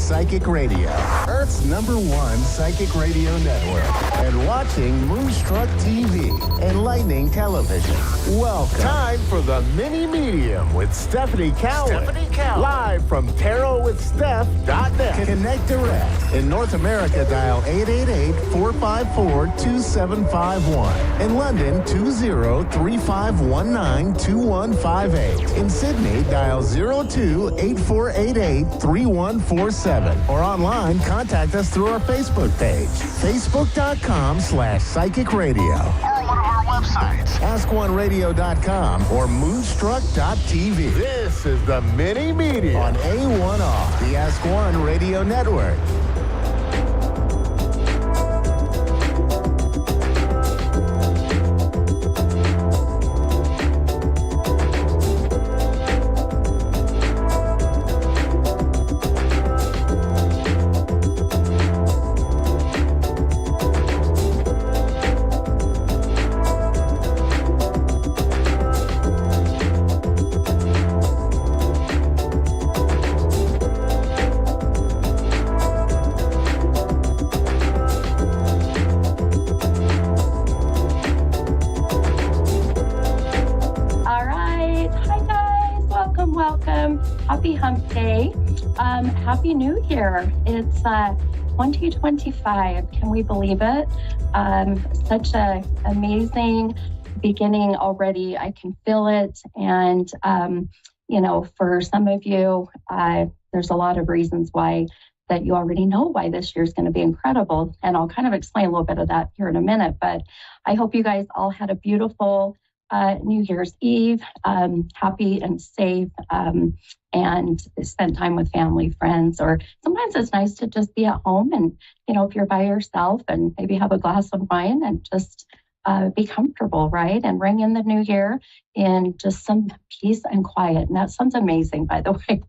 Psychic Radio, Earth's #1 psychic radio network, and watching Moonstruck TV, enlightening television. Welcome. Time for the Mini Medium with Stephanie Cowan. Live from tarotwithsteph.net. Connect direct. In North America, dial 888-454-2751. In London, 20-3519-2158. In Sydney, dial 02-8488-3147. Or online, contact us through our Facebook page, facebook.com/psychic radio. Or one of our websites, ask1radio.com or moonstruck.tv. This is the Mini Media on A1R, the Ask One Radio Network. Happy Hump Day. Happy New Year. It's 2025. Can we believe it? Such an amazing beginning already. I can feel it. And, for some of you, there's a lot of reasons why that you already know why this year is going to be incredible. And I'll kind of explain a little bit of that here in a minute. But I hope you guys all had a beautiful New Year's Eve, happy and safe, and spend time with family, friends, or sometimes it's nice to just be at home and, if you're by yourself and maybe have a glass of wine and just be comfortable, right? And ring in the new year in just some peace and quiet. And that sounds amazing, by the way.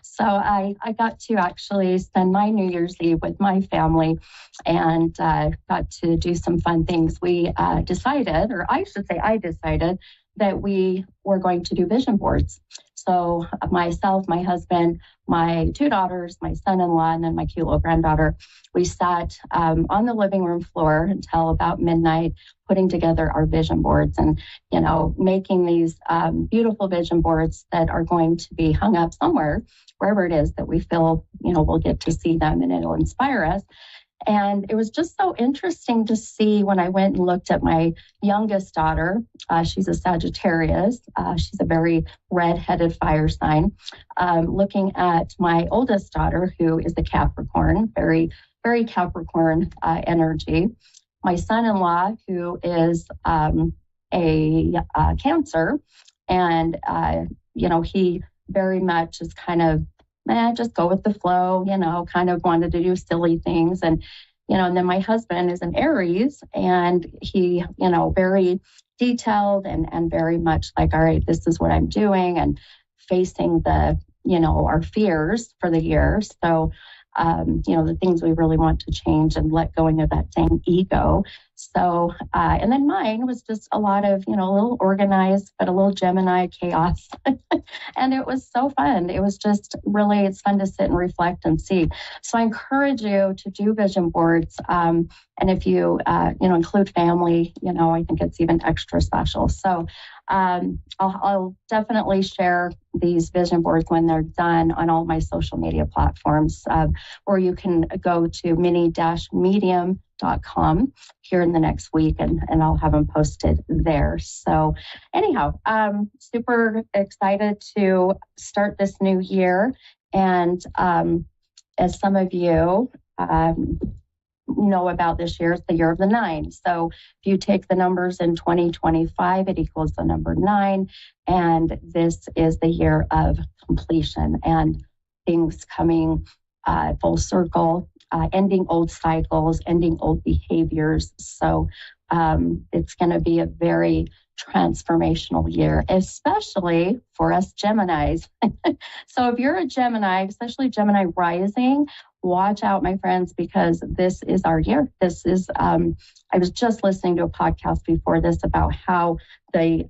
So I got to actually spend my New Year's Eve with my family and got to do some fun things. We decided, or I should say I decided, that we were going to do vision boards. So myself, my husband, my two daughters, my son-in-law, and then my cute little granddaughter, we sat on the living room floor until about midnight, putting together our vision boards and, making these beautiful vision boards that are going to be hung up somewhere, wherever it is that we feel, we'll get to see them and it'll inspire us. And it was just so interesting to see when I went and looked at my youngest daughter. She's a Sagittarius. She's a very red-headed fire sign. Looking at my oldest daughter, who is a Capricorn, very, very Capricorn energy. My son-in-law, who is a Cancer, and, he very much is kind of, just go with the flow, kind of wanted to do silly things. And, and then my husband is an Aries and he, very detailed and very much like, all right, this is what I'm doing and facing the, our fears for the year. So, the things we really want to change and let go of that dang ego. So, and then mine was just a lot of, a little organized, but a little Gemini chaos. And it was so fun. It was just really, it's fun to sit and reflect and see. So I encourage you to do vision boards. And if you, include family, I think it's even extra special. So I'll definitely share these vision boards when they're done on all my social media platforms, or you can go to mini-medium.com here in the next week and I'll have them posted there. So anyhow, super excited to start this new year. And as some of you know about, this year is the year of the 9. So if you take the numbers in 2025, it equals the number 9. And this is the year of completion and things coming full circle, ending old cycles, ending old behaviors. So it's going to be a very transformational year, especially for us Geminis. So if you're a Gemini, especially Gemini rising, watch out, my friends, because this is our year. This is, I was just listening to a podcast before this about how the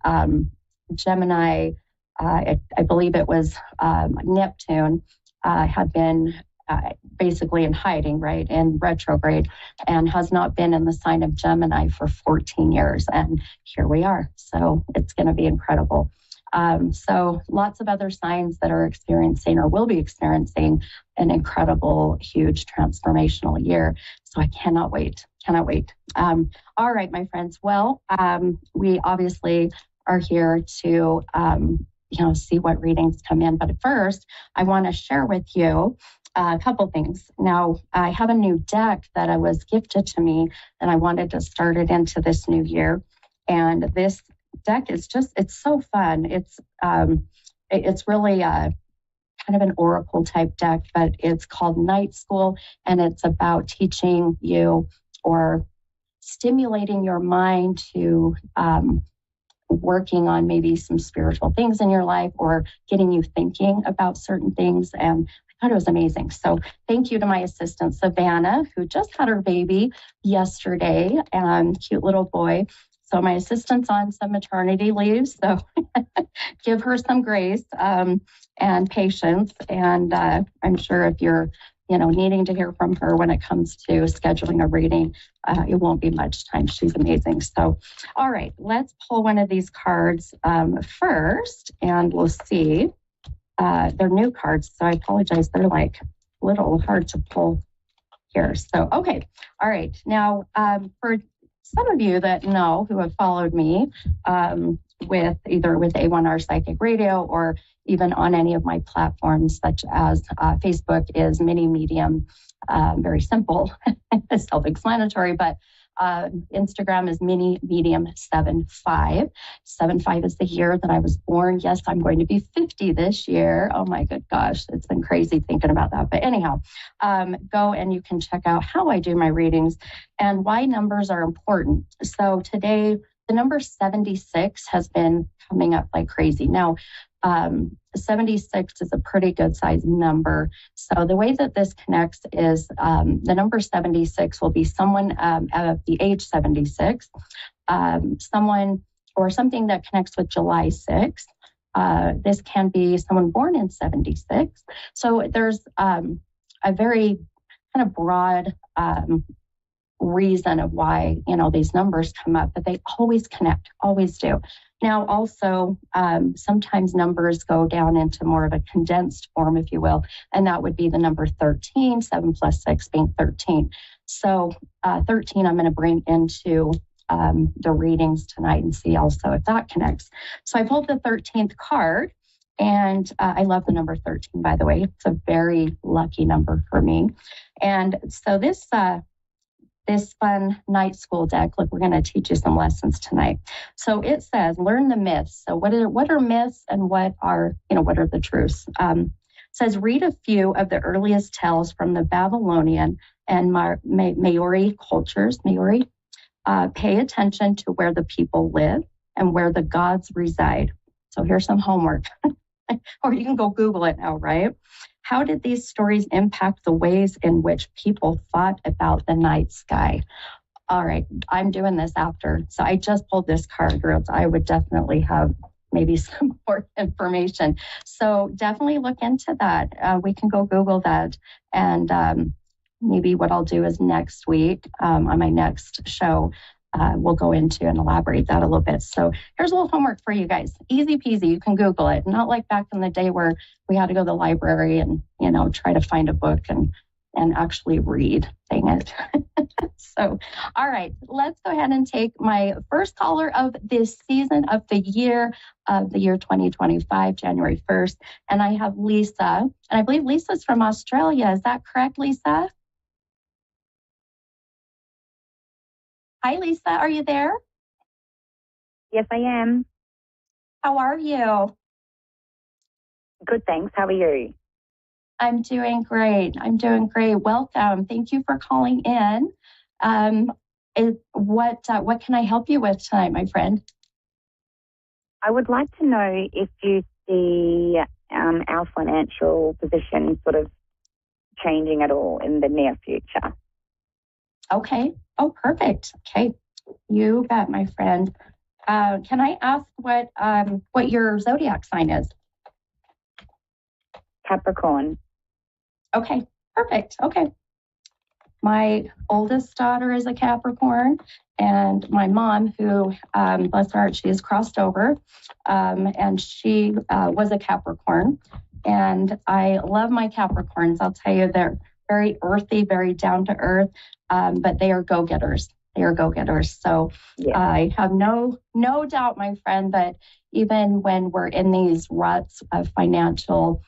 Gemini, I believe it was Neptune, had been basically in hiding, right, in retrograde, and has not been in the sign of Gemini for 14 years. And here we are. So it's going to be incredible. So lots of other signs that are experiencing or will be experiencing an incredible, huge transformational year. So I cannot wait. All right, my friends. Well, we obviously are here to see what readings come in. But first, I want to share with you a couple things. Now, I have a new deck that was gifted to me, and I wanted to start it into this new year. And this deck is it's so fun. It's really kind of an oracle type deck, but it's called Night School, and it's about teaching you or stimulating your mind to working on maybe some spiritual things in your life or getting you thinking about certain things. And I thought it was amazing. So thank you to my assistant, Savannah, who just had her baby yesterday, and cute little boy. So my assistant's on some maternity leave, so give her some grace and patience. And I'm sure if you're needing to hear from her when it comes to scheduling a reading, it won't be much time. She's amazing. So, all right, let's pull one of these cards first, and we'll see. They're new cards, so I apologize. They're like a little hard to pull here. So, okay, all right. Now, for some of you that know who have followed me with A1R Psychic Radio or even on any of my platforms, such as Facebook is Mini Medium, very simple, self-explanatory, but Instagram is Mini Medium 75. 75 is the year that I was born. Yes, I'm going to be 50 this year. Oh my good gosh, it's been crazy thinking about that. But anyhow, go and you can check out how I do my readings and why numbers are important. So today, the number 76 has been coming up like crazy. Now, 76 is a pretty good size number. So the way that this connects is the number 76 will be someone of the age 76, someone or something that connects with July 6th. This can be someone born in 76. So there's a very kind of broad reason of why these numbers come up, but they always connect, always do. Now also sometimes numbers go down into more of a condensed form, if you will, and that would be the number 13, 7 plus 6 being 13. So 13 I'm going to bring into the readings tonight and see also if that connects. So I pulled the 13th card, and I love the number 13, by the way. It's a very lucky number for me. And so this fun night school deck, look, we're going to teach you some lessons tonight. So it says, learn the myths. So what are myths and what are the truths? It says, read a few of the earliest tales from the Babylonian and Maori cultures. Pay attention to where the people live and where the gods reside. So here's some homework. Or you can go Google it now, right? How did these stories impact the ways in which people thought about the night sky? All right, I'm doing this after. So I just pulled this card, girls. I would definitely have maybe some more information. So definitely look into that. We can go Google that. And maybe what I'll do is next week on my next show, we'll go into and elaborate that a little bit. So here's a little homework for you guys. Easy peasy. You can Google it. Not like back in the day where we had to go to the library and, try to find a book and actually read. Dang it. So, all right, let's go ahead and take my first caller of this season of the year 2025, January 1st. And I have Lisa, and I believe Lisa's from Australia. Is that correct, Lisa? Hi, Lisa. Are you there? Yes, I am. How are you? Good, thanks. How are you? I'm doing great. Welcome. Thank you for calling in. What can I help you with tonight, my friend? I would like to know if you see our financial position sort of changing at all in the near future. Okay. Oh, perfect. Okay. You bet, my friend. Can I ask what your zodiac sign is? Capricorn. Okay. Perfect. Okay. My oldest daughter is a Capricorn, and my mom, who, bless her heart, she is crossed over, and she was a Capricorn. And I love my Capricorns. I'll tell you, they're very earthy, very down to earth, but they are go-getters. They are go-getters. So Yeah. I have no doubt, my friend, that even when we're in these ruts of financial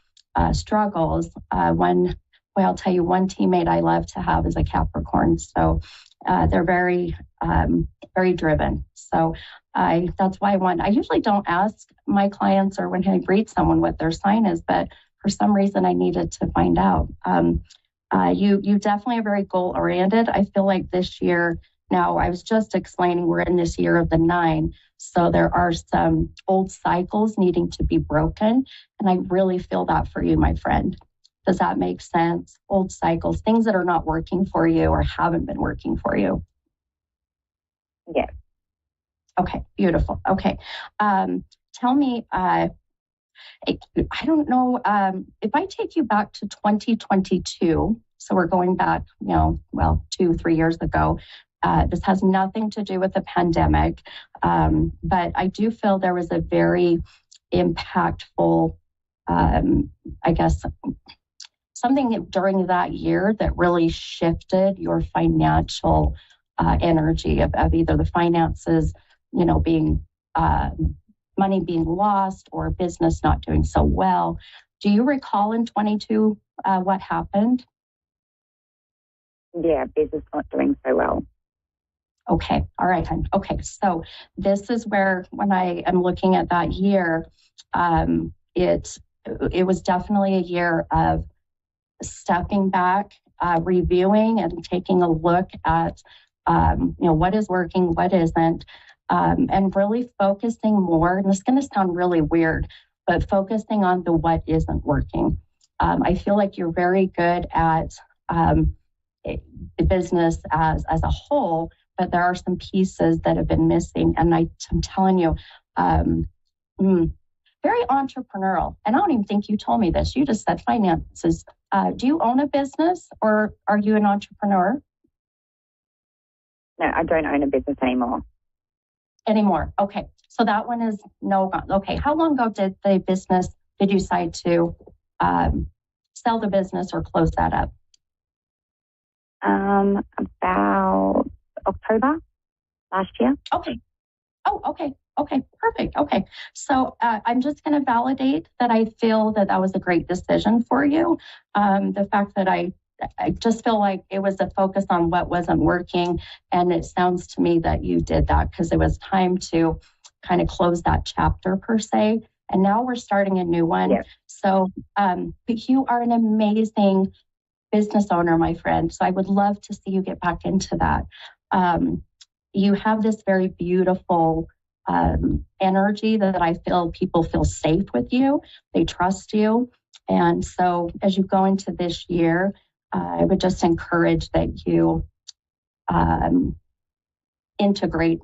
struggles, I'll tell you, one teammate I love to have is a Capricorn. So they're very, very driven. So that's why I usually don't ask my clients or when I greet someone what their sign is, but for some reason I needed to find out. You definitely are very goal oriented. I feel like this year, now I was just explaining, we're in this year of the 9. So there are some old cycles needing to be broken. And I really feel that for you, my friend. Does that make sense? Old cycles, things that are not working for you or haven't been working for you. Yes. Okay, beautiful. Okay. Tell me, I don't know, if I take you back to 2022, so we're going back, 2-3 years ago. This has nothing to do with the pandemic, but I do feel there was a very impactful, something during that year that really shifted your financial energy of either the finances, being money being lost or business not doing so well. Do you recall in 22 what happened? Yeah, business not doing so well. Okay. All right. Okay. So this is where, when I am looking at that year, it was definitely a year of stepping back, reviewing and taking a look at, what is working, what isn't, and really focusing more. And this is going to sound really weird, but focusing on the what isn't working. I feel like you're very good at the business as a whole, but there are some pieces that have been missing. And I'm telling you, very entrepreneurial. And I don't even think you told me this. You just said finances. Do you own a business or are you an entrepreneur? No, I don't own a business anymore. Okay. So that one is no. Okay. How long ago did you decide to sell the business or close that up? About October last year. Okay. Oh, okay. Okay. Perfect. Okay. So I'm just going to validate that I feel that was a great decision for you. The fact that I just feel like it was a focus on what wasn't working. And it sounds to me that you did that because it was time to kind of close that chapter per se. And now we're starting a new one. Yes. So but you are an amazing business owner, my friend. So I would love to see you get back into that. You have this very beautiful energy that I feel people feel safe with you. They trust you. And so as you go into this year, I would just encourage that you integrate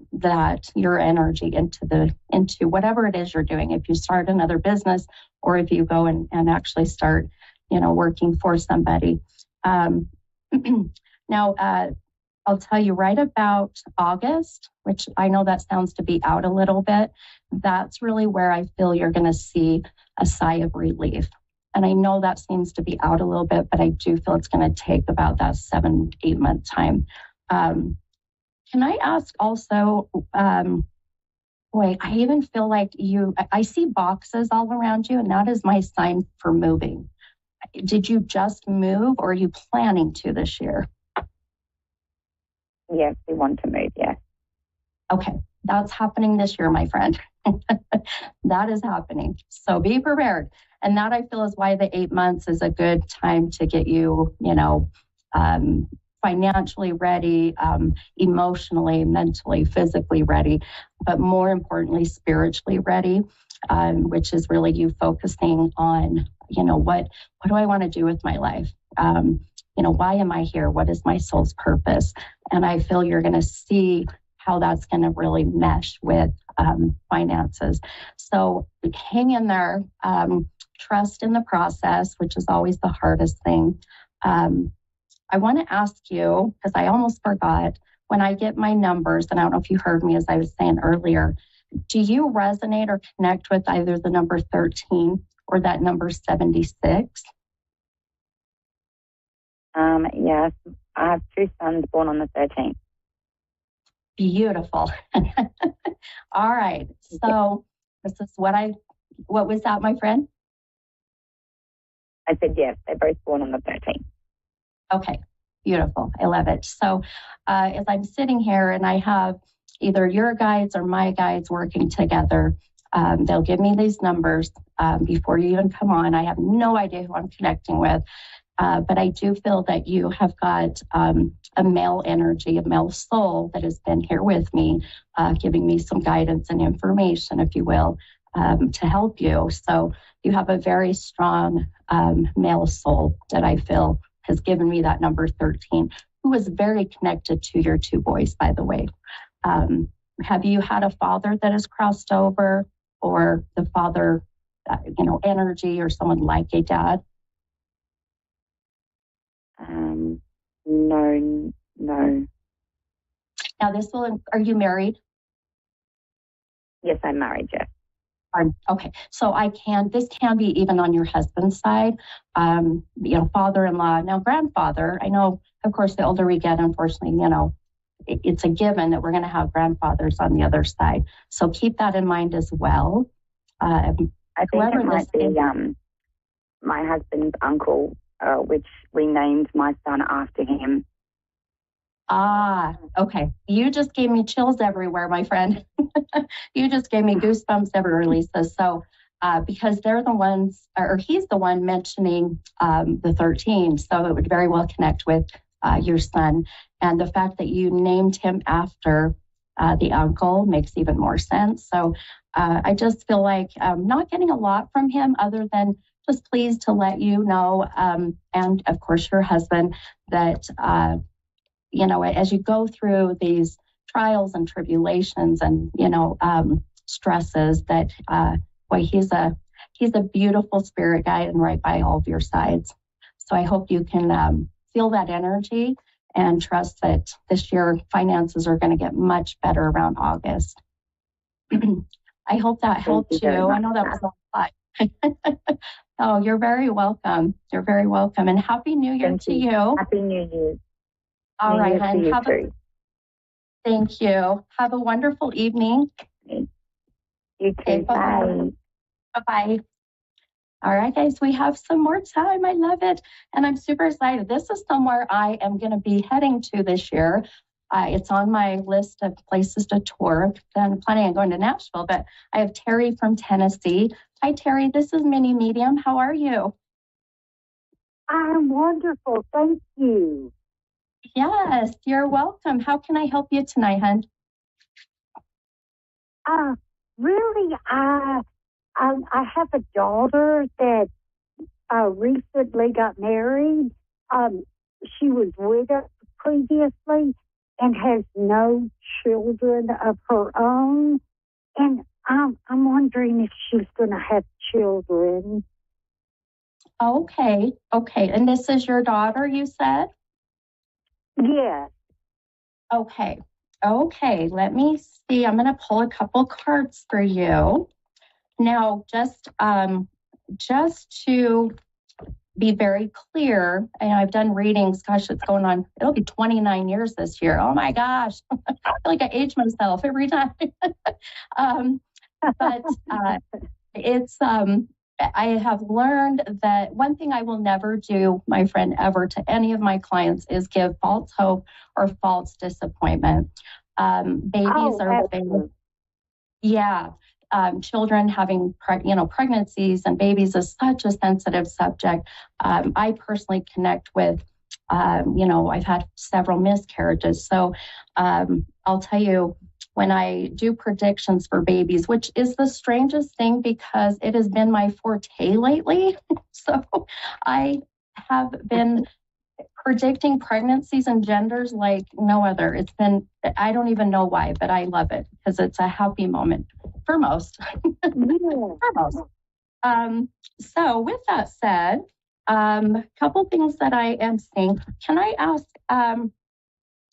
your energy into whatever it is you're doing. If you start another business or if you go and actually start, working for somebody. Now, I'll tell you right about August, which I know that sounds to be out a little bit. That's really where I feel you're going to see a sigh of relief. And I know that seems to be out a little bit, but I do feel it's going to take about that 7-8 month time. Can I ask also, I even feel like I see boxes all around you, and that is my sign for moving. Did you just move or are you planning to this year? Yes, we want to move, yes. Okay, that's happening this year, my friend. That is happening. So be prepared. And that I feel is why the 8 months is a good time to get you, financially ready, emotionally, mentally, physically ready, but more importantly, spiritually ready, which is really you focusing on, what do I want to do with my life? Why am I here? What is my soul's purpose? And I feel you're going to see how that's going to really mesh with finances. So hang in there, trust in the process, which is always the hardest thing. I want to ask you, because I almost forgot, when I get my numbers, and I don't know if you heard me as I was saying earlier, do you resonate or connect with either the number 13 or that number 76? Yes, I have two sons born on the 13th. Beautiful. All right. So this is what was that, my friend? I said yes, they're both born on the 13th. Okay, beautiful. I love it. So as I'm sitting here and I have either your guides or my guides working together, they'll give me these numbers before you even come on. I have no idea who I'm connecting with, but I do feel that you have got a male energy, a male soul that has been here with me, giving me some guidance and information, if you will, to help you. So you have a very strong male soul that I feel has given me that number 13, who is very connected to your two boys, by the way. Have you had a father that has crossed over, or the father, energy, or someone like a dad? No. Now are you married? Yes, I'm married, yes. Okay, so this can be even on your husband's side, father-in-law. Now, grandfather, I know, of course, the older we get, unfortunately, it's a given that we're going to have grandfathers on the other side. So keep that in mind as well. I think it might be my husband's uncle, which we named my son after him. Ah, okay. You just gave me chills everywhere, my friend. You just gave me goosebumps everywhere, Lisa. So, because they're the ones, or he's the one mentioning the 13, so it would very well connect with your son. And the fact that you named him after the uncle makes even more sense. So, I just feel like I'm not getting a lot from him other than just pleased to let you know, and of course your husband, that as you go through these trials and tribulations and stresses, that he's a beautiful spirit guide and right by all of your sides. So I hope you can feel that energy and trust that this year finances are going to get much better around August. I hope that helped you. I know that was a lot. Oh, you're very welcome. You're very welcome. And Happy New Year to you. Happy New Year. All right, hon. Thank you. Have a wonderful evening. You too. Okay, bye-bye. Bye-bye. All right, guys, we have some more time. I love it. And I'm super excited. This is somewhere I am going to be heading to this year. It's on my list of places to tour. I'm planning on going to Nashville, but I have Terry from Tennessee. Hi, Terry. This is Mini Medium. How are you? I'm wonderful. Thank you. Yes, you're welcome. How can I help you tonight, hon? Really, I have a daughter that recently got married. She was widowed previously and has no children of her own. And I'm wondering if she's going to have children. Okay. And this is your daughter, you said? Yes. Okay. Let me see. I'm going to pull a couple cards for you. Now, just to be very clear, and I've done readings, gosh, it'll be 29 years this year. Oh my gosh. I feel like I age myself every time. But it's, I have learned that one thing I will never do, my friend, ever to any of my clients is give false hope or false disappointment. Babies are very, yeah. Children having pregnancies and babies is such a sensitive subject. I personally connect with, I've had several miscarriages. So I'll tell you, when I do predictions for babies, which is the strangest thing because it has been my forte lately. So I have been predicting pregnancies and genders like no other. I don't even know why, but I love it because it's a happy moment for most. For most. So with that said, Couple things that I am seeing. Can I ask, now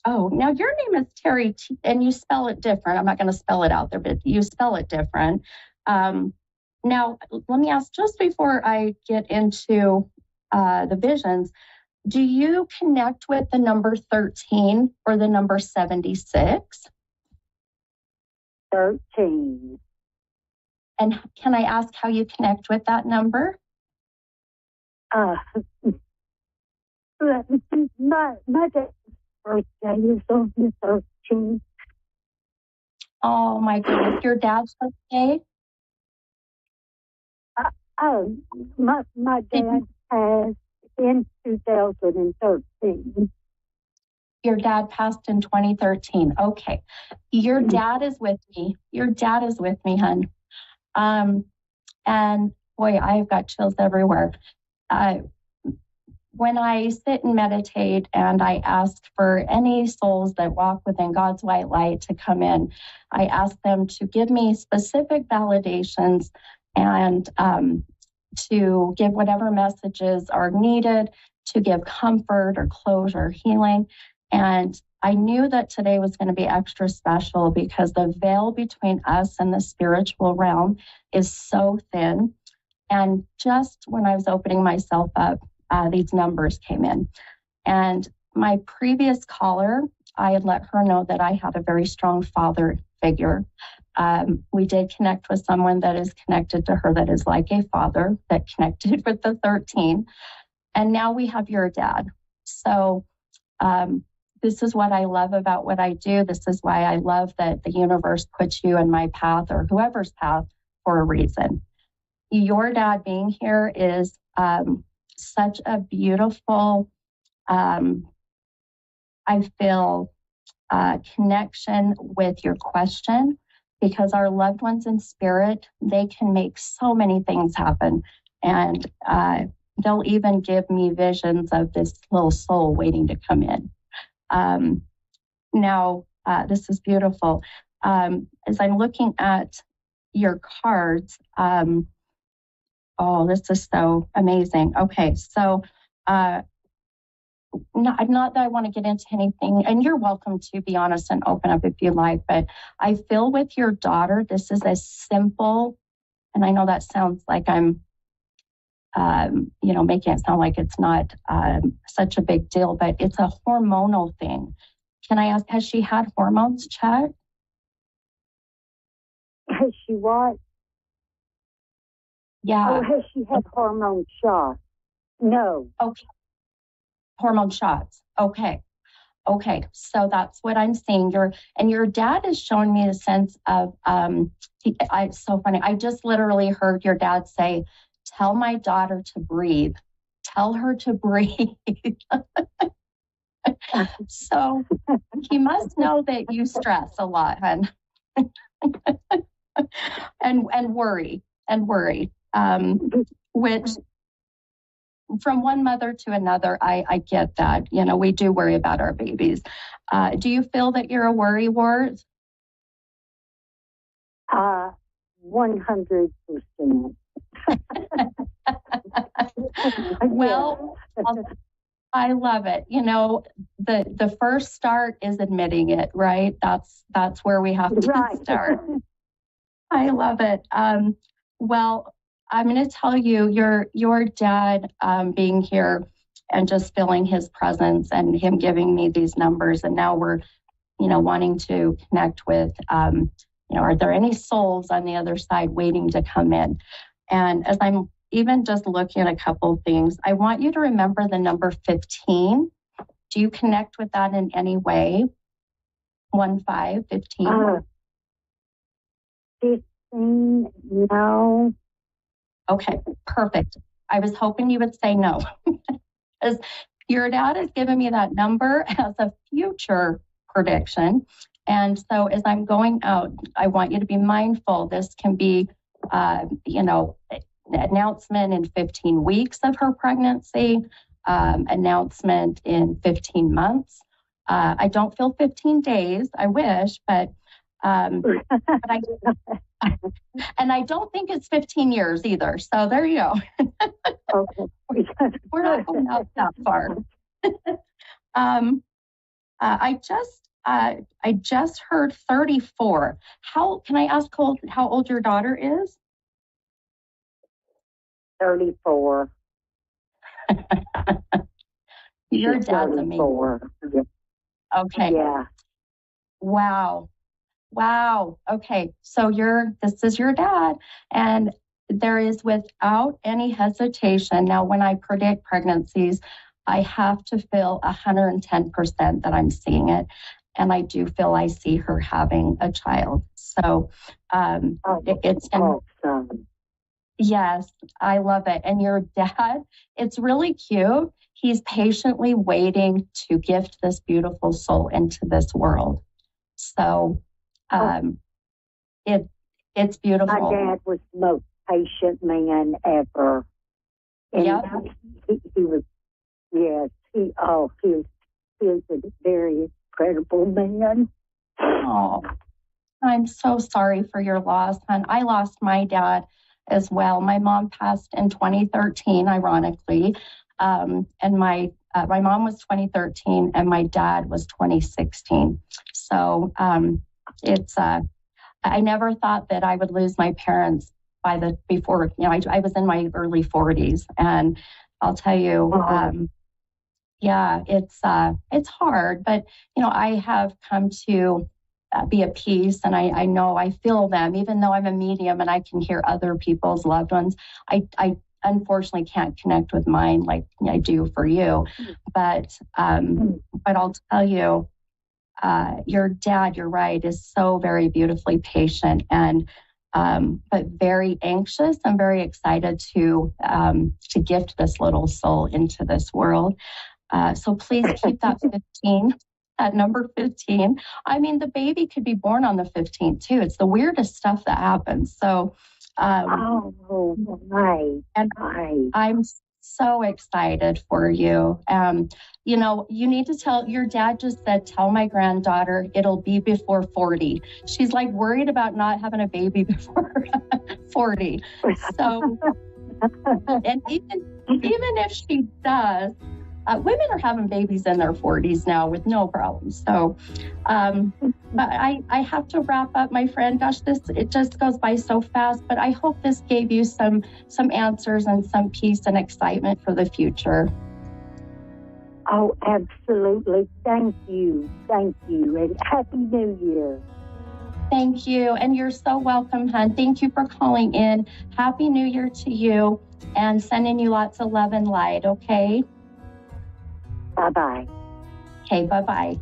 your name is Terry, and you spell it different. I'm not going to spell it out there, but you spell it different. Now, let me ask, just before I get into the visions, do you connect with the number 13 or the number 76? 13. And can I ask how you connect with that number? My dad's birthday is on the 13th. Oh my goodness, your dad's birthday? My dad passed in 2013. Your dad passed in 2013. Okay. Your dad is with me. Your dad is with me, hun. And boy, I've got chills everywhere. When I sit and meditate and I ask for any souls that walk within God's white light to come in, I ask them to give me specific validations and to give whatever messages are needed to give comfort or closure, healing. And I knew that today was going to be extra special because the veil between us and the spiritual realm is so thin. And just when I was opening myself up, these numbers came in. And my previous caller, I had let her know that I had a very strong father figure. We did connect with someone that is connected to her that is like a father that connected with the 13. And now we have your dad. So this is what I love about what I do. This is why I love that the universe puts you in my path or whoever's path for a reason. Your dad being here is such a beautiful, I feel, connection with your question, because our loved ones in spirit, they can make so many things happen. And they'll even give me visions of this little soul waiting to come in. Now, this is beautiful. As I'm looking at your cards, oh, this is so amazing. Okay, so not that I want to get into anything, and you're welcome to be honest and open up if you like, but I feel with your daughter, this is a simple, and I know that sounds like I'm, making it sound like it's not such a big deal, but it's a hormonal thing. Can I ask, has she had hormones checked? Has she what? Yeah. Oh, has she had hormone shots? No. Okay. Hormone shots. Okay. So that's what I'm seeing. Your dad is showing me a sense of, it's so funny. I just literally heard your dad say, tell my daughter to breathe. Tell her to breathe. So he must know that you stress a lot, hon. and worry, which from one mother to another, I get that. We do worry about our babies. Do you feel that you're a worry wart? 100%. Well, I love it. The first start is admitting it, right? That's where we have to start. I love it. Well, I'm going to tell you, your dad being here and just feeling his presence and him giving me these numbers, and now we're, wanting to connect with, are there any souls on the other side waiting to come in? And as I'm even just looking at a couple of things, I want you to remember the number 15. Do you connect with that in any way? 15? 15, no. Okay, perfect. I was hoping you would say no. Because your dad has given me that number as a future prediction. And so as I'm going out, I want you to be mindful. This can be, announcement in 15 weeks of her pregnancy, announcement in 15 months. I don't feel 15 days, I wish, but and I don't think it's 15 years either. So there you go. Okay. We're not going out that far. I just heard 34. Can I ask how old your daughter is? 34. Your She's dad's amazing. 34. Okay. Yeah. Wow. Okay. So this is your dad. And there is, without any hesitation, now when I predict pregnancies, I have to feel 110% that I'm seeing it. And I do feel I see her having a child. So it's awesome. Yes, I love it. And your dad, it's really cute. He's patiently waiting to gift this beautiful soul into this world. So it's beautiful. My dad was the most patient man ever. And Yep. he was, yes, he was a very incredible man. Oh, I'm so sorry for your loss, hon. I lost my dad as well. My mom passed in 2013, ironically. And my mom was 2013 and my dad was 2016. So I never thought that I would lose my parents before, I was in my early 40s, and I'll tell you, yeah, it's hard, but I have come to be at peace, and I know I feel them, even though I'm a medium and I can hear other people's loved ones. I unfortunately can't connect with mine like I do for you, but I'll tell you, your dad, you're right, is so very beautifully patient and but very anxious and very excited to gift this little soul into this world. So please keep that 15. At number 15. I mean, the baby could be born on the 15th too. It's the weirdest stuff that happens. So, right. I'm so excited for you. You need to tell your dad just said, tell my granddaughter it'll be before 40. She's like worried about not having a baby before 40. So, and even if she does, women are having babies in their 40s now with no problems. So I have to wrap up, my friend. Gosh, it just goes by so fast, but I hope this gave you some answers and some peace and excitement for the future. Oh, absolutely. Thank you. And Happy New Year. Thank you. And you're so welcome, hon. Thank you for calling in. Happy New Year to you, and sending you lots of love and light, okay? Bye-bye. Okay, bye-bye.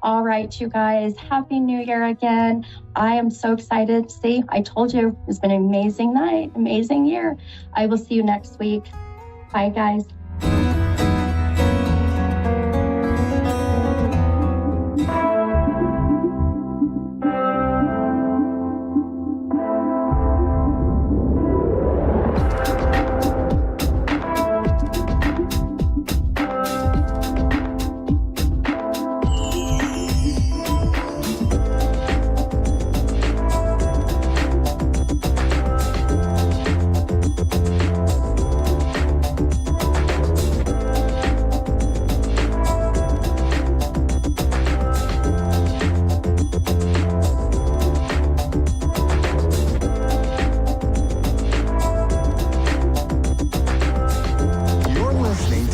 All right, you guys, Happy New Year again. I am so excited. See, I told you it's been an amazing night, amazing year. I will see you next week. Bye, guys.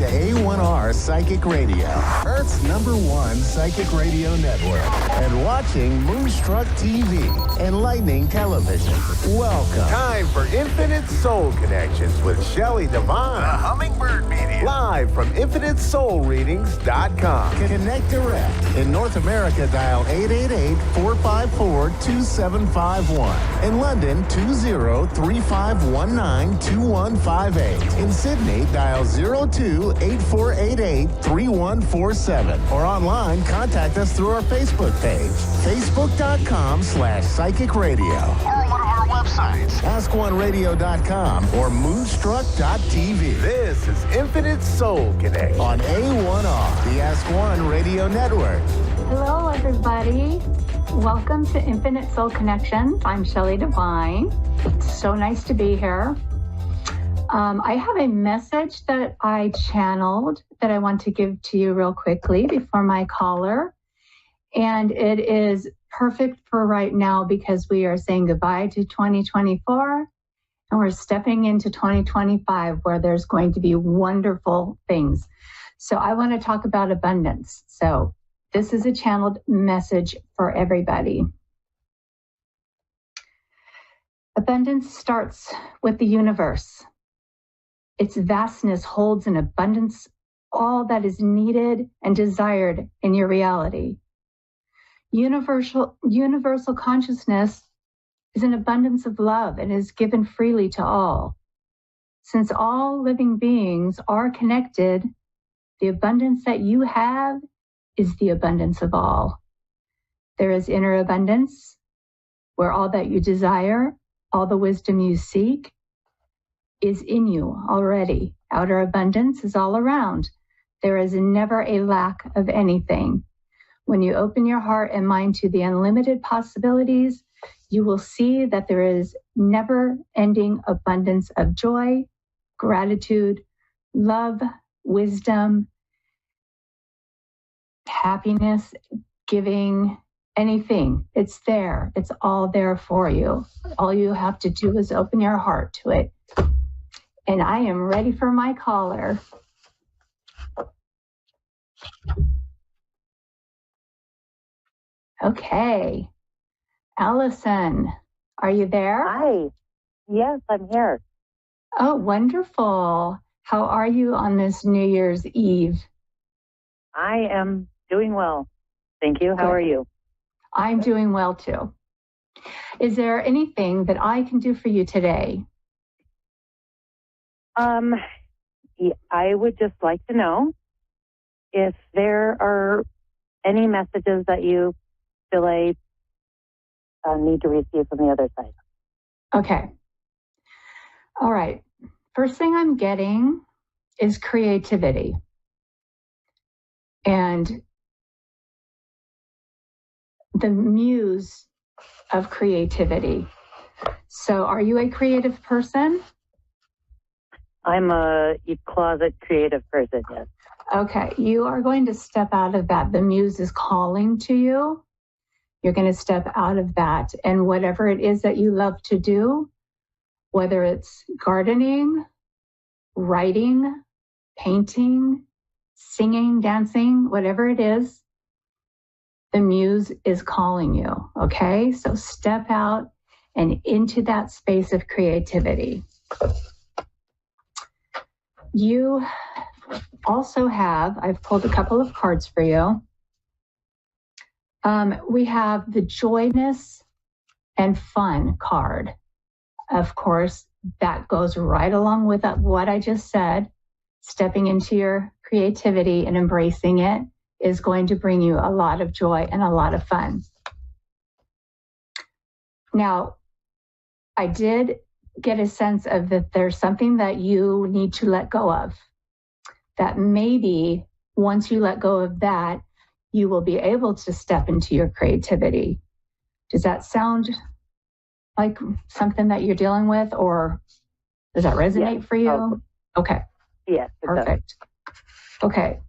A1R Psychic Radio, Earth's #1 psychic radio network, and watching Moonstruck TV, Enlightening Television. Welcome. Time for Infinite Soul Connections with Shelley Devine. The Hummingbird Media. Live from InfiniteSoulReadings.com. Connect direct. In North America, dial 888-454-2751. In London, 20-3519-2158. In Sydney, dial 02-8488-3147. Or online, contact us through our Facebook page, facebook.com/psychic radio. Or one of our websites, askoneradio.com or moonstruck.tv. This is Infinite Soul Connect on A1R, the Ask One Radio Network. Hello, everybody. Welcome to Infinite Soul Connections. I'm Shelley Devine. It's so nice to be here. I have a message that I channeled that I want to give to you real quickly before my caller. And it is perfect for right now because we are saying goodbye to 2024 and we're stepping into 2025 where there's going to be wonderful things. So I want to talk about abundance. So this is a channeled message for everybody. Abundance starts with the universe. Its vastness holds in abundance all that is needed and desired in your reality. Universal consciousness is an abundance of love and is given freely to all. Since all living beings are connected, the abundance that you have is the abundance of all. There is inner abundance, where all that you desire, all the wisdom you seek, is in you already. Outer abundance is all around. There is never a lack of anything. When you open your heart and mind to the unlimited possibilities, you will see that there is never-ending abundance of joy, gratitude, love, wisdom, happiness, giving, anything. It's there. It's all there for you. All you have to do is open your heart to it. And I am ready for my caller. Okay. Allison, are you there? Hi. Yes, I'm here. Oh, wonderful. How are you on this New Year's Eve? I am doing well. Thank you. How are you? I'm doing well too. Is there anything that I can do for you today? I would just like to know if there are any messages that you feel I need to receive from the other side. Okay. All right. First thing I'm getting is creativity. And the muse of creativity. So are you a creative person? I'm a closet creative person, yes. Okay, you are going to step out of that. The muse is calling to you. You're going to step out of that. And whatever it is that you love to do, whether it's gardening, writing, painting, singing, dancing, whatever it is, the muse is calling you, okay? So step out and into that space of creativity. You also have, I've pulled a couple of cards for you. We have the joyness and fun card. Of course, that goes right along with what I just said. Stepping into your creativity and embracing it is going to bring you a lot of joy and a lot of fun. Now, I did get a sense of that there's something that you need to let go of. That maybe once you let go of that, you will be able to step into your creativity. Does that sound like something that you're dealing with, or does that resonate for you? Oh. Okay. Yes. Perfect. Okay.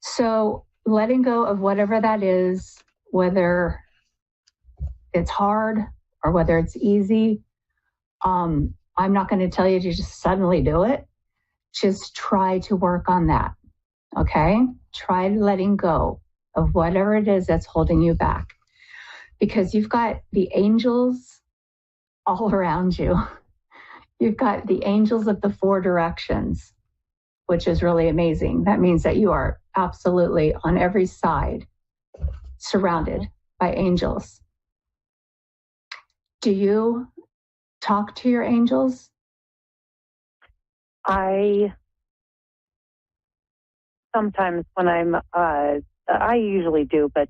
So letting go of whatever that is, whether it's hard or whether it's easy, I'm not going to tell you to just suddenly do it. Just try to work on that. Okay? Try letting go of whatever it is that's holding you back. Because you've got the angels all around you. You've got the angels of the four directions, which is really amazing. That means that you are absolutely on every side surrounded by angels. Do you talk to your angels? Sometimes when I usually do, but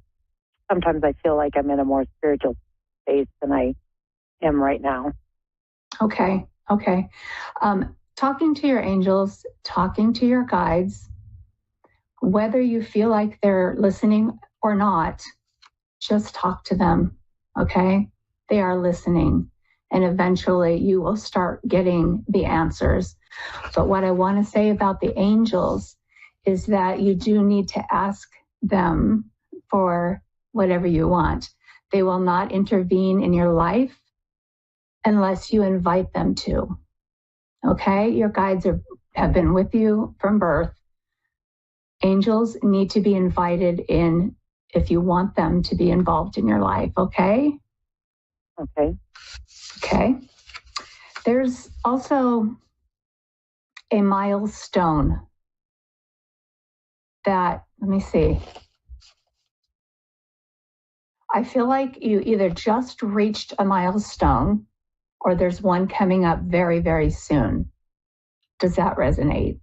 sometimes I feel like I'm in a more spiritual space than I am right now. Okay. Talking to your angels, talking to your guides, whether you feel like they're listening or not, just talk to them, okay? They are listening. and eventually you will start getting the answers. But what I want to say about the angels is that you do need to ask them for whatever you want. They will not intervene in your life unless you invite them to. Okay? Your guides have been with you from birth. Angels need to be invited in if you want them to be involved in your life. Okay? Okay. Okay. There's also a milestone that, let me see. I feel like you either just reached a milestone or there's one coming up very, very soon. Does that resonate?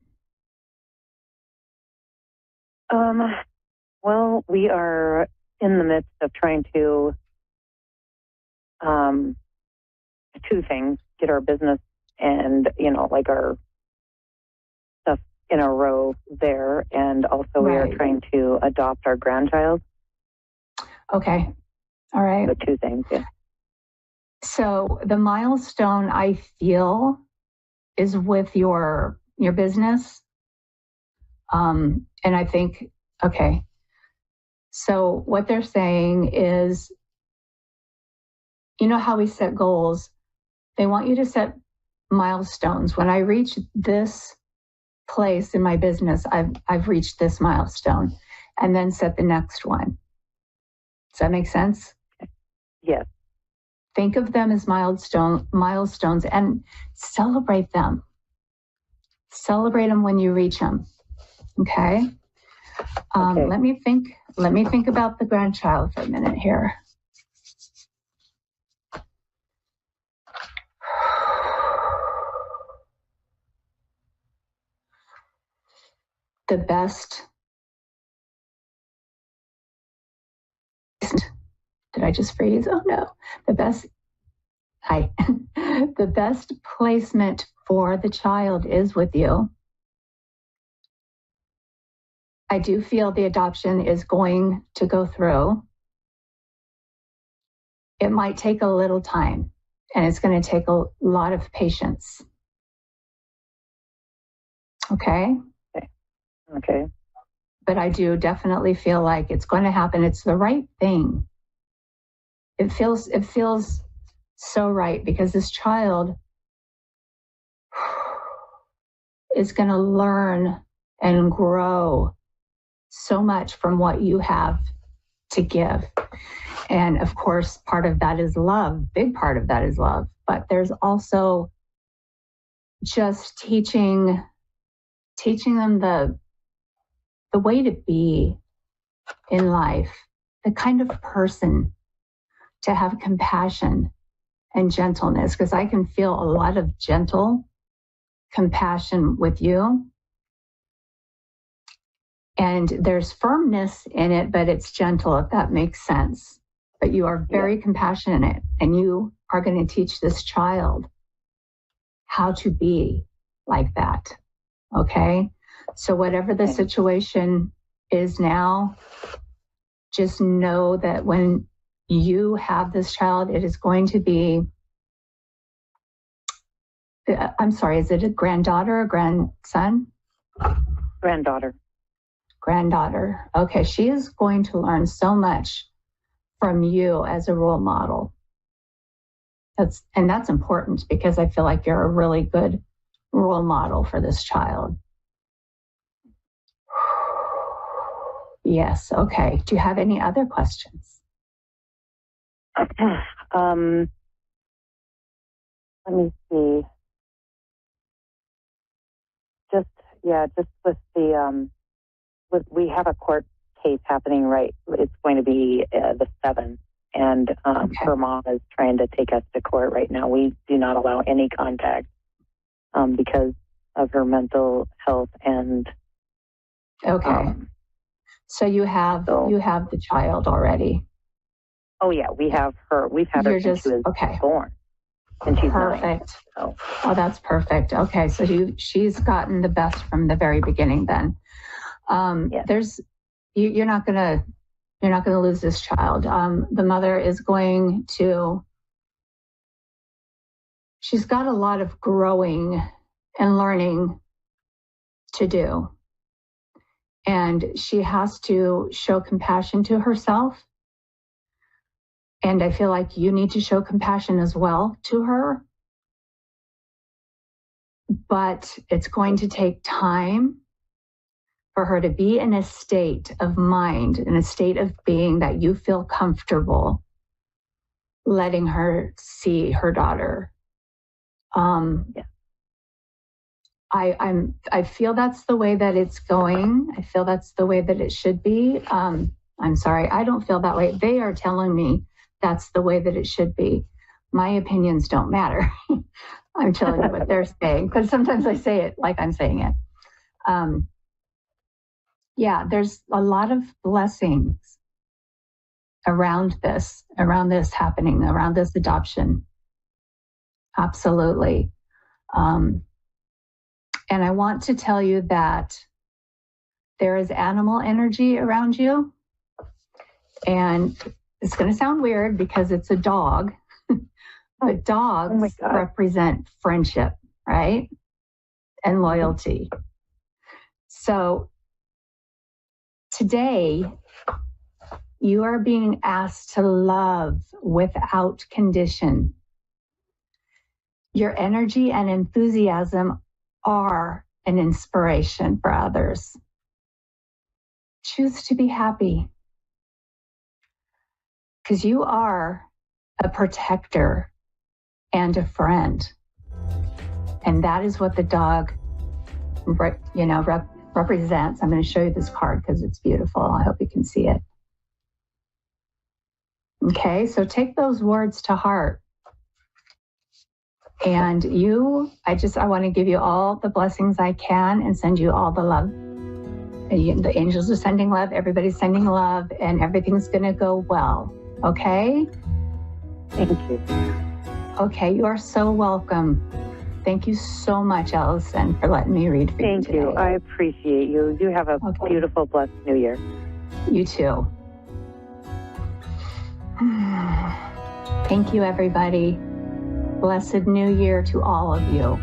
Well, we are in the midst of trying to two things: get our business and, like our stuff in a row there, and also we are trying to adopt our grandchild. Okay. All right. So two things, yeah. So the milestone I feel is with your business. And I think, okay. So what they're saying is, you know how we set goals? They want you to set milestones. When I reach this place in my business, I've reached this milestone, and then set the next one. Does that make sense? Yes. Think of them as milestones and celebrate them. Celebrate them when you reach them. Okay? Okay. Let me think about the grandchild for a minute here. The best. Did I just freeze? Oh no. The best placement for the child is with you. I do feel the adoption is going to go through. It might take a little time, and it's going to take a lot of patience. Okay? Okay. But I do definitely feel like it's going to happen. It's the right thing. It feels so right, because this child is going to learn and grow so much from what you have to give. And of course, part of that is love. Big part of that is love. But there's also just teaching them the way to be in life, the kind of person to have compassion and gentleness, because I can feel a lot of gentle compassion with you. And there's firmness in it, but it's gentle, if that makes sense. But you are very compassionate, and you are going to teach this child how to be like that. Okay? So whatever the situation is now, just know that when you have this child, it is going to be, I'm sorry, is it a granddaughter or grandson? Granddaughter. Okay, she is going to learn so much from you as a role model. That's important, because I feel like you're a really good role model for this child. Yes, okay. Do you have any other questions? Let me see. Just with the we have a court case happening, right? It's going to be the 7th, and her mom is trying to take us to court right now. We do not allow any contact because of her mental health and. Okay. So you have the child already. Oh yeah, we have her. We've had her since she was born, and she's perfect. 9, so. Oh, that's perfect. Okay, so she's gotten the best from the very beginning. Then, you're not gonna lose this child. The mother is going to she's got a lot of growing and learning to do. And she has to show compassion to herself. And I feel like you need to show compassion as well to her. But it's going to take time for her to be in a state of mind, in a state of being that you feel comfortable letting her see her daughter. Yeah. I feel that's the way that it's going. I feel that's the way that it should be. I'm sorry, I don't feel that way. They are telling me that's the way that it should be. My opinions don't matter. I'm telling you what they're saying, because sometimes I say it like I'm saying it. Yeah, there's a lot of blessings around this happening, around this adoption. Absolutely. And I want to tell you that there is animal energy around you. And it's going to sound weird because it's a dog, but dogs represent friendship, right? And loyalty. So today, you are being asked to love without condition. Your energy and enthusiasm are an inspiration for others. Choose to be happy, because you are a protector and a friend. And that is what the dog, represents. I'm going to show you this card because it's beautiful. I hope you can see it. Okay, so take those words to heart. And I want to give you all the blessings I can and send you all the love. The angels are sending love, everybody's sending love, and everything's going to go well. Okay? Thank you. Okay, you are so welcome. Thank you so much, Allison, for letting me read for you today. Thank you. I appreciate you. You have a beautiful, blessed new year. You too. Thank you, everybody. Blessed New Year to all of you.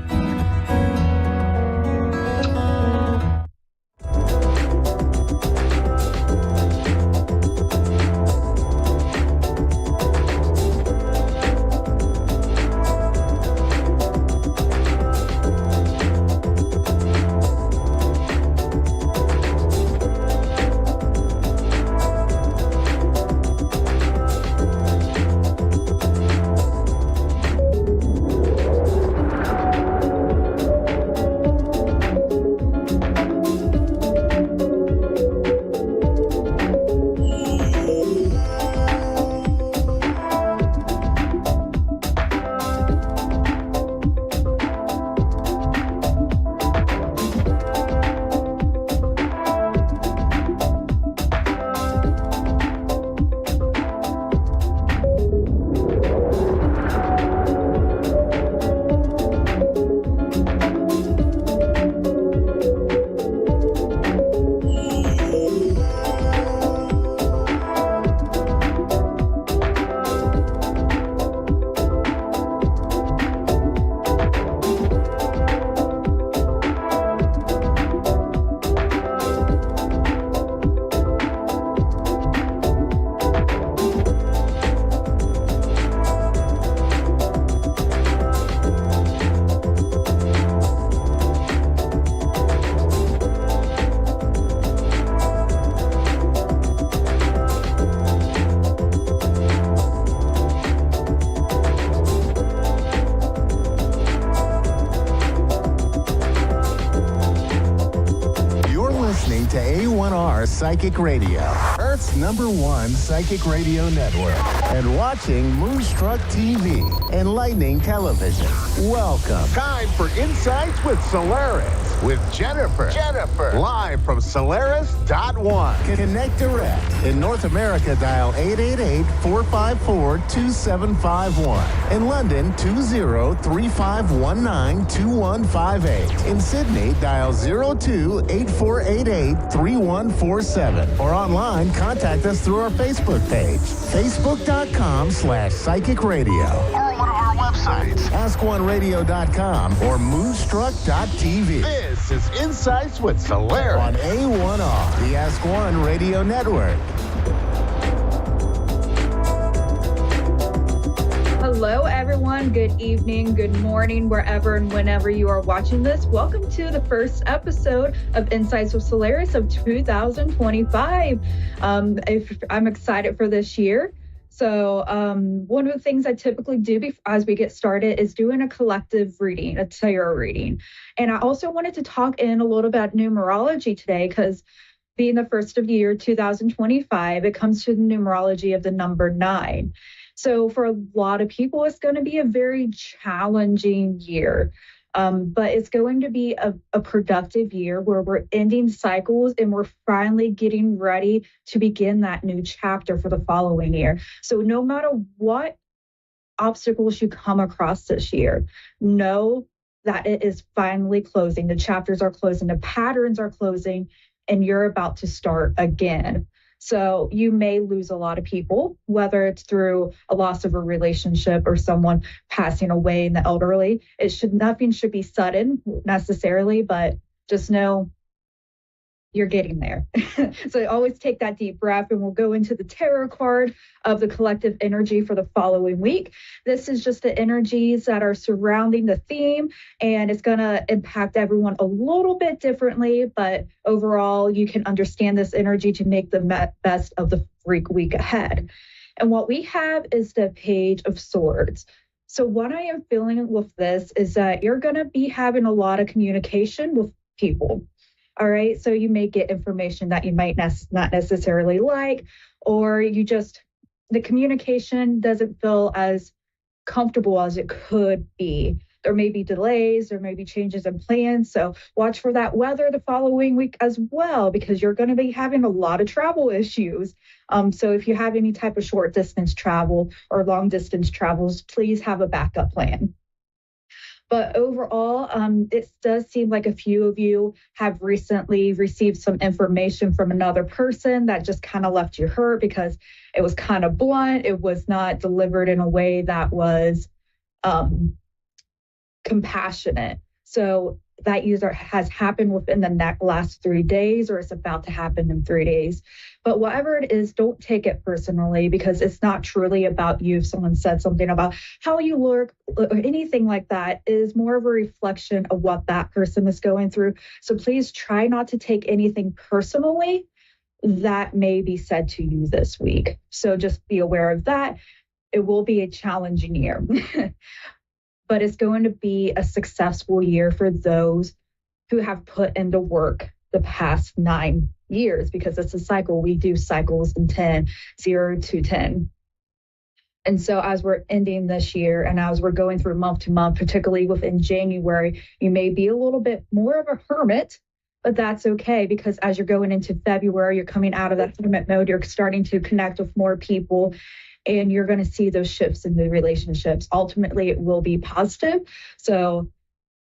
To A1R Psychic Radio, Earth's #1 psychic radio network, and watching Moonstruck TV and Lightning Television. Welcome. Time for Insights with Solaris with Jennifer. Live from Solaris.1. Connect direct. In North America, dial 888-454-2751. In London, 20-3519-2158. In Sydney, dial 02-8488-3147. Or online, contact us through our Facebook page, facebook.com/psychic radio. Or you want to have websites, askoneradio.com or moonstruck.tv. This is Insights with Solaris on A1R, the Ask One Radio Network. Hello, everyone. Good evening, good morning, wherever and whenever you are watching this. Welcome to the first episode of Insights with Solaris of 2025. I'm excited for this year. So one of the things I typically do as we get started is doing a collective reading, a tarot reading. And I also wanted to talk in a little about numerology today because being the first of the year 2025, it comes to the numerology of the number 9. So for a lot of people, it's going to be a very challenging year, but it's going to be a productive year where we're ending cycles and we're finally getting ready to begin that new chapter for the following year. So no matter what obstacles you come across this year, know that it is finally closing. The chapters are closing, the patterns are closing, and you're about to start again. So you may lose a lot of people, whether it's through a loss of a relationship or someone passing away in the elderly. Nothing should be sudden necessarily, but just know you're getting there. So always take that deep breath, and we'll go into the tarot card of the collective energy for the following week. This is just the energies that are surrounding the theme, and it's going to impact everyone a little bit differently, but overall you can understand this energy to make the best of the freak week ahead. And what we have is the Page of Swords. So what I am feeling with this is that you're going to be having a lot of communication with people. All right. So you may get information that you might not necessarily like, or the communication doesn't feel as comfortable as it could be. There may be delays, there may be changes in plans. So watch for that weather the following week as well, because you're going to be having a lot of travel issues. So if you have any type of short distance travel or long distance travels, please have a backup plan. But overall, it does seem like a few of you have recently received some information from another person that just kind of left you hurt because it was kind of blunt. It was not delivered in a way that was compassionate. So that either has happened within the last 3 days or it's about to happen in 3 days. But whatever it is, don't take it personally, because it's not truly about you. If someone said something about how you look or anything like that, it is more of a reflection of what that person is going through. So please try not to take anything personally that may be said to you this week. So just be aware of that. It will be a challenging year. But it's going to be a successful year for those who have put into work the past 9 years, because it's a cycle. We do cycles in 0 to 10. And so as we're ending this year and as we're going through month to month, particularly within January, you may be a little bit more of a hermit, but that's okay, because as you're going into February, you're coming out of that hermit mode, you're starting to connect with more people, and you're going to see those shifts in the relationships. Ultimately, it will be positive. So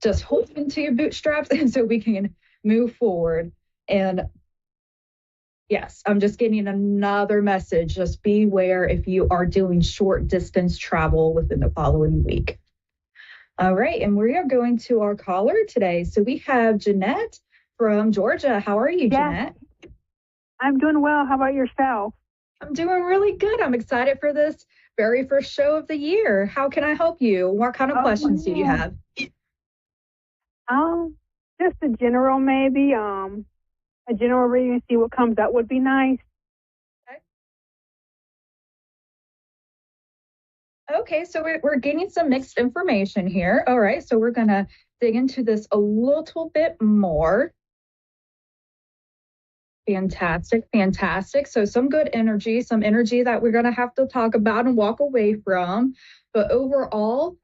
just hold into your bootstraps and so we can move forward. And yes, I'm just getting another message. Just beware if you are doing short distance travel within the following week. All right. And we are going to our caller today. So we have Jeanette from Georgia. How are you, Jeanette? I'm doing well. How about yourself? I'm doing really good. I'm excited for this very first show of the year. How can I help you? What kind of questions do you have? Just a general, maybe. A general reading, see what comes up would be nice. Okay, so we're getting some mixed information here. All right, so we're going to dig into this a little bit more. Fantastic. So some good energy, some energy that we're going to have to talk about and walk away from. But overall,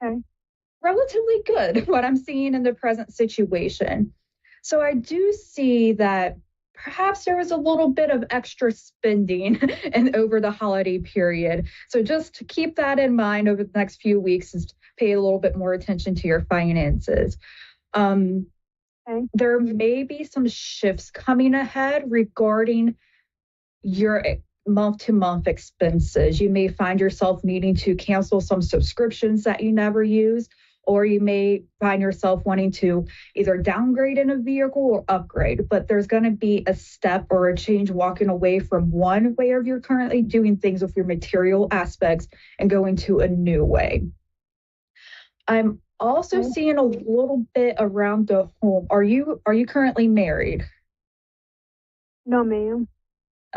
relatively good, what I'm seeing in the present situation. So I do see that perhaps there was a little bit of extra spending and over the holiday period. So just to keep that in mind over the next few weeks, is to pay a little bit more attention to your finances. There may be some shifts coming ahead regarding your month-to-month expenses. You may find yourself needing to cancel some subscriptions that you never use, or you may find yourself wanting to either downgrade in a vehicle or upgrade. But there's going to be a step or a change walking away from one way of you're currently doing things with your material aspects and going to a new way. I'm also seeing a little bit around the home. Are you currently married? No, ma'am.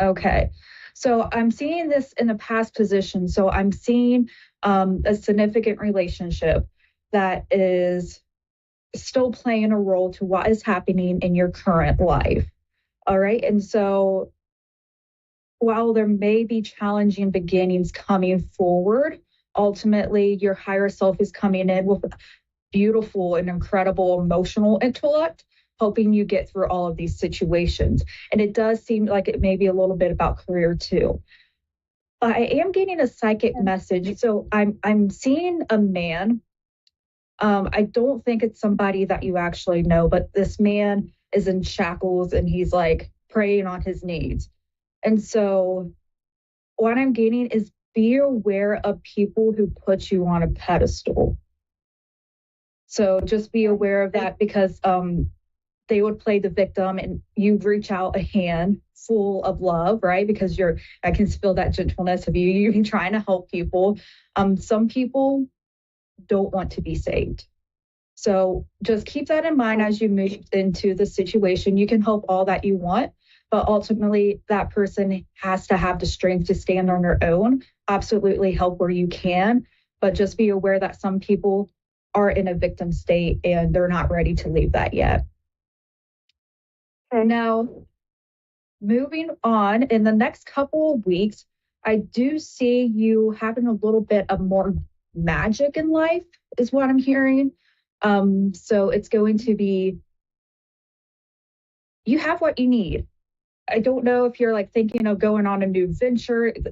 Okay. So I'm seeing this in the past position. So I'm seeing a significant relationship that is still playing a role to what is happening in your current life. All right. And so while there may be challenging beginnings coming forward, ultimately your higher self is coming in with beautiful and incredible emotional intellect, helping you get through all of these situations. And it does seem like it may be a little bit about career too. I am getting a psychic message. So I'm seeing a man. I don't think it's somebody that you actually know, but this man is in shackles and he's like praying on his knees. And so what I'm getting is be aware of people who put you on a pedestal. So just be aware of that, because they would play the victim and you reach out a hand full of love, right? Because I can feel that gentleness of you trying to help people. Some people don't want to be saved. So just keep that in mind as you move into the situation. You can help all that you want, but ultimately that person has to have the strength to stand on their own. Absolutely help where you can, but just be aware that some people are in a victim state and they're not ready to leave that yet. Okay. Now, moving on, in the next couple of weeks, I do see you having a little bit of more magic in life, is what I'm hearing. So it's going to be, you have what you need. I don't know if you're like thinking of going on a new venture, if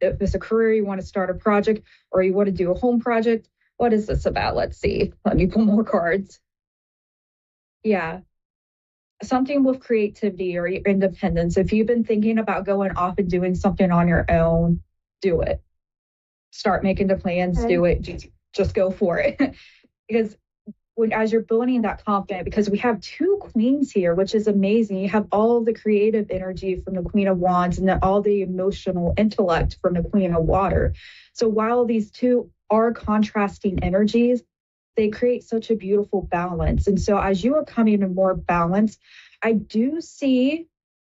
it's a career, you want to start a project, or you want to do a home project. What is this about? Let's see. Let me pull more cards. Yeah. Something with creativity or your independence. If you've been thinking about going off and doing something on your own, do it. Start making the plans, do it. Just go for it. Because as you're building that confidence, because we have two queens here, which is amazing. You have all the creative energy from the Queen of Wands and then all the emotional intellect from the Queen of Water. So while these two are contrasting energies, they create such a beautiful balance. And so as you are coming in more balance, I do see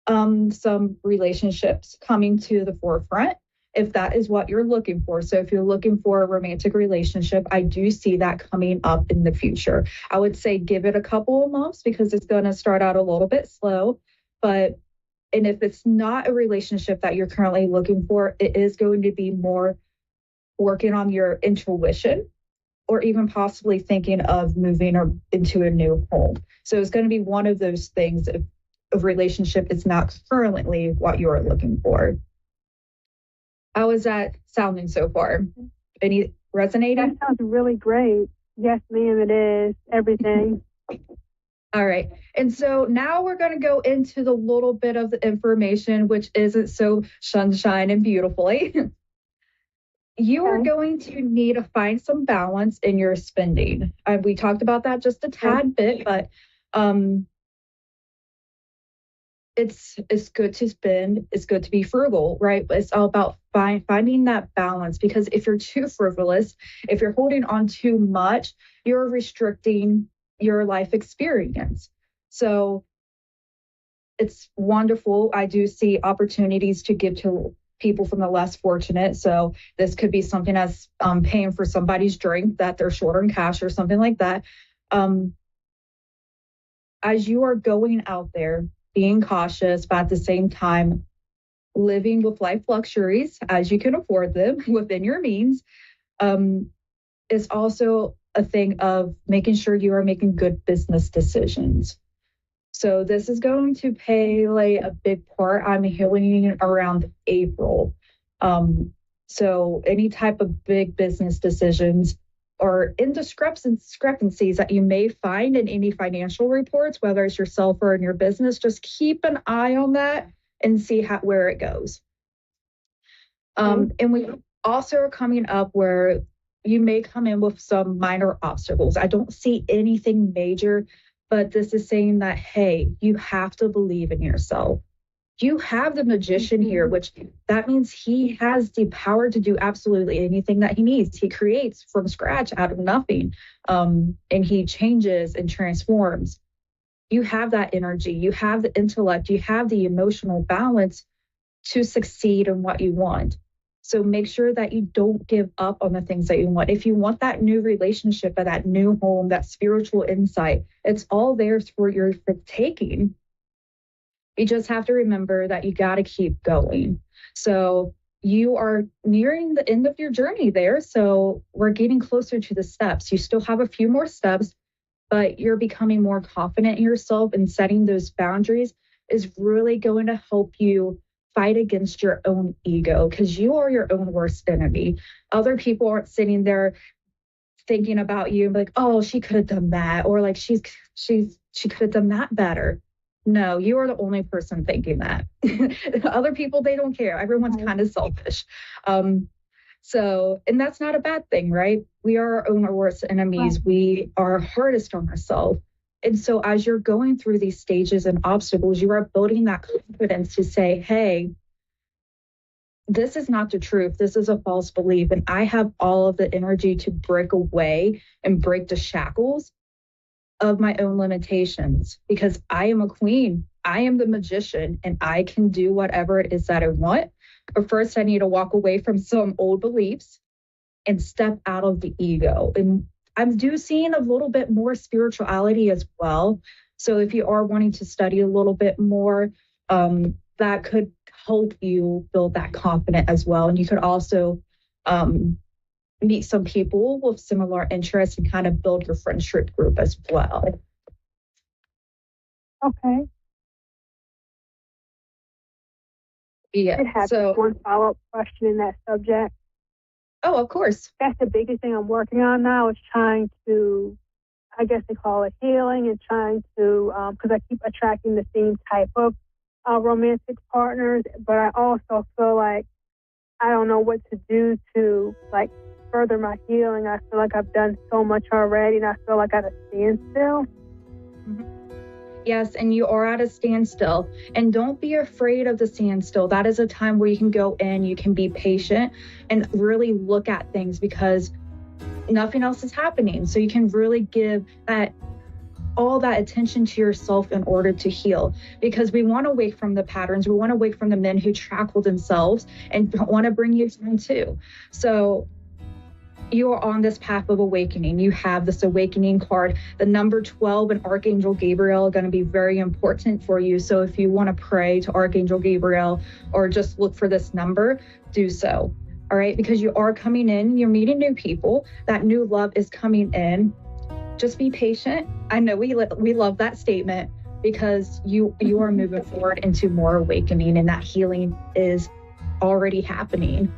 some relationships coming to the forefront, if that is what you're looking for. So if you're looking for a romantic relationship, I do see that coming up in the future. I would say give it a couple of months because it's going to start out a little bit slow. And if it's not a relationship that you're currently looking for, it is going to be more working on your intuition, or even possibly thinking of moving into a new home. So it's going to be one of those things if a relationship is not currently what you are looking for. How is that sounding so far? Any resonating? That sounds really great. Yes, ma'am, it is. Everything. All right. And so now we're going to go into the little bit of the information, which isn't so sunshine and beautifully. You are going to need to find some balance in your spending. We talked about that just a tad bit, but it's good to spend. It's good to be frugal, right? But it's all about finding that balance, because if you're too frivolous, if you're holding on too much, you're restricting your life experience. So it's wonderful. I do see opportunities to give to people from the less fortunate. So this could be something as paying for somebody's drink that they're short on cash or something like that. As you are going out there, being cautious, but at the same time, living with life luxuries as you can afford them within your means, is also a thing of making sure you are making good business decisions. So this is going to play a big part. I'm healing around April. So any type of big business decisions or discrepancies that you may find in any financial reports, whether it's yourself or in your business, just keep an eye on that and see where it goes. And we also are coming up where you may come in with some minor obstacles. I don't see anything major, but this is saying that, hey, you have to believe in yourself. You have the magician here, which that means he has the power to do absolutely anything that he needs. He creates from scratch out of nothing, and he changes and transforms. You have that energy, you have the intellect, you have the emotional balance to succeed in what you want. So make sure that you don't give up on the things that you want. If you want that new relationship, or that new home, that spiritual insight, it's all there for your taking. You just have to remember that you got to keep going. So you are nearing the end of your journey there. So we're getting closer to the steps. You still have a few more steps, but you're becoming more confident in yourself, and setting those boundaries is really going to help you fight against your own ego, because you are your own worst enemy. Other people aren't sitting there thinking about you like, oh, she could have done that, or like she could have done that better. No, you are the only person thinking that. Other people, they don't care. Everyone's kind of selfish. So, and that's not a bad thing, right? We are our own worst enemies. Right. We are hardest on ourselves. And so as you're going through these stages and obstacles, you are building that confidence to say, hey, this is not the truth. This is a false belief. And I have all of the energy to break away and break the shackles of my own limitations, because I am a queen. I am the magician, and I can do whatever it is that I want. But first, I need to walk away from some old beliefs and step out of the ego. And I'm seeing a little bit more spirituality as well. So if you are wanting to study a little bit more, that could help you build that confidence as well. And you could also meet some people with similar interests and kind of build your friendship group as well. Okay. Yeah. I have one follow-up question in that subject. Oh, of course. That's the biggest thing I'm working on now, is trying to, I guess they call it healing, and trying to, because I keep attracting the same type of romantic partners, but I also feel like I don't know what to do to, like, further my healing. I feel like I've done so much already, and I feel like I'm at a standstill. Mm-hmm. Yes, and you are at a standstill. And don't be afraid of the standstill. That is a time where you can go in, you can be patient and really look at things, because nothing else is happening. So you can really give all that attention to yourself in order to heal, because we want to wake from the patterns. We want to wake from the men who shackle themselves and want to bring you down too. So you are on this path of awakening. You have this awakening card. The number 12 and Archangel Gabriel are going to be very important for you. So if you want to pray to Archangel Gabriel or just look for this number, do so. All right, because you are coming in, you're meeting new people. That new love is coming in. Just be patient. I know we love that statement, because you are moving forward into more awakening, and that healing is already happening.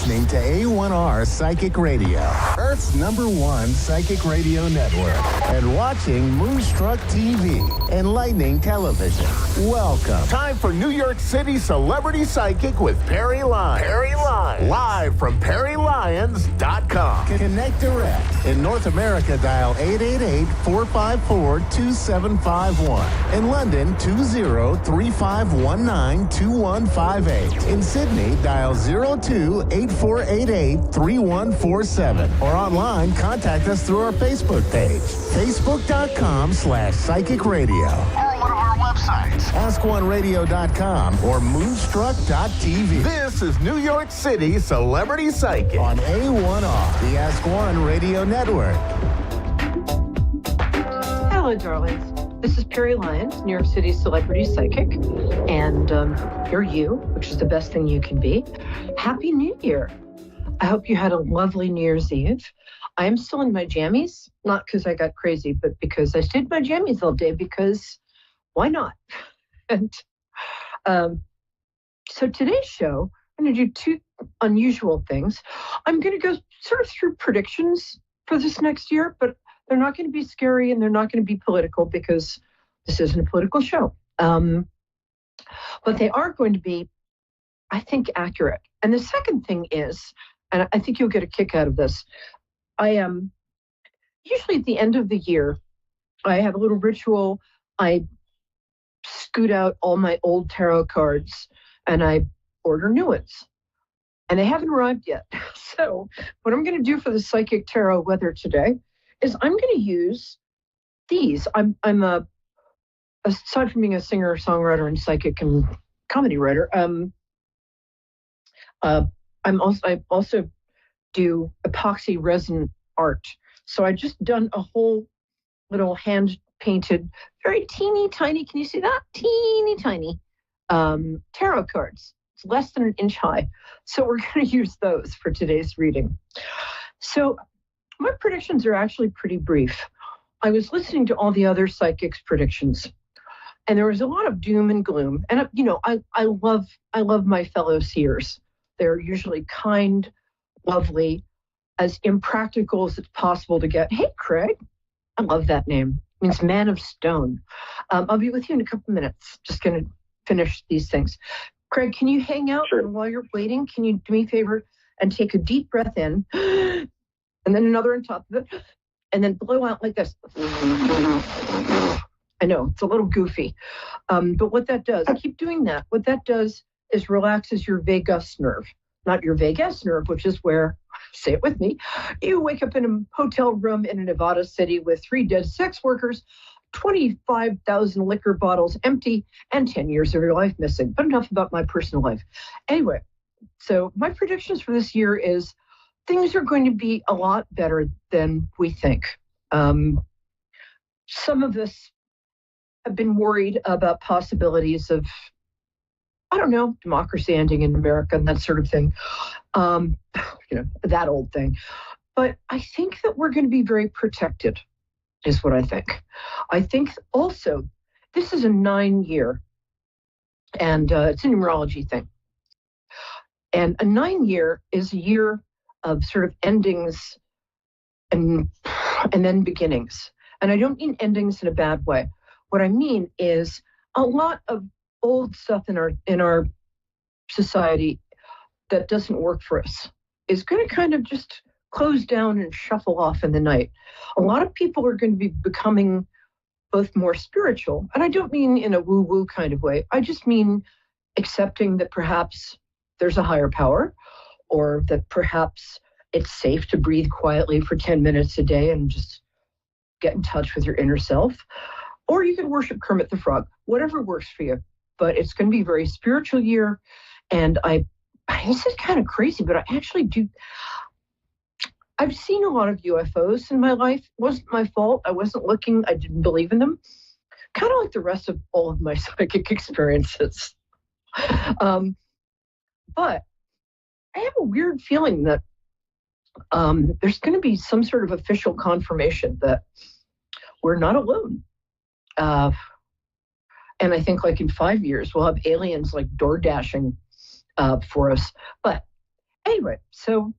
listening to A1R Psychic Radio, Earth's #1 psychic radio network, and watching Moonstruck TV, enlightening television. Welcome. Time for New York City Celebrity Psychic with Perry Lyons. Perry Lyons. Live from PerryLyons.com. Connect direct. In North America, dial 888-454-2751. In London, 20-3519-2158. In Sydney, dial 02-8488-3147. Or online, contact us through our Facebook page, facebook.com/psychic radio. Or one of our websites, askoneradio.com or moonstruck.tv. This is New York City Celebrity Psychic on A1R, the Ask One Radio Network. Hello, darlings. This is Perry Lyons, New York City Celebrity Psychic, and you're you, which is the best thing you can be. Happy New Year. I hope you had a lovely New Year's Eve. I am still in my jammies, not because I got crazy, but because I stayed in my jammies all day, because why not? And so today's show, I'm going to do two unusual things. I'm going to go sort of through predictions for this next year, but they're not going to be scary and they're not going to be political because this isn't a political show. But they are going to be, I think, accurate. And the second thing is, and I think you'll get a kick out of this, I am usually at the end of the year, I have a little ritual. I scoot out all my old tarot cards and I order new ones. And they haven't arrived yet. So what I'm going to do for the Psychic Tarot weather today is I'm going to use these. I'm aside from being a singer, songwriter, and psychic and comedy writer, I also do epoxy resin art. So I just done a whole little hand painted, very teeny tiny. Can you see that? Teeny tiny tarot cards. It's less than an inch high. So we're going to use those for today's reading. So my predictions are actually pretty brief. I was listening to all the other psychics' predictions, and there was a lot of doom and gloom. And I love my fellow seers. They're usually kind, lovely, as impractical as it's possible to get. Hey, Craig, I love that name. It means man of stone. I'll be with you in a couple minutes. Just going to finish these things. Craig, can you hang out? Sure. And while you're waiting, can you do me a favor and take a deep breath in, and then another on top of it, and then blow out like this. I know, it's a little goofy. But what that does, keep doing that. What that does is relaxes your vagus nerve. Not your vagus nerve, which is where, say it with me, you wake up in a hotel room in a Nevada city with 3 dead sex workers, 25,000 liquor bottles empty, and 10 years of your life missing. But enough about my personal life. Anyway, so my predictions for this year is things are going to be a lot better than we think. Some of us have been worried about possibilities of, I don't know, democracy ending in America and that sort of thing. That old thing. But I think that we're going to be very protected, is what I think. I think also, this is a 9-year, and it's a numerology thing. And a 9-year is a year of sort of endings and then beginnings. And I don't mean endings in a bad way. What I mean is a lot of old stuff in our society that doesn't work for us is going to kind of just close down and shuffle off in the night. A lot of people are going to be becoming both more spiritual, and I don't mean in a woo-woo kind of way. I just mean accepting that perhaps there's a higher power, or that perhaps it's safe to breathe quietly for 10 minutes a day and just get in touch with your inner self. Or you can worship Kermit the Frog, whatever works for you. But it's going to be a very spiritual year. And this is kind of crazy, but I actually do. I've seen a lot of UFOs in my life. It wasn't my fault. I wasn't looking. I didn't believe in them. Kind of like the rest of all of my psychic experiences. But I have a weird feeling that there's going to be some sort of official confirmation that we're not alone. And I think like in 5 years, we'll have aliens like door dashing for us. But Anyway, so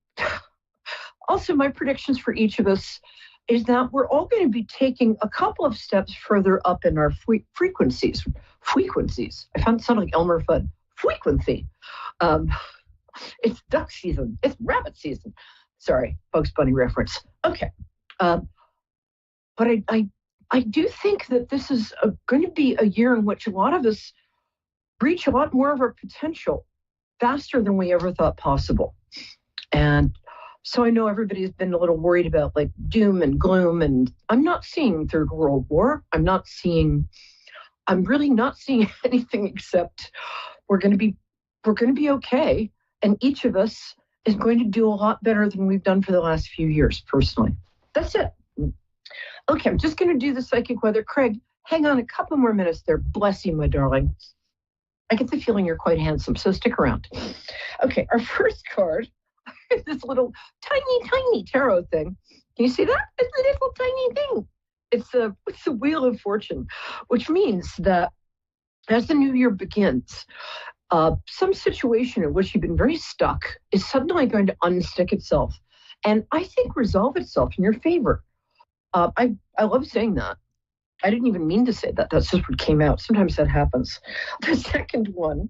also my predictions for each of us is that we're all going to be taking a couple of steps further up in our frequencies. Frequencies. I found it sounded like Elmer Fudd. Frequency. It's duck season. It's rabbit season. Sorry, Bugs Bunny reference. Okay. But I do think that this is going to be a year in which a lot of us reach a lot more of our potential faster than we ever thought possible. And so I know everybody's been a little worried about like doom and gloom, and I'm not seeing Third World War. I'm really not seeing anything except we're going to be okay. And each of us is going to do a lot better than we've done for the last few years, personally. That's it. Okay, I'm just going to do the psychic weather. Craig, hang on a couple more minutes there. Bless you, my darling. I get the feeling you're quite handsome, so stick around. Okay, our first card is this little tiny tarot thing. Can you see that? It's a little tiny thing. It's the Wheel of Fortune, which means that as the new year begins, some situation in which you've been very stuck is suddenly going to unstick itself, and I think resolve itself in your favor. I love saying that. I didn't even mean to say that. That's just what came out. Sometimes that happens. The second one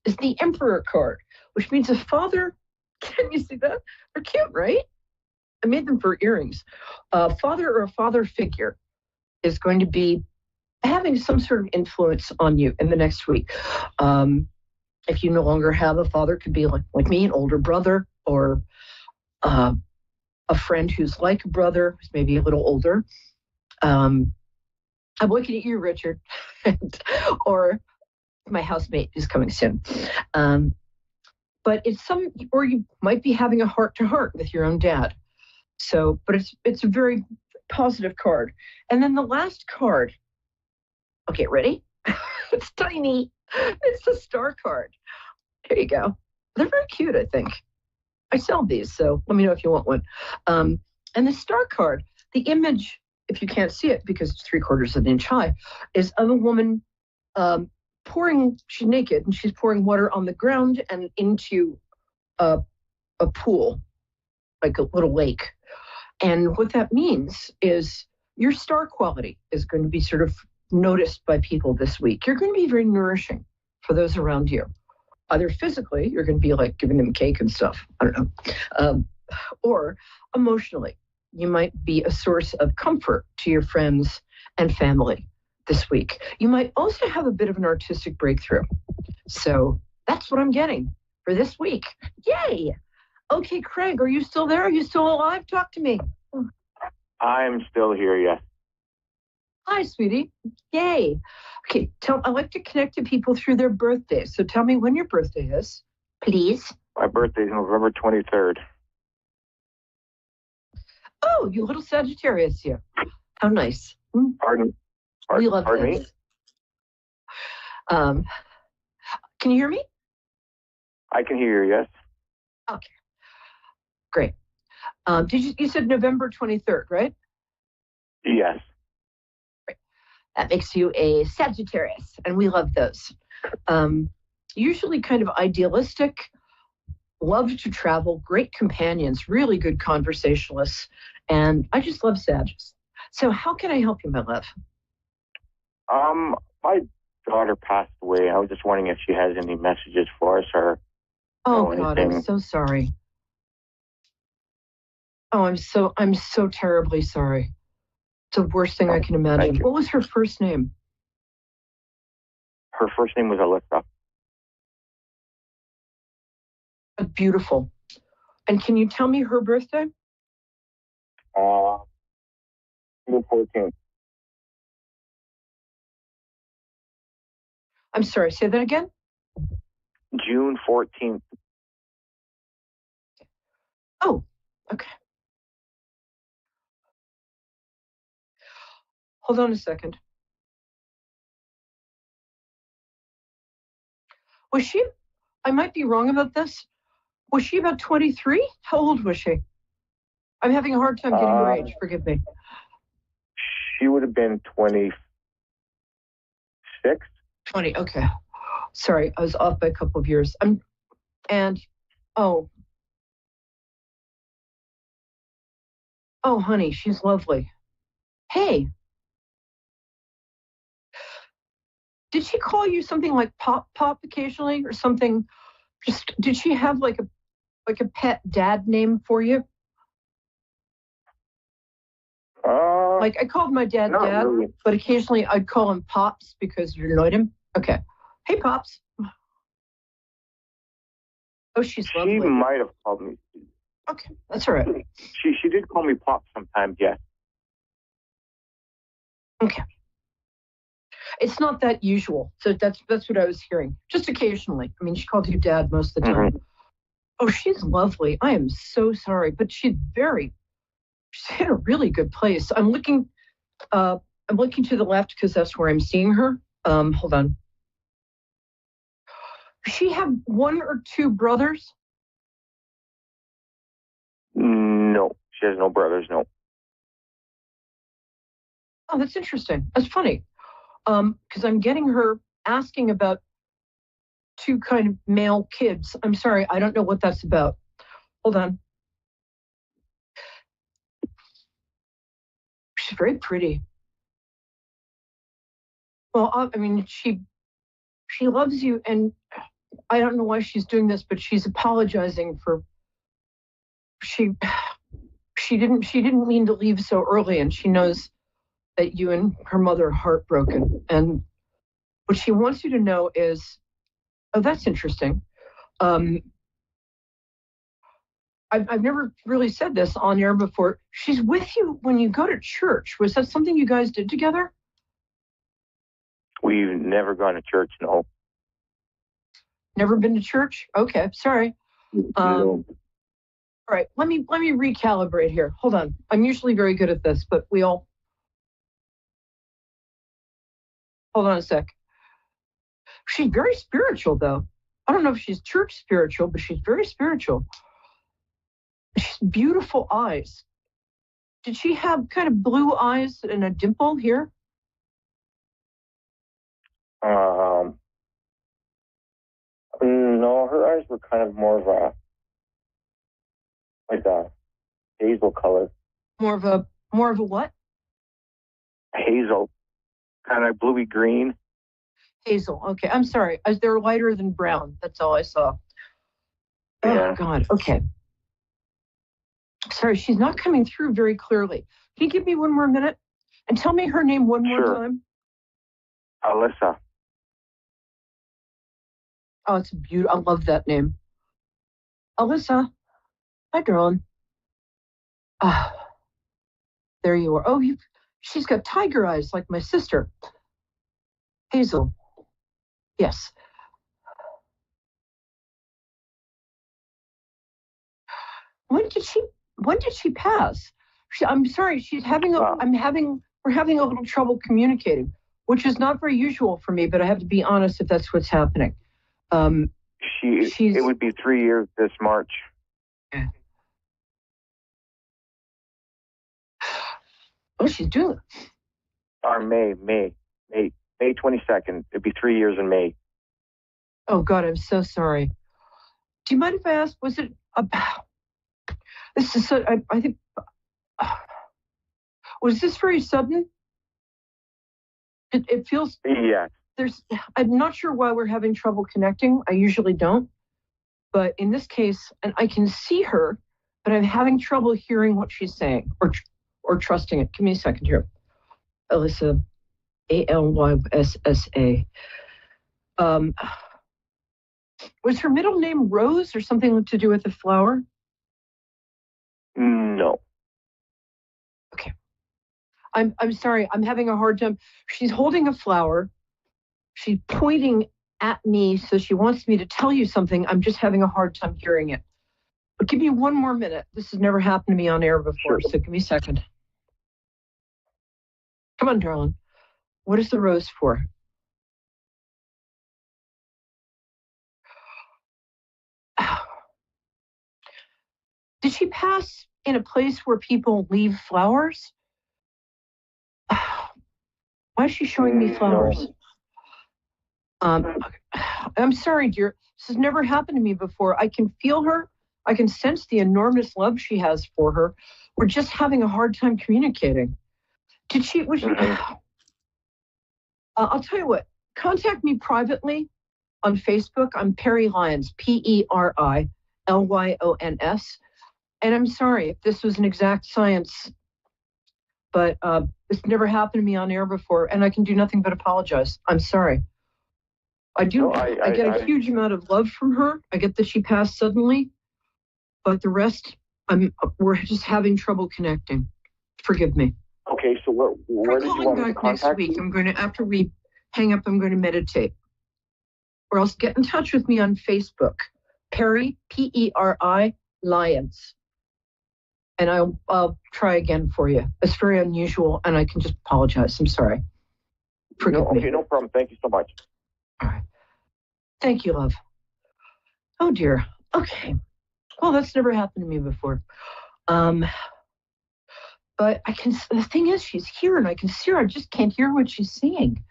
is the Emperor card, which means a father. Can you see that? They're cute, right? I made them for earrings. A father or a father figure is going to be having some sort of influence on you in the next week. If you no longer have a father, it could be like me, an older brother, or a friend who's like a brother, who's maybe a little older. I'm looking at you, Richard, or my housemate who's coming soon. But or you might be having a heart-to-heart with your own dad. So, but it's a very positive card. And then the last card, okay, ready? It's tiny. It's the Star card. Here you go. They're very cute, I think. I sell these, so let me know if you want one. And the Star card, the image, if you can't see it because it's 3/4 of an inch high, is of a woman she's naked and she's pouring water on the ground and into a pool, like a little lake. And what that means is your star quality is going to be sort of noticed by people this week. You're going to be very nourishing for those around you. Either physically, you're going to be like giving them cake and stuff, I don't know, or emotionally, you might be a source of comfort to your friends and family this week. You might also have a bit of an artistic breakthrough. So that's what I'm getting for this week. Yay! Okay, Craig, are you still there? Are you still alive? Talk to me. I'm still here, yes. Hi, sweetie. Yay. Okay, I like to connect to people through their birthdays. So tell me when your birthday is, please. My birthday is November 23rd. Oh, you little Sagittarius here. How nice. Pardon We love pardon this. Me? Can you hear me? I can hear you, yes. Okay. Great. You said November 23rd, right? Yes. Great. That makes you a Sagittarius, and we love those. Usually kind of idealistic, love to travel, great companions, really good conversationalists, and I just love Sagittarius. So how can I help you, my love? My daughter passed away. I was just wondering if she has any messages for us or God, anything. I'm so sorry. Oh, I'm so terribly sorry. It's the worst thing I can imagine. What was her first name? Her first name was Alyssa. Beautiful. And can you tell me her birthday? June 14th. I'm sorry, say that again? June 14th. Oh, okay. Hold on a second. Was she, I might be wrong about this, was she about 23? How old was she? I'm having a hard time getting her age, forgive me. She would have been 26. 20, okay. Sorry, I was off by a couple of years. Oh, honey, she's lovely. Hey, did she call you something like Pop Pop occasionally or something? Just did she have like a pet dad name for you? Like I called my dad Dad, really. But occasionally I'd call him Pops because you annoyed him. Okay. Hey, Pops. Oh, she's lovely. She might have called me. Okay, that's all right. She did call me Pop sometimes, yes. Okay. It's not that usual. So that's what I was hearing. Just occasionally. I mean, she called you Dad most of the time. Mm-hmm. Oh, she's lovely. I am so sorry, but she's in a really good place. I'm looking to the left because that's where I'm seeing her. Hold on. Does she have one or two brothers? No, she has no brothers, no. Oh, that's interesting. That's funny. Because I'm getting her asking about two kind of male kids. I'm sorry, I don't know what that's about. Hold on. She's very pretty. Well, I mean, she loves you, and I don't know why she's doing this, but she's apologizing for she didn't mean to leave so early, and she knows that you and her mother are heartbroken. And what she wants you to know is, oh, that's interesting. I've never really said this on air before. She's with you when you go to church. Was that something you guys did together? We've never gone to church, no. Never been to church? Okay, sorry. No. All right, let me recalibrate here. Hold on. I'm usually very good at this, but hold on a sec. She's very spiritual, though. I don't know if she's church spiritual, but she's very spiritual. She's beautiful eyes. Did she have kind of blue eyes and a dimple here? No, her eyes were kind of more of a hazel color. More of a what? Hazel, kind of bluey green. Hazel. Okay, I'm sorry. They're lighter than brown. That's all I saw. Yeah. Oh God. Okay. Sorry, she's not coming through very clearly. Can you give me one more minute and tell me her name one more time? Alyssa. Oh, it's beautiful. I love that name. Alyssa. Hi, darling. Ah, there you are. Oh, she's got tiger eyes like my sister. Hazel. Yes. When did she pass? I'm sorry, we're having a little trouble communicating, which is not very usual for me, but I have to be honest if that's what's happening. It would be 3 years this March. Yeah. Oh, she's doing it. Or May 22nd. It'd be 3 years in May. Oh God, I'm so sorry. Do you mind if I ask, was it about, this is so, I think, was this very sudden? It feels, yeah. I'm not sure why we're having trouble connecting. I usually don't. But in this case, and I can see her, but I'm having trouble hearing what she's saying or trusting it. Give me a second here. Alyssa, Alyssa. Was her middle name Rose or something to do with the flower? No. Okay. I'm sorry. I'm having a hard time. She's holding a flower. She's pointing at me, so she wants me to tell you something. I'm just having a hard time hearing it. But give me one more minute. This has never happened to me on air before, so give me a second. Come on, darling. What is the rose for? Did she pass in a place where people leave flowers? Why is she showing me flowers? I'm sorry, dear. This has never happened to me before. I can feel her. I can sense the enormous love she has for her. we're just having a hard time communicating. I'll tell you what, contact me privately on Facebook. I'm Perry Lyons, PeriLyons. And I'm sorry if this was an exact science, but this never happened to me on air before, and I can do nothing but apologize. I'm sorry. I get a huge amount of love from her. I get that she passed suddenly, but the rest, we're just having trouble connecting. Forgive me. Okay, so where did you want me to contact next week? you? After we hang up, I'm going to meditate. Or else get in touch with me on Facebook, Perry, P-E-R-I, Lyons. And I'll try again for you. It's very unusual, and I can just apologize. I'm sorry. Forgive me. Okay, no problem. Thank you so much. All right. Thank you, love. Oh, dear. Okay. Well, that's never happened to me before. But the thing is, she's here, and I can see her. I just can't hear what she's saying.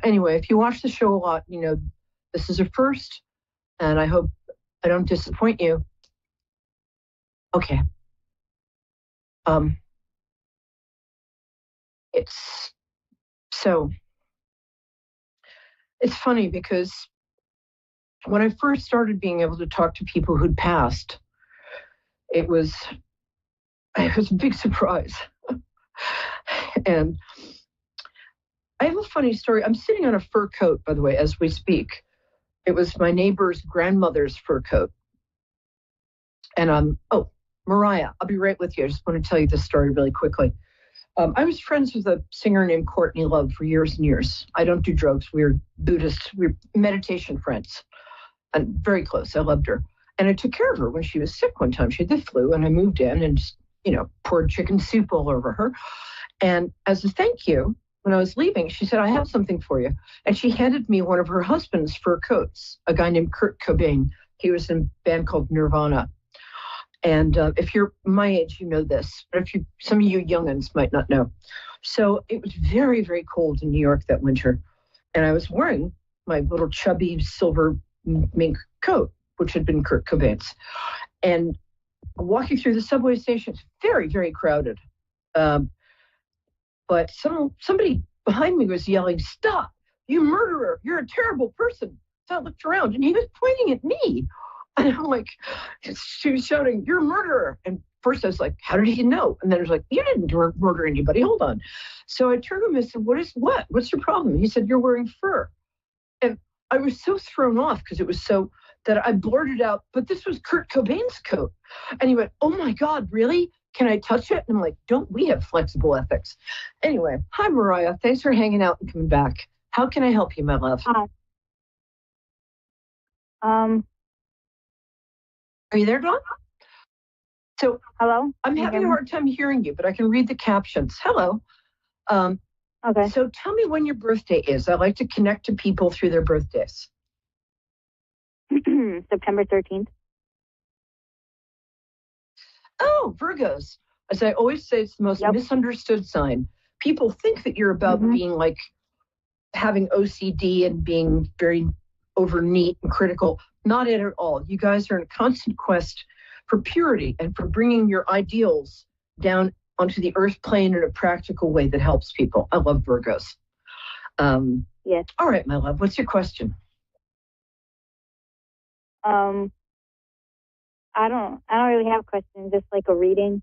Anyway, if you watch the show a lot, you know, this is a first, and I hope I don't disappoint you. Okay. It's funny because when I first started being able to talk to people who'd passed, it was a big surprise. And I have a funny story. I'm sitting on a fur coat, by the way, as we speak. It was my neighbor's grandmother's fur coat. And Mariah, I'll be right with you. I just want to tell you this story really quickly. I was friends with a singer named Courtney Love for years and years. I don't do drugs. We're Buddhist. We're meditation friends. And very close. I loved her. And I took care of her when she was sick one time. She had the flu, and I moved in and just, poured chicken soup all over her. And as a thank you, when I was leaving, she said, I have something for you. And she handed me one of her husband's fur coats, a guy named Kurt Cobain. He was in a band called Nirvana. And if you're my age, you know this, but some of you youngins might not know. So it was very, very cold in New York that winter. And I was wearing my little chubby silver mink coat, which had been Kurt Cobain's. And walking through the subway station, it's very, very crowded. But somebody behind me was yelling, "Stop, you murderer, you're a terrible person." So I looked around and he was pointing at me. And I'm like, she was shouting, "You're a murderer." And first I was like, how did he know? And then I was like, you didn't murder anybody, hold on. So I turned to him and said, what's your problem? He said, "You're wearing fur." And I was so thrown off because it was so that I blurted out, "But this was Kurt Cobain's coat." And he went, "Oh my God, really? Can I touch it?" And I'm like, don't we have flexible ethics? Anyway, hi, Mariah. Thanks for hanging out and coming back. How can I help you, my love? Hi. Are you there, Dawn? So, hello? I'm having a hard time hearing you, but I can read the captions. Hello. Okay. So tell me when your birthday is. I like to connect to people through their birthdays. September 13th. Oh, Virgos. As I always say, it's the most misunderstood sign. People think that you're about being like having OCD and being very over neat and critical. Not it at all. You guys are in a constant quest for purity and for bringing your ideals down onto the earth plane in a practical way that helps people. I love Virgos. Yes. All right, my love. What's your question? I don't really have questions. Just like a reading.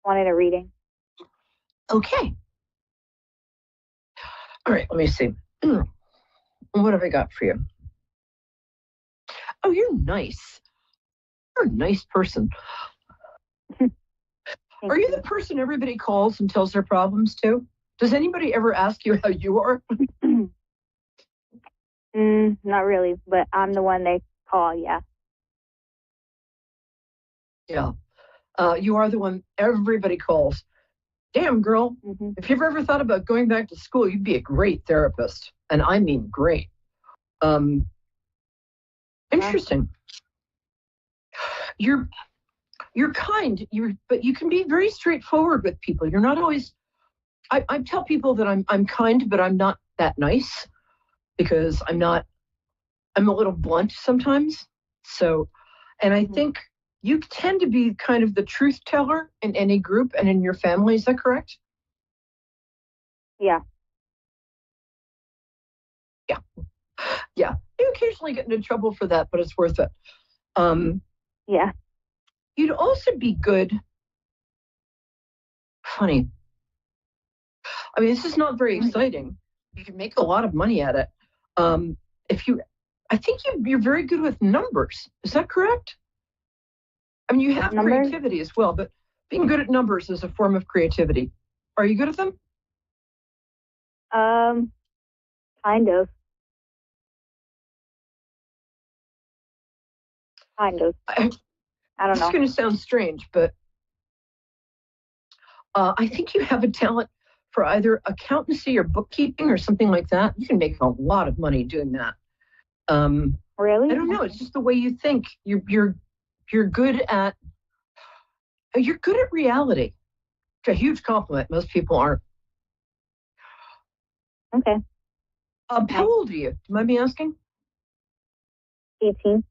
Wanted a reading. Okay. All right. Let me see. What have I got for you? Oh, you're nice. You're a nice person. Are you the person everybody calls and tells their problems to? Does anybody ever ask you how you are? Not really, but I'm the one they call, yeah. Yeah. You are the one everybody calls. Damn, girl, if you've ever thought about going back to school, you'd be a great therapist. And I mean great. Interesting. You're kind, but you can be very straightforward with people. You're not always, I tell people that I'm kind, but I'm not that nice because I'm a little blunt sometimes. So, and I think you tend to be kind of the truth teller in any group and in your family. Is that correct? Yeah. Yeah. You occasionally get into trouble for that, but it's worth it. Yeah. You'd also be good. Funny. I mean, this is not very exciting. You can make a lot of money at it. I think you're very good with numbers. Is that correct? I mean, you have creativity as well, but being good at numbers is a form of creativity. Are you good at them? Kind of. I don't know. It's going to sound strange, but I think you have a talent for either accountancy or bookkeeping or something like that. You can make a lot of money doing that. Really? I don't know. It's just the way you think. You're good at reality. It's a huge compliment. Most people aren't. Okay. How old are you? Do you mind me asking? 18.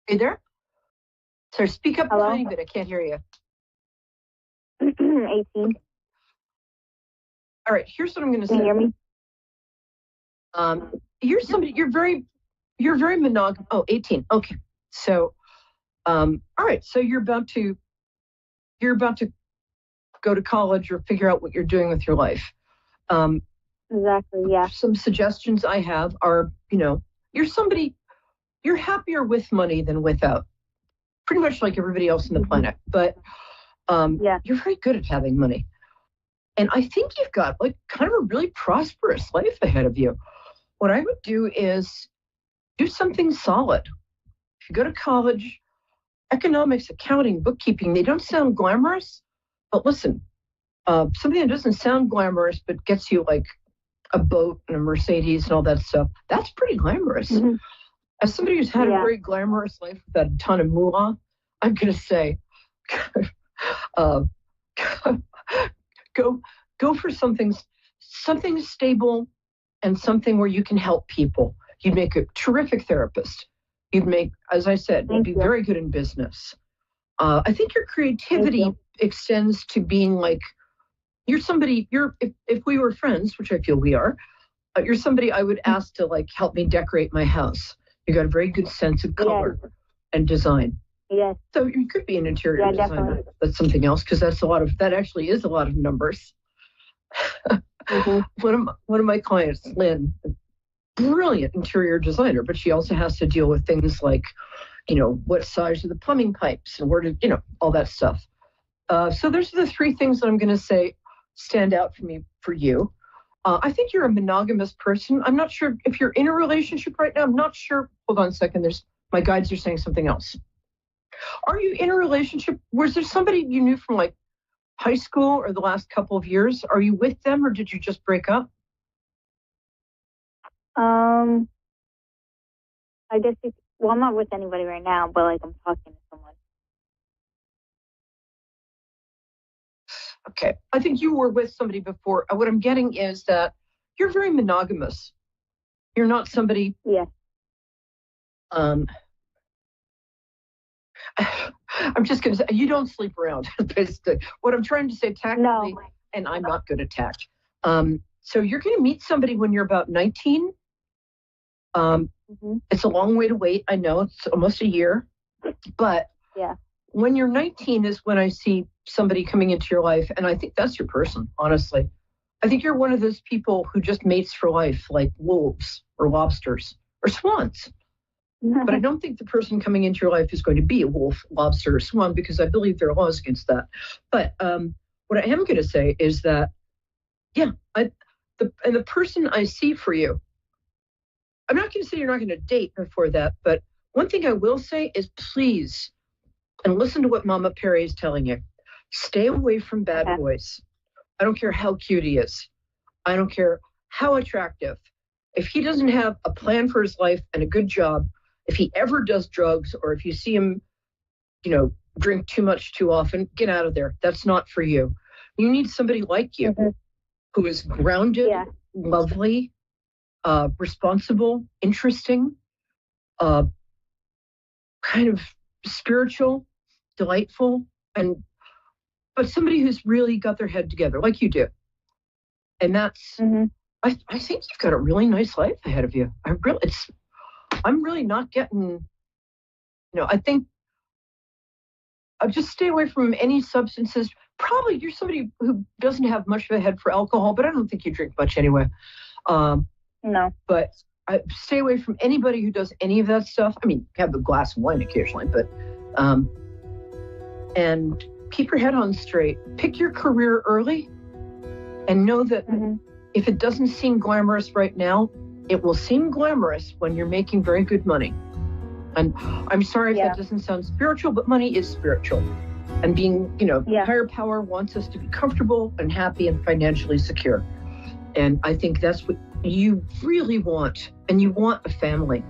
Hey there? Sorry, speak up a Hello? tiny bit. I can't hear you. 18. All right, here's what I'm going to say. Can you hear me? You're very monogamous. Oh, 18. Okay. So, all right. So you're about to go to college or figure out what you're doing with your life. Exactly. Yeah. Some suggestions I have are, you're happier with money than without, pretty much like everybody else on the planet. But you're very good at having money. And I think you've got like kind of a really prosperous life ahead of you. What I would do is do something solid. If you go to college, economics, accounting, bookkeeping, they don't sound glamorous, but listen, something that doesn't sound glamorous but gets you like a boat and a Mercedes and all that stuff, that's pretty glamorous. Mm-hmm. As somebody who's had a very glamorous life without a ton of moolah, I'm going to say, go for something stable and something where you can help people. You'd make a terrific therapist. You'd make, as I said, you'd be very good in business. I think your creativity extends to being like, if we were friends, which I feel we are, you're somebody I would ask to like help me decorate my house. You got a very good sense of color and design. Yes. So you could be an interior designer. Definitely. That's something else, because that actually is a lot of numbers. One of my clients, Lynn, brilliant interior designer, but she also has to deal with things like, what size are the plumbing pipes and where to, all that stuff. So there's the three things that I'm going to say stand out for you. I think you're a monogamous person. I'm not sure if you're in a relationship right now. I'm not sure. Hold on a second. My guides are saying something else. Are you in a relationship? Was there somebody you knew from like high school or the last couple of years? Are you with them or did you just break up? I guess I'm not with anybody right now, but like I'm talking to someone. Okay. I think you were with somebody before. What I'm getting is that you're very monogamous. You're not somebody. Yeah. I'm just going to say, you don't sleep around, basically. What I'm trying to say tactfully, and I'm not good at tact. So you're going to meet somebody when you're about 19. It's a long way to wait. I know it's almost a year, but when you're 19 is when I see somebody coming into your life. And I think that's your person, honestly. I think you're one of those people who just mates for life, like wolves or lobsters or swans. But I don't think the person coming into your life is going to be a wolf, lobster, or swan, because I believe there are laws against that. But what I am going to say is that, the person I see for you, I'm not going to say you're not going to date before that, but one thing I will say is please, and listen to what Mama Perry is telling you, stay away from bad boys. I don't care how cute he is. I don't care how attractive. If he doesn't have a plan for his life and a good job, if he ever does drugs, or if you see him, drink too much too often, get out of there. That's not for you. You need somebody like you who is grounded, lovely, responsible, interesting, kind of spiritual, delightful, but somebody who's really got their head together, like you do. And that's, I think you've got a really nice life ahead of you. I'm really not getting, I think I'll just stay away from any substances. Probably you're somebody who doesn't have much of a head for alcohol, but I don't think you drink much anyway. No. But I stay away from anybody who does any of that stuff. I mean, have a glass of wine occasionally, but, and keep your head on straight. Pick your career early and know that if it doesn't seem glamorous right now, it will seem glamorous when you're making very good money. And I'm sorry if that doesn't sound spiritual, but money is spiritual. And being, higher power wants us to be comfortable and happy and financially secure. And I think that's what you really want. And you want a family.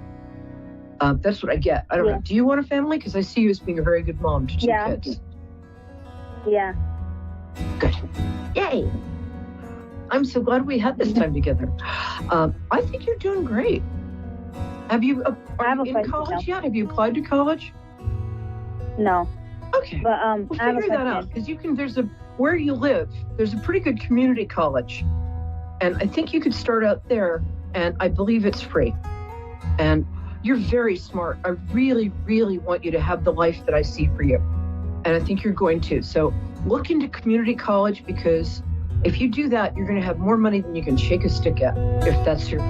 That's what I get. I don't know. Do you want a family? Because I see you as being a very good mom to two kids. Yeah. Good. Yay. I'm so glad we had this time together. I think you're doing great. Are you in college yet? Have you applied to college? No. Okay. But we'll figure that out, because where you live, there's a pretty good community college. And I think you could start out there, and I believe it's free. And you're very smart. I really, really want you to have the life that I see for you. And I think you're going to. So look into community college, because if you do that, you're going to have more money than you can shake a stick at, if that's your...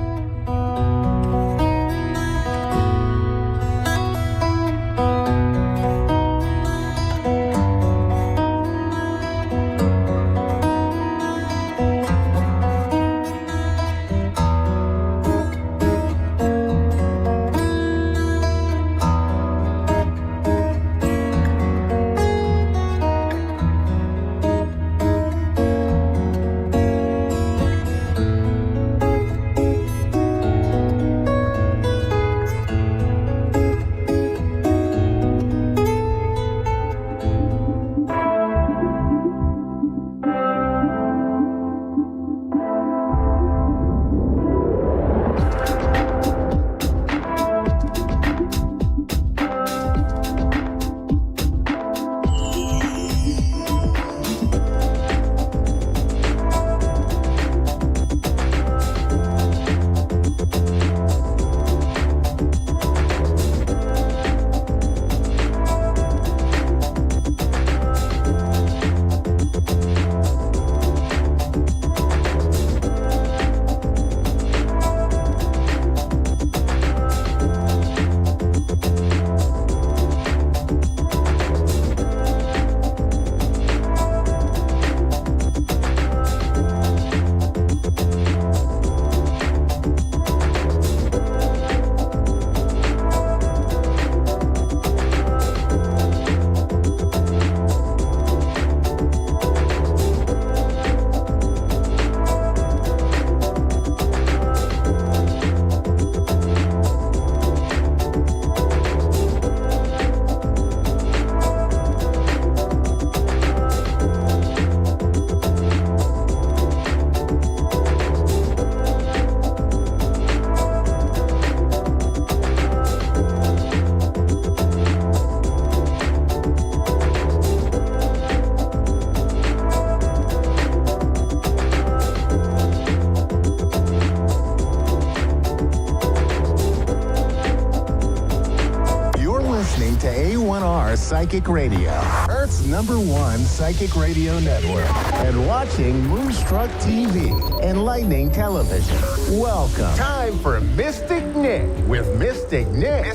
to A1R Psychic Radio, Earth's #1 psychic radio network, and watching Moonstruck TV, Enlightening Television. Welcome. Time for Mystic Nick with Mystic Nick.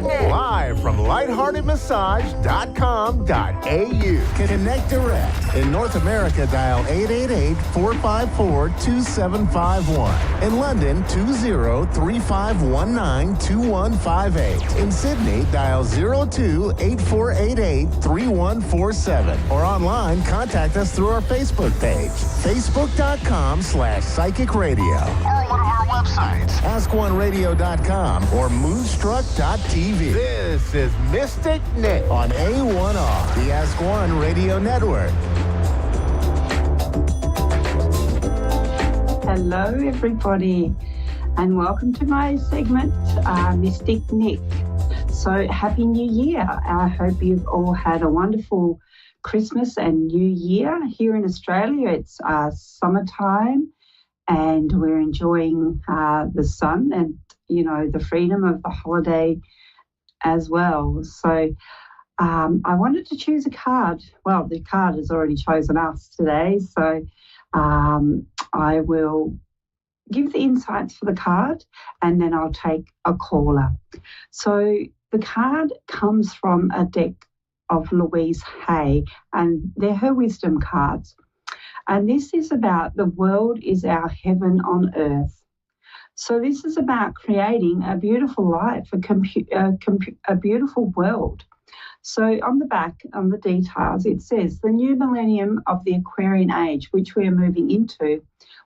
Live from lightheartedmassage.com.au. Connect direct. In North America, dial 888-454-2751. In London, 20-3519-2158. In Sydney, dial 02-8488-3147. Or online, contact us through our Facebook page, facebook.com/psychic radio. Or one of our websites, askoneradio.com or moonstruck.tv. This is Mystic Nick on A1R, the Ask One Radio Network. Hello, everybody. and welcome to my segment, Mystic Nick. So Happy New Year. I hope you've all had a wonderful Christmas and New Year. Here in Australia, it's summertime and we're enjoying the sun and, you know, the freedom of the holiday as well. So I wanted to choose a card. Well, the card has already chosen us today, so I will give the insights for the card and then I'll take a caller. So the card comes from a deck of Louise Hay, and they're her wisdom cards. And this is about the world is our heaven on earth. So this is about creating a beautiful life, a beautiful world. So on the back, on the details, it says, the new millennium of the Aquarian age, which we are moving into,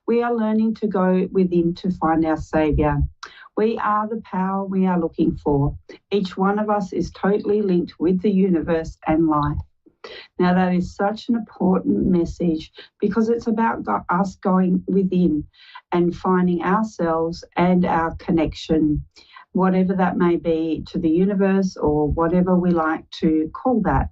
we are learning to go within to find our saviour. We are the power we are looking for. Each one of us is totally linked with the universe and life. Now, that is such an important message because it's about us going within and finding ourselves and our connection, whatever that may be, to the universe or whatever we like to call that.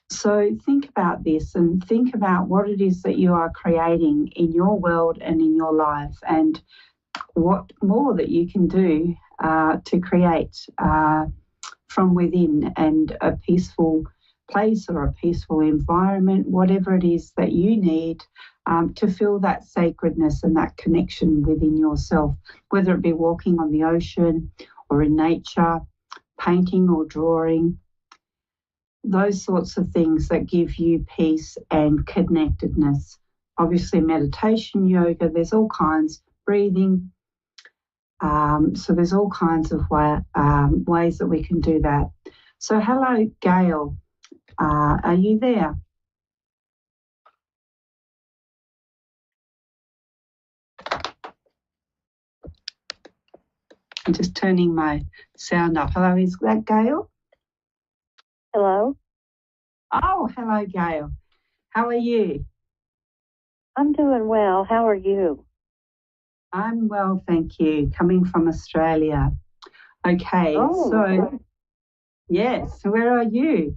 So think about this and think about what it is that you are creating in your world and in your life, and what more that you can do to create from within, and a peaceful place or a peaceful environment, whatever it is that you need to feel that sacredness and that connection within yourself, whether it be walking on the ocean or in nature, painting or drawing, those sorts of things that give you peace and connectedness. Obviously meditation, yoga, there's all kinds, breathing. So there's all kinds of ways that we can do that. So hello, Gail. Are you there? I'm just turning my sound up. Hello, is that Gail? Hello? Oh, hello, Gail. How are you? I'm doing well. How are you? I'm well, thank you. Coming from Australia. Okay, so yes, where are you?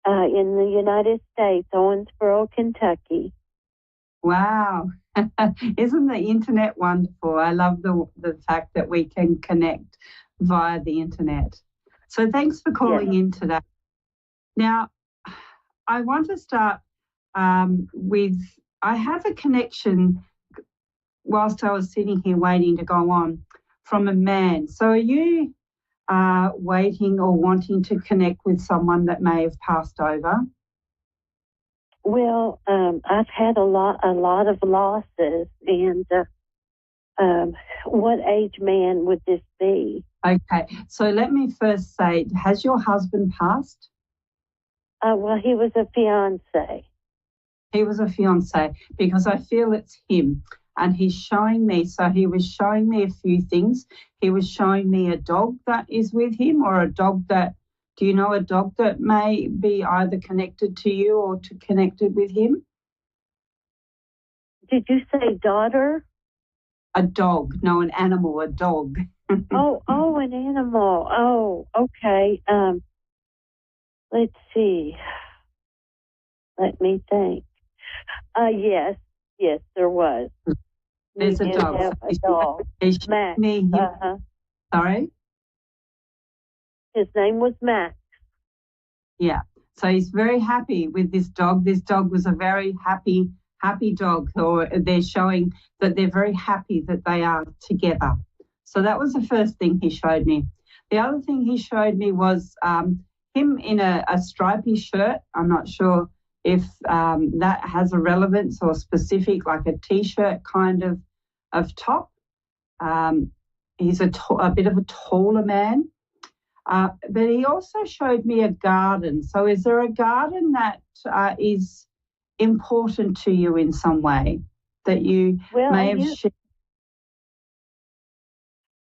In the United States, Owensboro, Kentucky. Wow. Isn't the internet wonderful? I love the fact that we can connect via the internet. So thanks for calling in today. Now, I want to start with, I have a connection whilst I was sitting here waiting to go on from a man. So are you waiting or wanting to connect with someone that may have passed over? Well, I've had a lot of losses, and what age man would this be? Okay, so let me first say, has your husband passed? Well, he was a fiance. He was a fiance, because I feel it's him. And he's showing me, so he was showing me a few things. He was showing me a dog that is with him, or a dog that, do you know a dog that may be either connected to you or connected with him? Did you say daughter? A dog, no, an animal, a dog. oh, an animal. Oh, okay. Let's see. Let me think. Yes, there was. There's a dog. Have a dog. Max. Sorry? His name was Max. Yeah. So he's very happy with this dog. This dog was a very happy dog, or they're showing that they're very happy that they are together. So that was the first thing he showed me. The other thing he showed me was him in a stripy shirt. I'm not sure if that has a relevance or specific, like a T-shirt kind of top. He's a bit of a taller man. But he also showed me a garden. So is there a garden that is important to you in some way that you may have shared?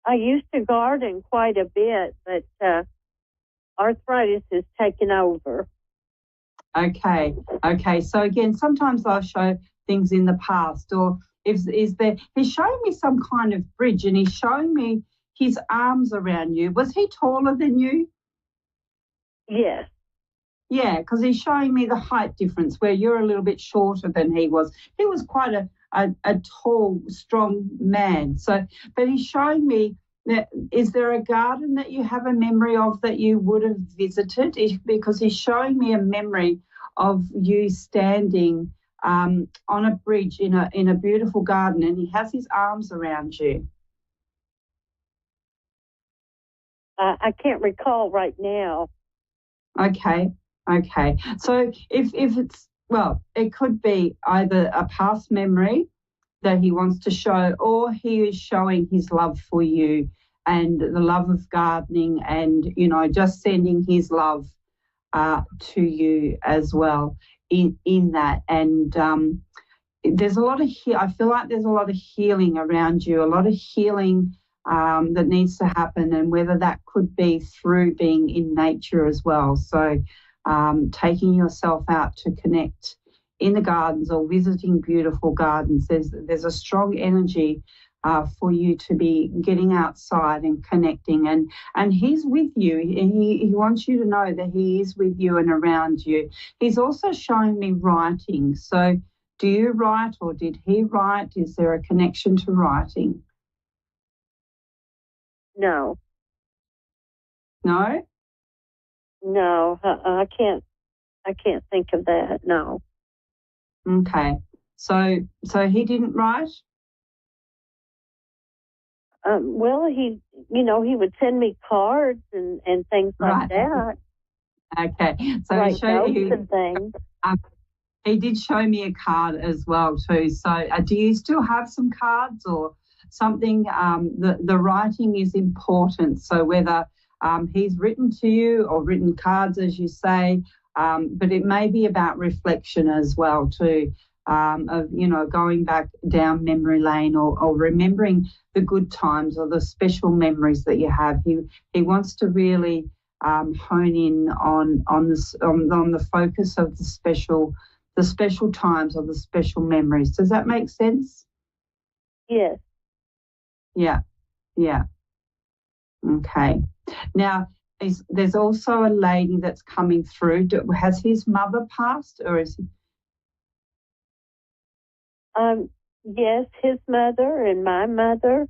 I used to garden quite a bit, but arthritis has taken over. Okay. So again, sometimes I'll show things in the past, or is there. He's showing me some kind of bridge, and he's showing me his arms around you. Was he taller than you? Yes. Yeah, because he's showing me the height difference where you're a little bit shorter than he was. He was quite a tall, strong man. So, but he's showing me that, is there a garden that you have a memory of that you would have visited? Because he's showing me a memory of you standing on a bridge in a beautiful garden, and he has his arms around you. I can't recall right now. Okay. So if it's, well, it could be either a past memory that he wants to show, or he is showing his love for you and the love of gardening, and, you know, just sending his love to you as well in that. And there's a lot of I feel like there's a lot of healing around you, a lot of healing that needs to happen, and whether that could be through being in nature as well. So taking yourself out to connect in the gardens or visiting beautiful gardens, there's a strong energy for you to be getting outside and connecting, and he's with you. He wants you to know that he is with you and around you. He's also showing me writing. So do you write, or did he write? Is there a connection to writing? No. No? No, I can't think of that. No. Okay. So he didn't write? Well, he would send me cards and things like that. Okay. So write notes and things. He did show me a card as well too. So do you still have some cards or something? The writing is important. So whether he's written to you or written cards, as you say, but it may be about reflection as well too, of, you know, going back down memory lane or remembering the good times or the special memories that you have. He wants to really hone in on the focus of the special times or the special memories. Does that make sense? Yes. Yeah. Okay. Now, there's also a lady that's coming through. Has his mother passed, or is he? Yes, his mother and my mother.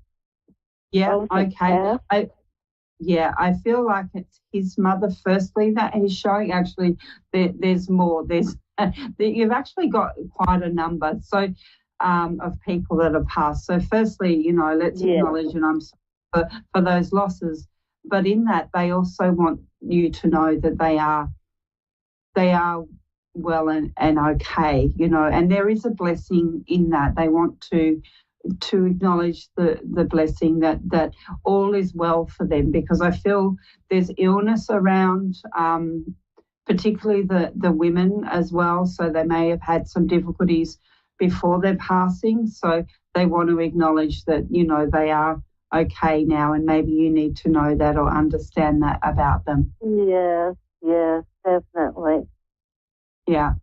Yeah. Okay. I feel like it's his mother firstly that he's showing. Actually, there's more. You've actually got quite a number. So. Of people that have passed. So firstly, you know, let's acknowledge, and I'm sorry for those losses. But in that, they also want you to know that they are well and okay, you know, and there is a blessing in that. They want to acknowledge the blessing that all is well for them, because I feel there's illness around, particularly the women as well. So they may have had some difficulties before their passing, so they want to acknowledge that, you know, they are okay now, and maybe you need to know that or understand that about them. Yes, definitely. Yeah,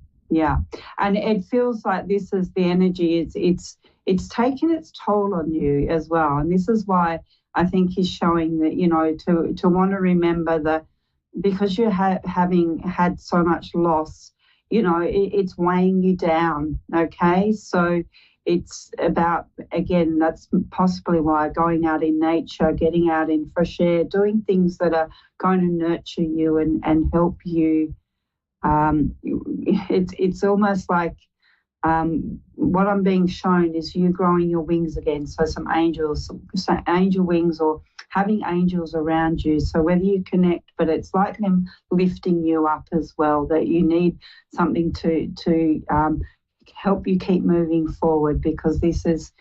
and it feels like this is the energy. It's taken its toll on you as well, and this is why I think he's showing that, you know, to want to remember that because you're having had so much loss. You know, it's weighing you down, okay? So it's about, again, that's possibly why going out in nature, getting out in fresh air, doing things that are going to nurture you and help you. It's almost like what I'm being shown is you growing your wings again. So some angel wings, or having angels around you. So whether you connect, but it's like them lifting you up as well, that you need something to help you keep moving forward, because this is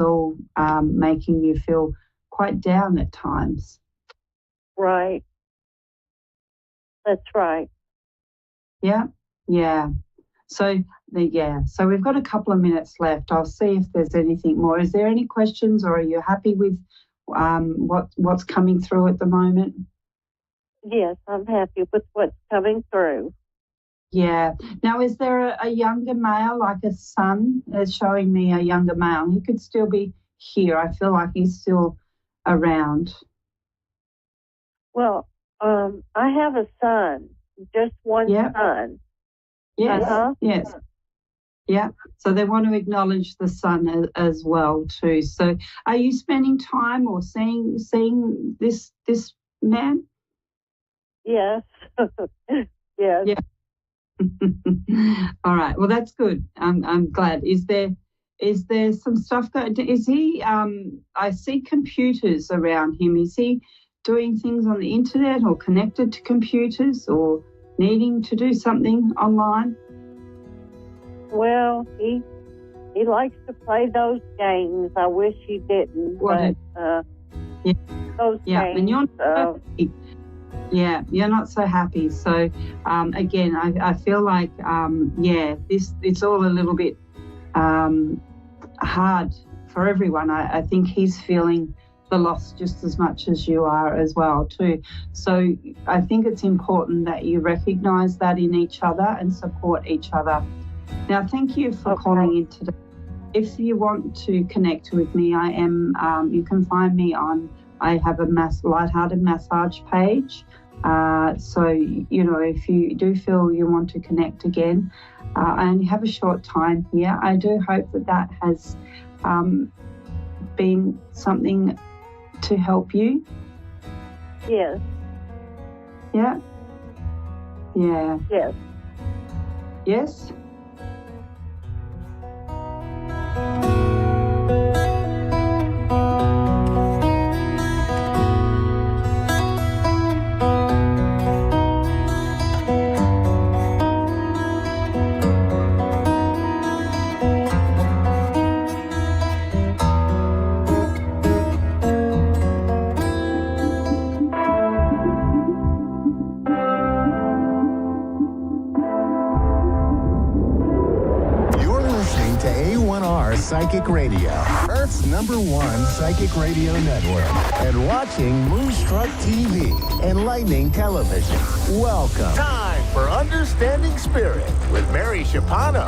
all making you feel quite down at times. Right. That's right. Yeah. So we've got a couple of minutes left. I'll see if there's anything more. Is there any questions, or are you happy with what's coming through at the moment? Yes, I'm happy with what's coming through. Yeah. Now, is there a younger male, like a son? It's showing me a younger male. He could still be here. I feel like he's still around. Well, I have a son, just one son. Yes. Uh-huh. Yes. Yeah. So they want to acknowledge the son as well too. So, are you spending time or seeing this man? Yes. Yes. Yeah. All right. Well, that's good. I'm glad. Is there some stuff going? Is he? I see computers around him. Is he doing things on the internet or connected to computers or needing to do something online? Well, he likes to play those games. I wish he didn't. Those games. And you're not happy. Yeah, you're not so happy. So again, I feel like it's all a little bit hard for everyone. I think he's feeling the loss just as much as you are as well too. So I think it's important that you recognise that in each other and support each other. Now, thank you for calling in today. If you want to connect with me, I am. You can find me on. I have a lighthearted massage page. So if you do feel you want to connect again, I only have a short time here. I do hope that has been something to help you. Yes. Yeah. Yeah. Yes. Yes. A1R Psychic Radio, Earth's #1 psychic radio network, and watching Moonstruck TV, Enlightening Television. Welcome. Time for Understanding Spirit with Mary Shapano.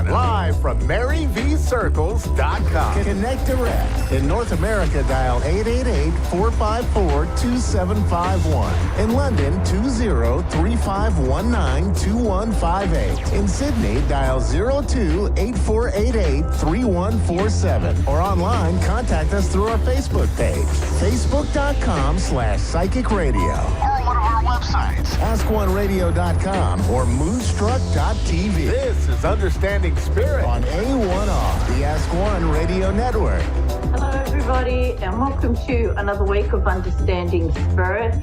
Live from MaryVCircles.com. Connect direct. In North America, dial 888-454-2751. In London, 20-3519-2158. In Sydney, dial 02-8488-3147. Or online, contact us through our Facebook page, facebook.com/psychic radio. Or one of our websites, askoneradio.com or moonstruck.tv. This is Understanding Spirit on A1R, the Ask One Radio Network. Hello, everybody, and welcome to another week of Understanding Spirit.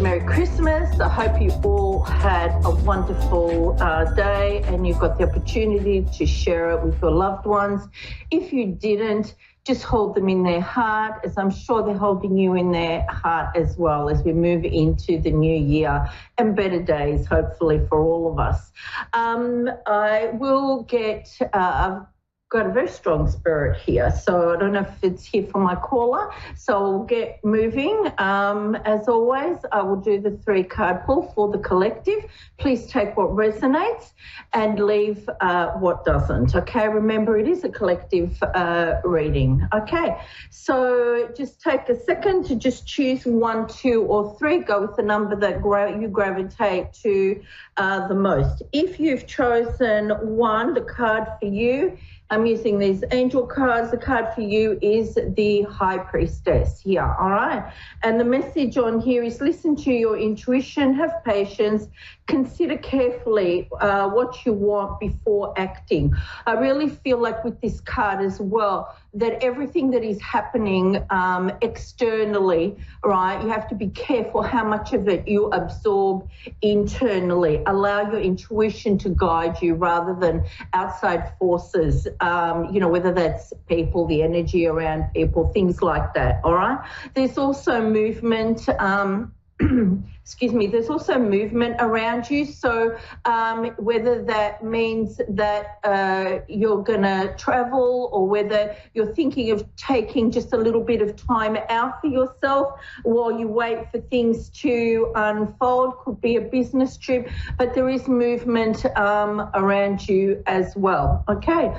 Merry Christmas. I hope you all had a wonderful day and you got the opportunity to share it with your loved ones. If you didn't, just hold them in their heart, as I'm sure they're holding you in their heart as well as we move into the new year and better days, hopefully, for all of us. I will get... I've got a very strong spirit here, so I don't know if it's here for my caller, so we'll get moving. As always, I will do the 3-card pull for the collective. Please take what resonates and leave what doesn't, okay? Remember, it is a collective reading, okay? So just take a second to just choose 1, 2, or 3. Go with the number that you gravitate to the most. If you've chosen 1, the card for you, I'm using these angel cards. The card for you is the High Priestess here, all right? And the message on here is listen to your intuition, have patience, consider carefully what you want before acting. I really feel like with this card as well, that everything that is happening externally, right, you have to be careful how much of it you absorb internally. Allow your intuition to guide you rather than outside forces, whether that's people, the energy around people, things like that, all right? There's also movement excuse me, there's also movement around you. So whether that means that you're going to travel, or whether you're thinking of taking just a little bit of time out for yourself while you wait for things to unfold, could be a business trip, but there is movement around you as well. Okay.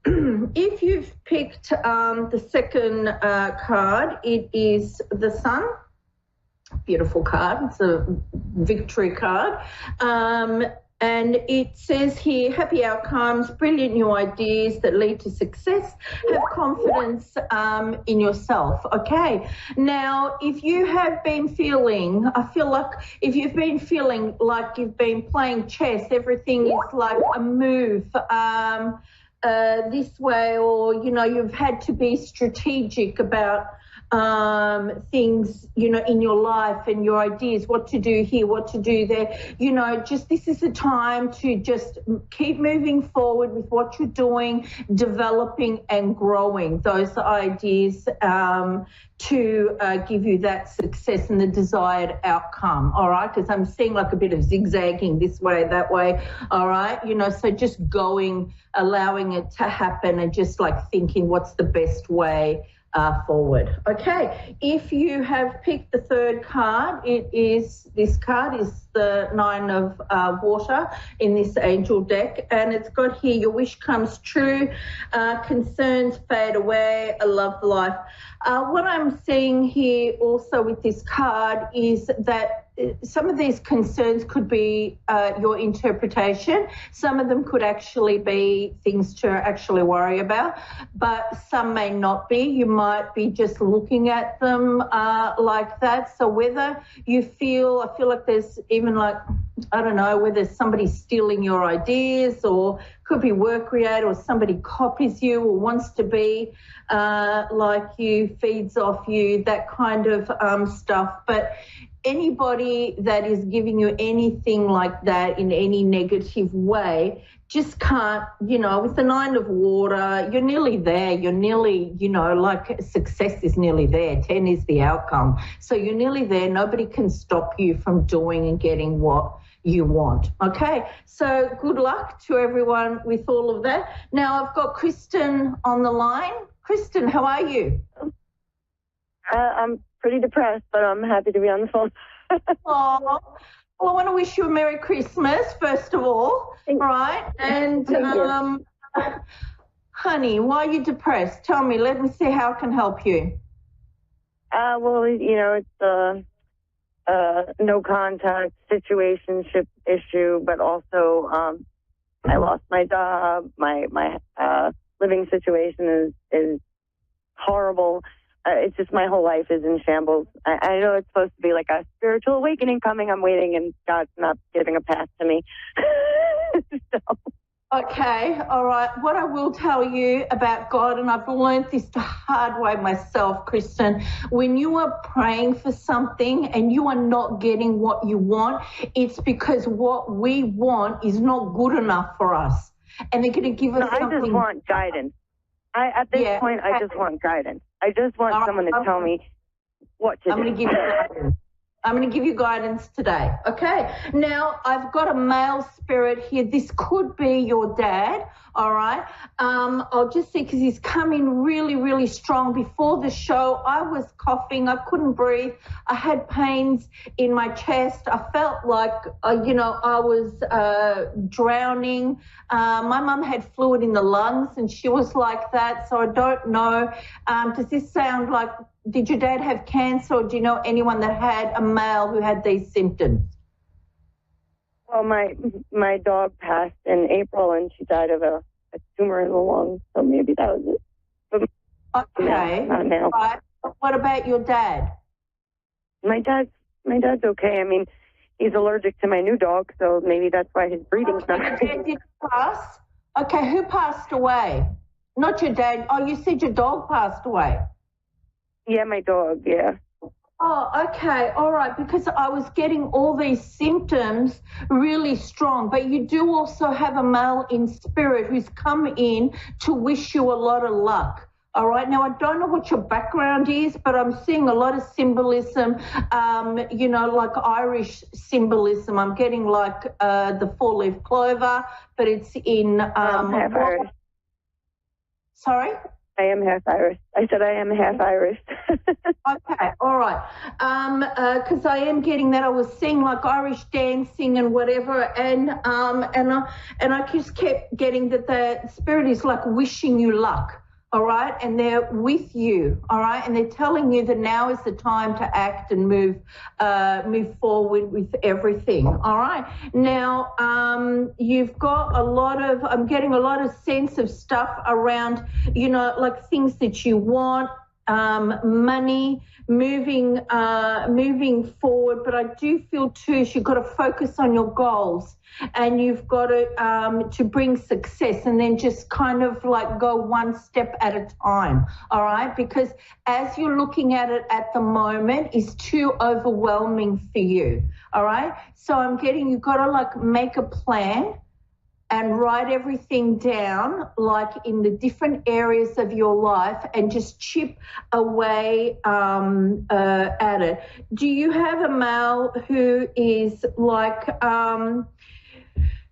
If you've picked the second card, it is the Sun. Beautiful card. It's a victory card. And it says here, happy outcomes, brilliant new ideas that lead to success, have confidence in yourself. Okay. Now, if you have been feeling, I feel like if you've been feeling like you've been playing chess, everything is like a move this way, or, you know, you've had to be strategic about things, you know, in your life and your ideas, what to do here, what to do there, you know, just this is the time to just keep moving forward with what you're doing, developing and growing those ideas to give you that success and the desired outcome, all right? Because I'm seeing like a bit of zigzagging this way, that way, all right? You know, so just going, allowing it to happen and just like thinking what's the best way forward. Okay, if you have picked the third card, this card is the Nine of Water in this angel deck, and it's got here, your wish comes true, concerns fade away, a love life. What I'm seeing here also with this card is that some of these concerns could be your interpretation. Some of them could actually be things to actually worry about, but some may not be. You might be just looking at them like that. So whether you feel, I feel like there's even like, I don't know, whether somebody's stealing your ideas, or could be work related, or somebody copies you or wants to be like you, feeds off you, that kind of stuff. But anybody that is giving you anything like that in any negative way just can't, you know, with the Nine of Water, you're nearly there. You're nearly, you know, like success is nearly there. 10 is the outcome. So you're nearly there. Nobody can stop you from doing and getting what you want. Okay, so good luck to everyone with all of that. Now I've got Kristen on the line. Kristen, how are you? I'm pretty depressed, but I'm happy to be on the phone. Oh, well, I want to wish you a Merry Christmas, first of all, right? And, honey, why are you depressed? Tell me, let me see how I can help you. Well, you know, it's no contact situationship issue, but also I lost my job. My living situation is horrible. It's just my whole life is in shambles. I know it's supposed to be like a spiritual awakening coming. I'm waiting, and God's not giving a pass to me. So. Okay, all right. What I will tell you about God, and I've learned this the hard way myself, Kristen, when you are praying for something and you are not getting what you want, it's because what we want is not good enough for us. And they're going to give us something. I just want guidance. At this point, I just want guidance. I just want someone to tell me what to do. I'm going to give you guidance. I'm going to give you guidance today. Okay. Now, I've got a male spirit here. This could be your dad. All right. I'll just see, because he's coming really, really strong. Before the show, I was coughing. I couldn't breathe. I had pains in my chest. I felt like, you know, I was drowning. My mum had fluid in the lungs, and she was like that. So I don't know. Does this sound like, did your dad have cancer, or do you know anyone that had a male who had these symptoms? Well, my dog passed in April, and she died of a tumor in the lung, so maybe that was it. But okay. Not now. Right. What about your dad? My dad's okay. I mean, he's allergic to my new dog, so maybe that's why his breathing's not good. Your dad did pass? Okay, who passed away? Not your dad. Oh, you said your dog passed away. Yeah, my dog, yeah. Oh, okay. All right. Because I was getting all these symptoms really strong. But you do also have a male in spirit who's come in to wish you a lot of luck. All right. Now, I don't know what your background is, but I'm seeing a lot of symbolism, like Irish symbolism. I'm getting like the four-leaf clover, but it's in... half Irish. Sorry? I am half Irish. I said I am half Irish. Okay, all right. Because I am getting that. I was seeing like Irish dancing and whatever, and I just kept getting that the spirit is like wishing you luck. All right, and they're with you, all right, and they're telling you that now is the time to act and move forward with everything, all right. Now, you've got I'm getting a lot of sense of stuff around, like things that you want, money, moving forward, but I do feel too you've got to focus on your goals, and you've got to bring success, and then just kind of like go one step at a time, all right, because as you're looking at it at the moment is too overwhelming for you, all right. So I'm getting, you've got to like make a plan and write everything down, like in the different areas of your life, and just chip away at it. Do you have a male who is like,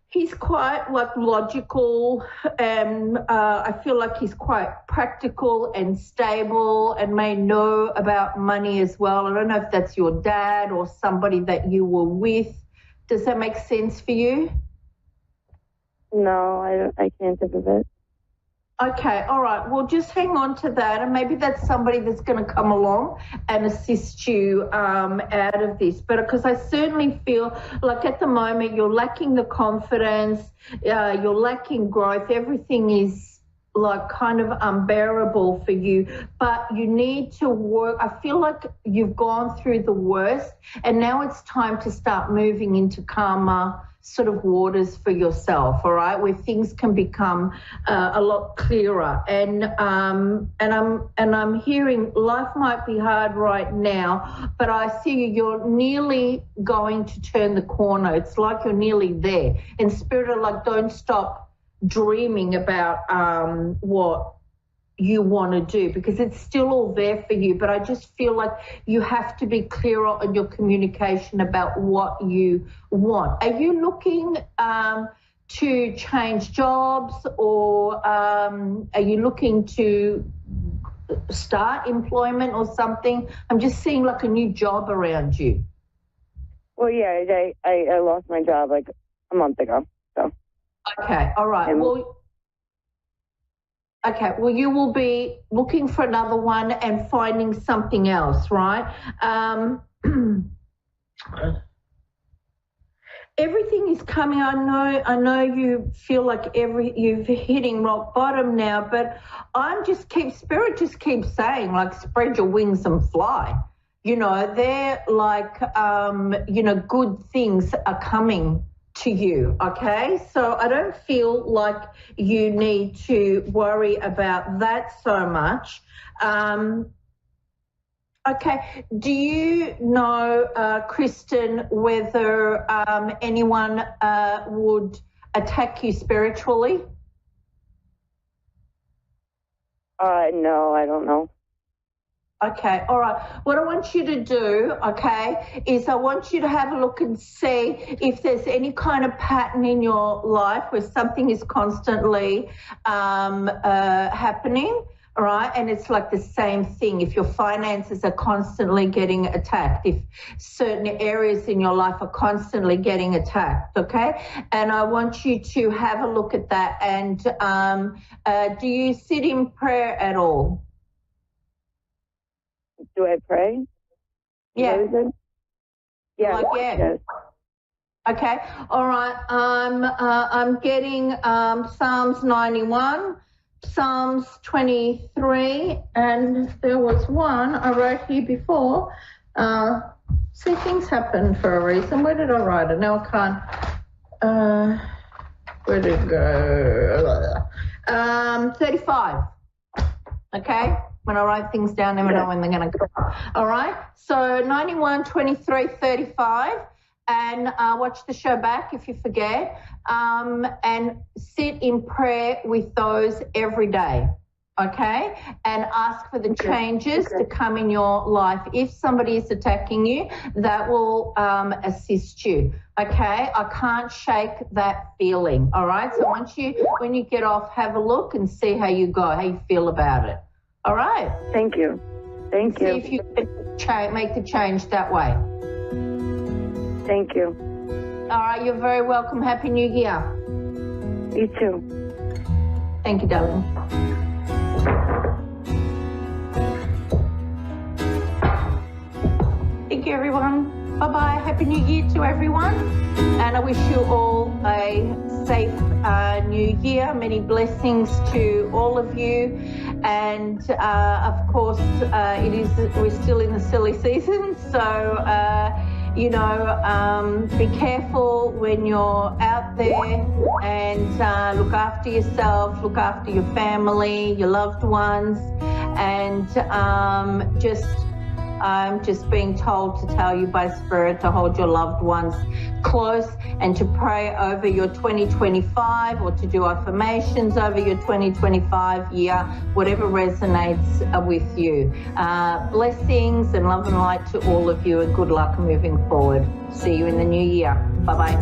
he's quite like logical, and I feel like he's quite practical and stable and may know about money as well. I don't know if that's your dad or somebody that you were with. Does that make sense for you? No, I can't think of it. Okay, all right. Well, just hang on to that, and maybe that's somebody that's going to come along and assist you out of this. But because I certainly feel like at the moment you're lacking the confidence, you're lacking growth. Everything is like kind of unbearable for you, but you need to work. I feel like you've gone through the worst, and now it's time to start moving into calmer sort of waters for yourself, all right, where things can become a lot clearer. And I'm hearing life might be hard right now, but I see you're nearly going to turn the corner. It's like you're nearly there. And spirit are like, don't stop dreaming about what you want to do, because it's still all there for you, but I just feel like you have to be clearer on your communication about what you want. Are you looking to change jobs, or are you looking to start employment or something? I'm just seeing like a new job around you. Well, yeah, I lost my job like a month ago. So. Okay, all right. Well, you will be looking for another one and finding something else, right? Everything is coming. I know you feel like you're hitting rock bottom now, but spirit just keeps saying, like, spread your wings and fly. They're like, good things are coming to you, okay? So I don't feel like you need to worry about that so much. Okay, do you know, Kristen, whether anyone would attack you spiritually? No, I don't know. Okay, all right. What I want you to do, okay, is I want you to have a look and see if there's any kind of pattern in your life where something is constantly happening, all right? And it's like the same thing. If your finances are constantly getting attacked, if certain areas in your life are constantly getting attacked, okay? And I want you to have a look at that. And do you sit in prayer at all? Do I pray? Yeah. Yeah. Like, yeah. Yes. Okay. All right. I'm getting Psalms 91, Psalms 23, and there was one I wrote here before. See, things happen for a reason. Where did I write it? Now I can't. Where did it go? 35. Okay. When I write things down, I never know when they're going to come up. All right? So 91, 23, 35. And watch the show back if you forget. And sit in prayer with those every day. okay, and ask for the changes to come in your life. If somebody is attacking you, that will assist you, okay? I can't shake that feeling, all right? So when you get off, have a look and see how you go, how you feel about it, all right? Thank you. Thank you. See if you can make the change that way. Thank you. All right, you're very welcome. Happy New Year. You too. Thank you, darling. Thank you, everyone. Bye-bye. Happy New Year to everyone. And I wish you all a safe New Year. Many blessings to all of you. And, of course, we're still in the silly season. So, be careful when you're out there and look after yourself, look after your family, your loved ones, and I'm just being told to tell you by Spirit to hold your loved ones close and to pray over your 2025 or to do affirmations over your 2025 year, whatever resonates with you. Blessings and love and light to all of you and good luck moving forward. See you in the new year. Bye-bye.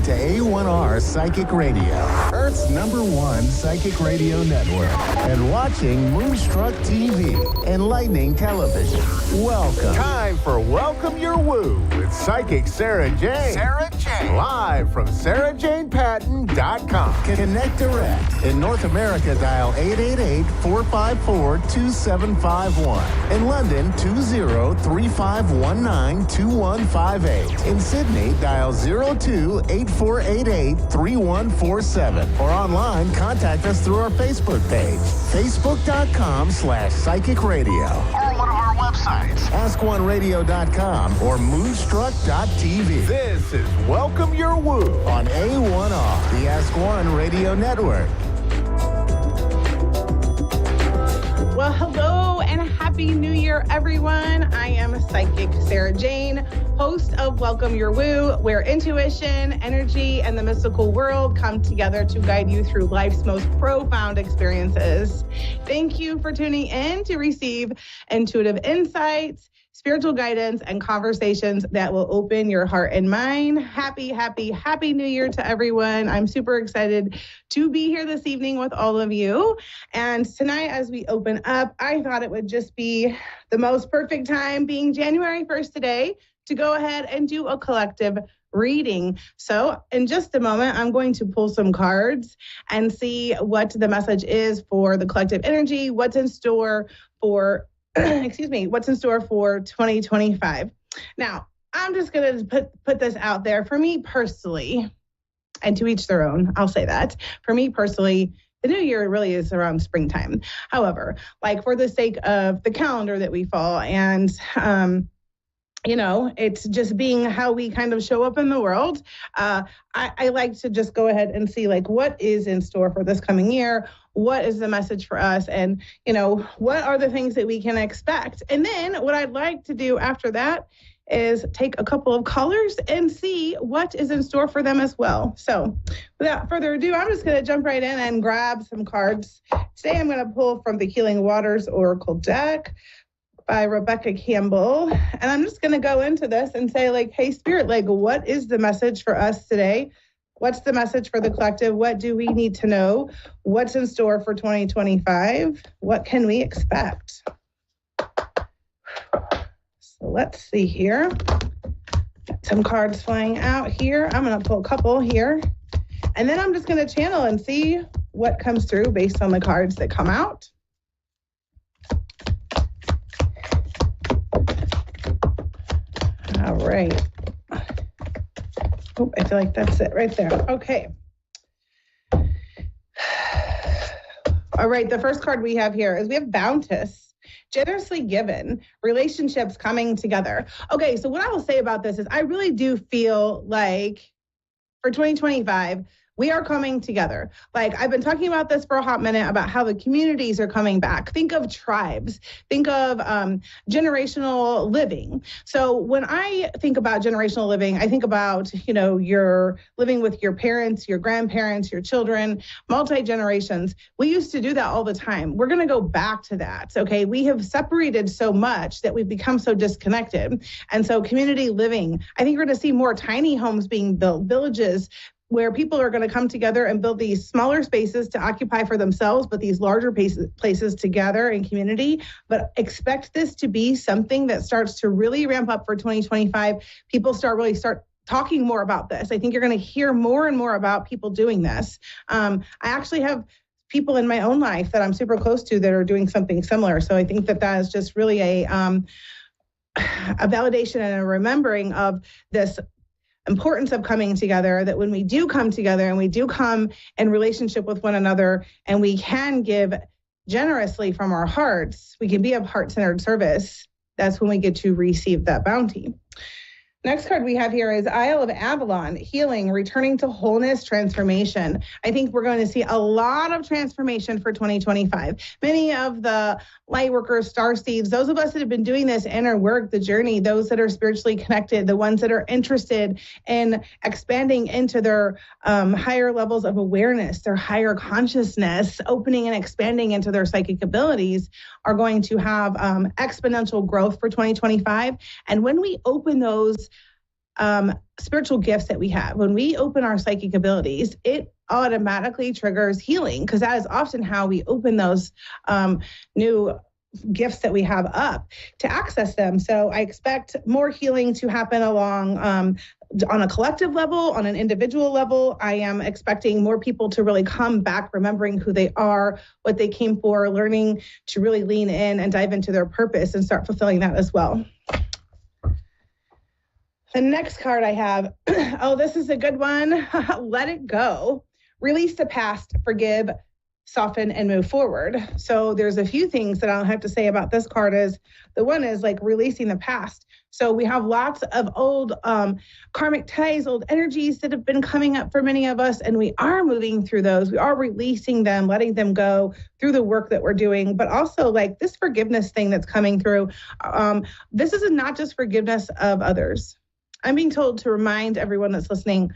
to A1R Psychic Radio, Earth's #1 psychic radio network, and watching Moonstruck TV and Lightning Television. Welcome. Time for Welcome Your Woo with Psychic Sarah Jane. Live from SarahJanePatton.com. Connect direct. In North America, dial 888-454-2751. In London, 20-3519-2158. In Sydney, dial 02-8488-3147. Or online, contact us through our Facebook page, facebook.com/Psychic Radio. Or one of our websites, AskOneRadio.com or Moonstruck.tv. This is Welcome Your Woo on A1R, the Ask One Radio Network. Well, hello and Happy New Year, everyone. I am Psychic Sarah Jane. host of Welcome Your Woo, where intuition, energy, and the mystical world come together to guide you through life's most profound experiences. Thank you for tuning in to receive intuitive insights, spiritual guidance, and conversations that will open your heart and mind. Happy New Year to everyone. I'm super excited to be here this evening with all of you. And tonight, as we open up, I thought it would just be the most perfect time, being January 1st today, to go ahead and do a collective reading. So in just a moment, I'm going to pull some cards and see what the message is for the collective energy, what's in store for what's in store for 2025. Now, I'm just going to put this out there. For me personally, and to each their own, I'll say that. For me personally, the new year really is around springtime. However, like for the sake of the calendar that we follow and, it's just being how we kind of show up in the world. I like to just go ahead and see like what is in store for this coming year. What is the message for us? And, what are the things that we can expect? And then what I'd like to do after that is take a couple of callers and see what is in store for them as well. So without further ado, I'm just going to jump right in and grab some cards. Today I'm going to pull from the Healing Waters Oracle deck by Rebecca Campbell. And I'm just going to go into this and say like, hey, Spirit, like, what is the message for us today? What's the message for the collective? What do we need to know? What's in store for 2025? What can we expect? So let's see here. Got some cards flying out here. I'm going to pull a couple here. And then I'm just going to channel and see what comes through based on the cards that come out. All right. Oh, I feel like that's it right there. Okay. All right. The first card we have here is we have Bounteous, generously given, relationships coming together. Okay. So what I will say about this is I really do feel like for 2025, we are coming together. Like I've been talking about this for a hot minute about how the communities are coming back. Think of tribes, think of generational living. So when I think about generational living, I think about, you're living with your parents, your grandparents, your children, multi-generations. We used to do that all the time. We're going to go back to that. Okay. We have separated so much that we've become so disconnected. And so community living, I think we're going to see more tiny homes being built, villages, where people are going to come together and build these smaller spaces to occupy for themselves, but these larger places to gather in community. But expect this to be something that starts to really ramp up for 2025. People start talking more about this. I think you're going to hear more and more about people doing this. I actually have people in my own life that I'm super close to that are doing something similar. So I think that is just really a validation and a remembering of this importance of coming together, that when we do come together and we do come in relationship with one another and we can give generously from our hearts, we can be of heart-centered service. That's when we get to receive that bounty. Next card we have here is Isle of Avalon, healing, returning to wholeness, transformation. I think we're going to see a lot of transformation for 2025. Many of the light workers, starseeds, those of us that have been doing this inner work, the journey, those that are spiritually connected, the ones that are interested in expanding into their higher levels of awareness, their higher consciousness, opening and expanding into their psychic abilities, are going to have exponential growth for 2025. And when we open those spiritual gifts that we have, when we open our psychic abilities, it automatically triggers healing, because that is often how we open those new gifts that we have up to access them. So I expect more healing to happen along on a collective level, on an individual level. I am expecting more people to really come back, remembering who they are, what they came for, learning to really lean in and dive into their purpose and start fulfilling that as well. The next card I have, oh, this is a good one. Let it go. Release the past, forgive, soften, and move forward. So there's a few things that I'll have to say about this card. Is the one is like releasing the past. So we have lots of old karmic ties, old energies that have been coming up for many of us, and we are moving through those. We are releasing them, letting them go through the work that we're doing, but also like this forgiveness thing that's coming through. This is not just forgiveness of others. I'm being told to remind everyone that's listening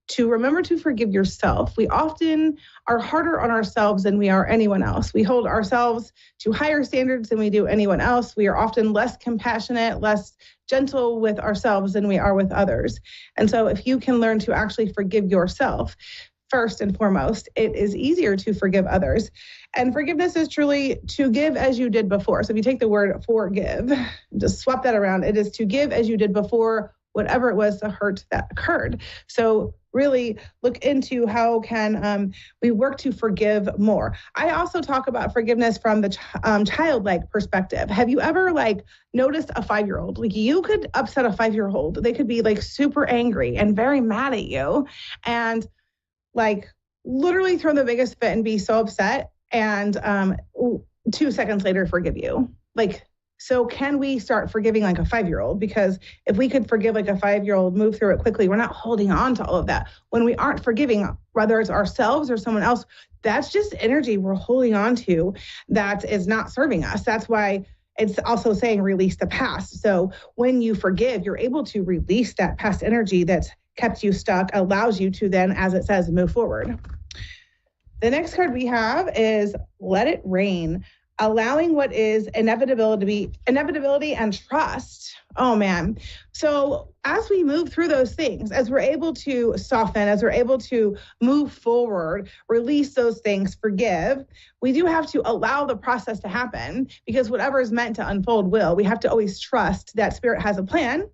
to remember to forgive yourself. We often are harder on ourselves than we are anyone else. We hold ourselves to higher standards than we do anyone else. We are often less compassionate, less gentle with ourselves than we are with others. And so if you can learn to actually forgive yourself, first and foremost, it is easier to forgive others. And forgiveness is truly to give as you did before. So if you take the word forgive, just swap that around, it is to give as you did before, whatever it was the hurt that occurred. So really look into how can we work to forgive more. I also talk about forgiveness from the childlike perspective. Have you ever noticed a 5-year-old? You could upset a 5-year-old. They could be super angry and very mad at you, and literally throw the biggest fit and be so upset, and 2 seconds later forgive you. So can we start forgiving a 5-year-old? Because if we could forgive a 5-year-old, move through it quickly, we're not holding on to all of that. When we aren't forgiving, whether it's ourselves or someone else, that's just energy we're holding on to that is not serving us. That's why it's also saying release the past. So when you forgive, you're able to release that past energy that's kept you stuck, allows you to then, as it says, move forward. The next card we have is Let It Rain. Allowing what is inevitability and trust. Oh man. So as we move through those things, as we're able to soften, as we're able to move forward, release those things, forgive, we do have to allow the process to happen, because whatever is meant to unfold will. We have to always trust that Spirit has a plan,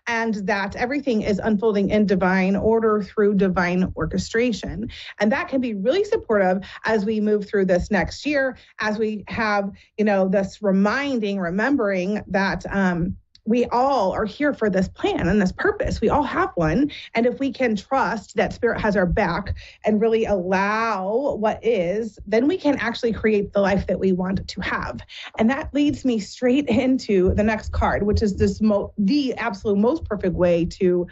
and that everything is unfolding in divine order through divine orchestration. And that can be really supportive as we move through this next year, as we have, this remembering that we all are here for this plan and this purpose. We all have one. And if we can trust that Spirit has our back and really allow what is, then we can actually create the life that we want to have. And that leads me straight into the next card, which is the absolute most perfect way to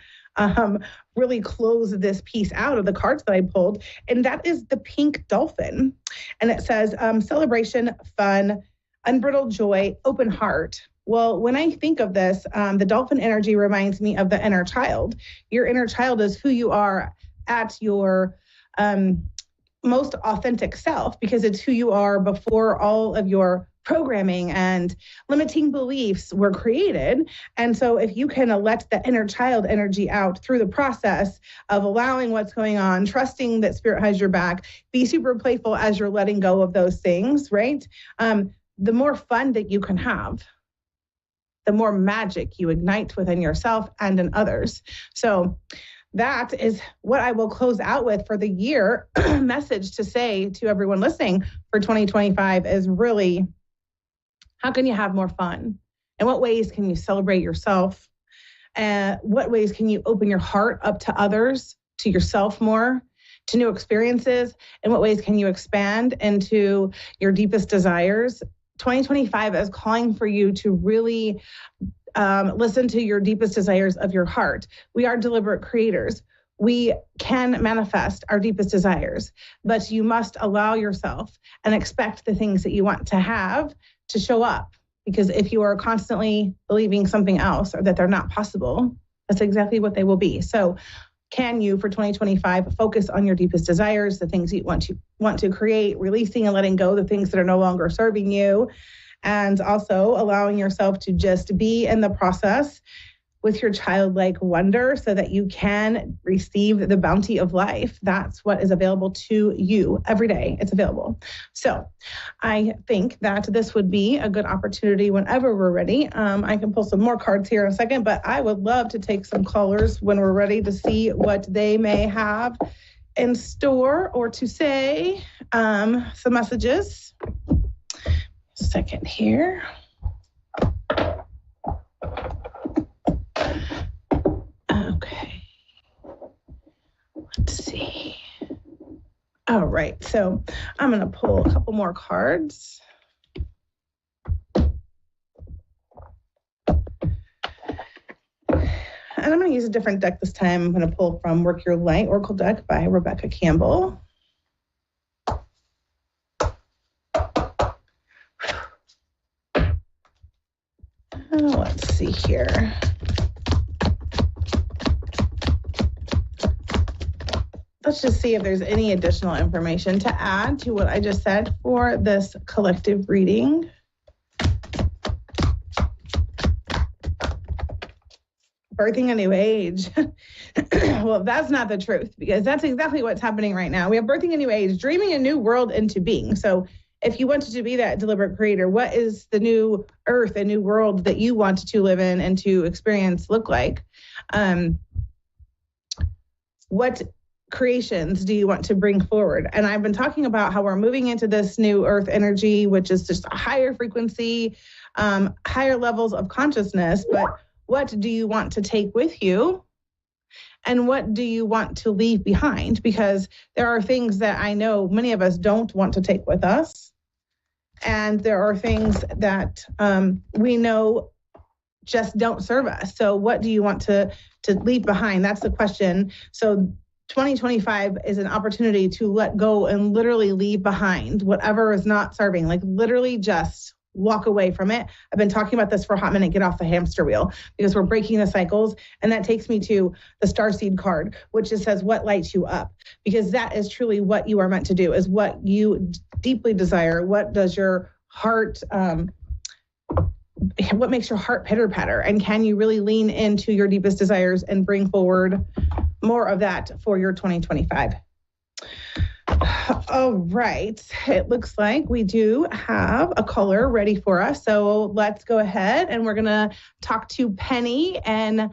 really close this piece out of the cards that I pulled. And that is the pink dolphin. And it says celebration, fun, unbridled joy, open heart. Well, when I think of this, the dolphin energy reminds me of the inner child. Your inner child is who you are at your most authentic self, because it's who you are before all of your programming and limiting beliefs were created. And so if you can let the inner child energy out through the process of allowing what's going on, trusting that Spirit has your back, be super playful as you're letting go of those things, right? The more fun that you can have, the more magic you ignite within yourself and in others. So that is what I will close out with for the year. Message to say to everyone listening for 2025 is really, how can you have more fun? In what ways can you celebrate yourself? What ways can you open your heart up to others, to yourself more, to new experiences? In what ways can you expand into your deepest desires? 2025 is calling for you to really listen to your deepest desires of your heart. We are deliberate creators. We can manifest our deepest desires, but you must allow yourself and expect the things that you want to have to show up. Because if you are constantly believing something else or that they're not possible, that's exactly what they will be. So can you, for 2025, focus on your deepest desires, the things you want to create, releasing and letting go the things that are no longer serving you, and also allowing yourself to just be in the process with your childlike wonder so that you can receive the bounty of life. That's what is available to you every day. It's available. So I think that this would be a good opportunity whenever we're ready. I can pull some more cards here in a second, but I would love to take some callers when we're ready to see what they may have in store or to say. Some messages. Second here. Okay, let's see. All right, so I'm going to pull a couple more cards. And I'm going to use a different deck this time. I'm going to pull from Work Your Light Oracle deck by Rebecca Campbell. Let's see here. let's just see if there's any additional information to add to what I just said for this collective reading. Birthing a new age. Well, that's not the truth, because that's exactly what's happening right now. We have birthing a new age, dreaming a new world into being. So if you wanted to be that deliberate creator, what is the new earth, a new world that you want to live in and to experience look like? What creations do you want to bring forward? And I've been talking about how we're moving into this new earth energy, which is just a higher frequency, higher levels of consciousness. But what do you want to take with you? And what do you want to leave behind? Because there are things that I know many of us don't want to take with us. And there are things that we know just don't serve us. So what do you want to leave behind? That's the question. So 2025 is an opportunity to let go and literally leave behind whatever is not serving, like literally just walk away from it. I've been talking about this for a hot minute, get off the hamster wheel, because we're breaking the cycles. And that takes me to the Starseed card, which just says what lights you up, because that is truly what you are meant to do, is what you deeply desire. What does your heart, what makes your heart pitter patter? And can you really lean into your deepest desires and bring forward more of that for your 2025? All right. It looks like we do have a caller ready for us. So let's go ahead and we're going to talk to Penny. And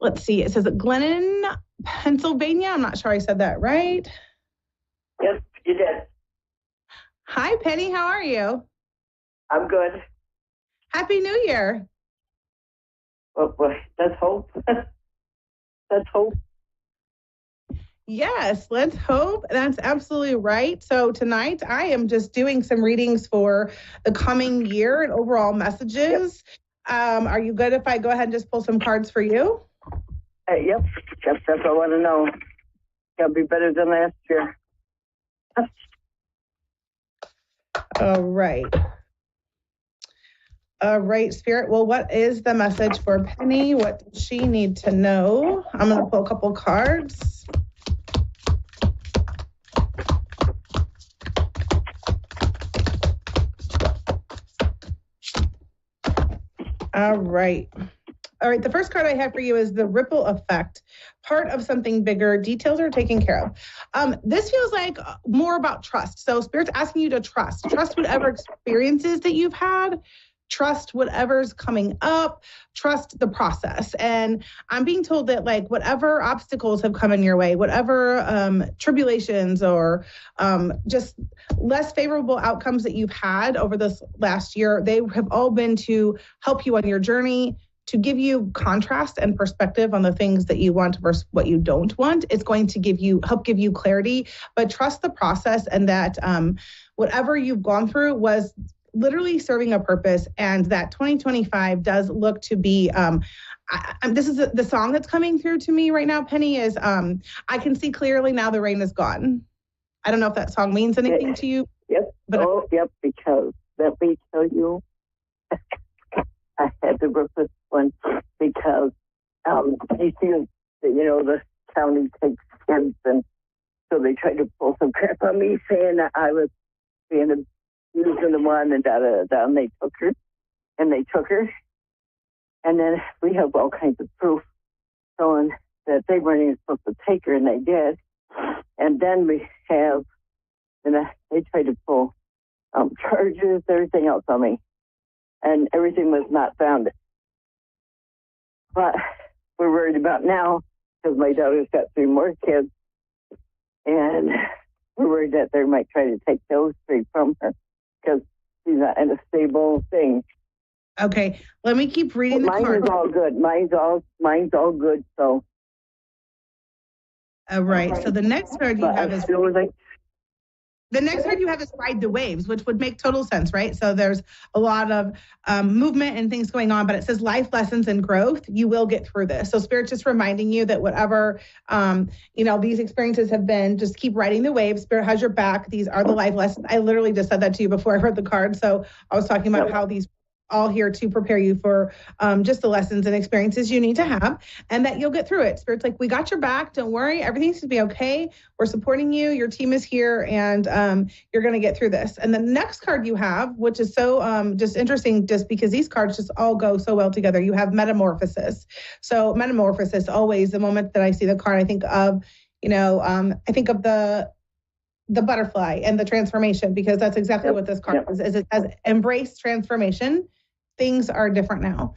let's see, it says Glennon, Pennsylvania. I'm not sure I said that right. Yes, you did. Hi, Penny. How are you? I'm good. Happy New Year. Well, let's hope. Let's hope. Yes, let's hope. That's absolutely right. So tonight I am just doing some readings for the coming year and overall messages. Yep. Are you good if I go ahead and just pull some cards for you? Yep. That's what I want to know. It'll be better than last year. All right. All right, Spirit. Well, what is the message for Penny? What does she need to know? I'm going to pull a couple cards. All right. All right. The first card I have for you is the ripple effect, part of something bigger. Details are taken care of. This feels like more about trust. So Spirit's asking you to trust whatever experiences that you've had. Trust whatever's coming up, trust the process. And I'm being told that like whatever obstacles have come in your way, whatever tribulations or just less favorable outcomes that you've had over this last year, they have all been to help you on your journey, to give you contrast and perspective on the things that you want versus what you don't want. It's going to help give you clarity, but trust the process, and that whatever you've gone through was literally serving a purpose, and that 2025 does look to be, this is the song that's coming through to me right now, Penny, is I can see clearly now the rain is gone. I don't know if that song means anything to you. Yep. But yep, because let me tell you, I had to work with one because he feels that, the county takes kids, and so they tried to pull some crap on me saying that I was being a using the one and and they took her. And then we have all kinds of proof showing that they weren't even supposed to take her, and they did. And then we have, they tried to pull charges, everything else on me. And everything was not founded. But we're worried about now because my daughter's got 3 more kids. And we're worried that they might try to take those 3 from her, because she's not in a stable thing. Okay, let me keep reading the cards. Mine is all good. Mine's all good. So. All right. So the next card you have is Ride the Waves, which would make total sense, right? So there's a lot of movement and things going on, but it says life lessons and growth. You will get through this. So Spirit's just reminding you that whatever, these experiences have been, just keep riding the waves. Spirit has your back. These are the life lessons. I literally just said that to you before I read the card. So I was talking about how these all here to prepare you for just the lessons and experiences you need to have, and that you'll get through it. Spirit's like, we got your back. Don't worry. Everything's going to be okay. We're supporting you. Your team is here, and you're going to get through this. And the next card you have, which is so just interesting, just because these cards just all go so well together. You have metamorphosis. So metamorphosis, always the moment that I see the card, I think of, I think of the butterfly and the transformation, because that's exactly what this card is it has embraced transformation. Things are different now.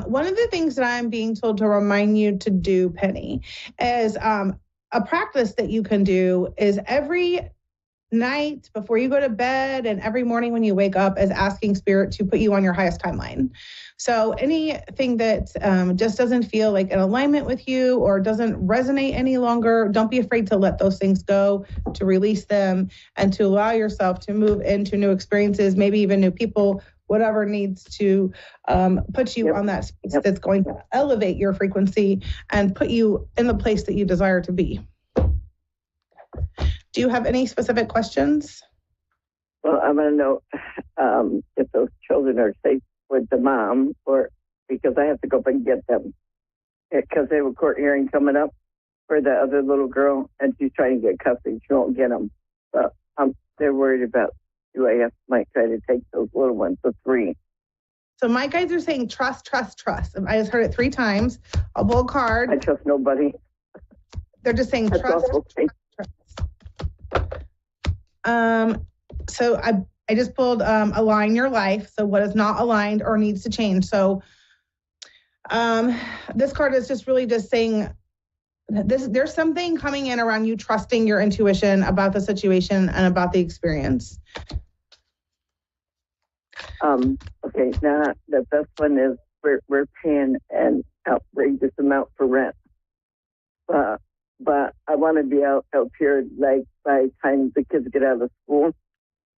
One of the things that I'm being told to remind you to do, Penny, is a practice that you can do is every night before you go to bed and every morning when you wake up is asking Spirit to put you on your highest timeline. So anything that just doesn't feel like in alignment with you or doesn't resonate any longer, don't be afraid to let those things go, to release them, and to allow yourself to move into new experiences, maybe even new people, whatever needs to put you on that space that's going to elevate your frequency and put you in the place that you desire to be. Do you have any specific questions? Well, I want to know if those children are safe with the mom, or because I have to go up and get them, because they have a court hearing coming up for the other little girl, and she's trying to get custody. She won't get them. But they're worried about UAF might try to take those little ones, the 3. So my guys are saying trust, trust, trust. I just heard it 3 times. I'll pull a card. I trust nobody. They're just saying trust, trust. So I just pulled align your life. So what is not aligned or needs to change. So this card is just really just saying there's something coming in around you trusting your intuition about the situation and about the experience. Okay, now the best one is we're paying an outrageous amount for rent. But I want to be out here, like, by the time the kids get out of school.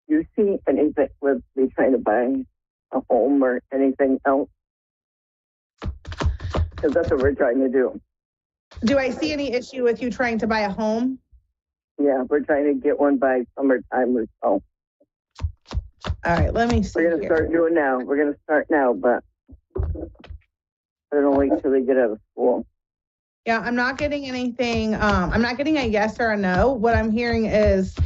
Do you see anything with me trying to buy a home or anything else? Because that's what we're trying to do. Do I see any issue with you trying to buy a home? Yeah, we're trying to get one by summertime or so. All right, let me see. We're going to start doing now. We're going to start now, but I don't wait till they get out of school. Yeah, I'm not getting anything. I'm not getting a yes or a no. What I'm hearing is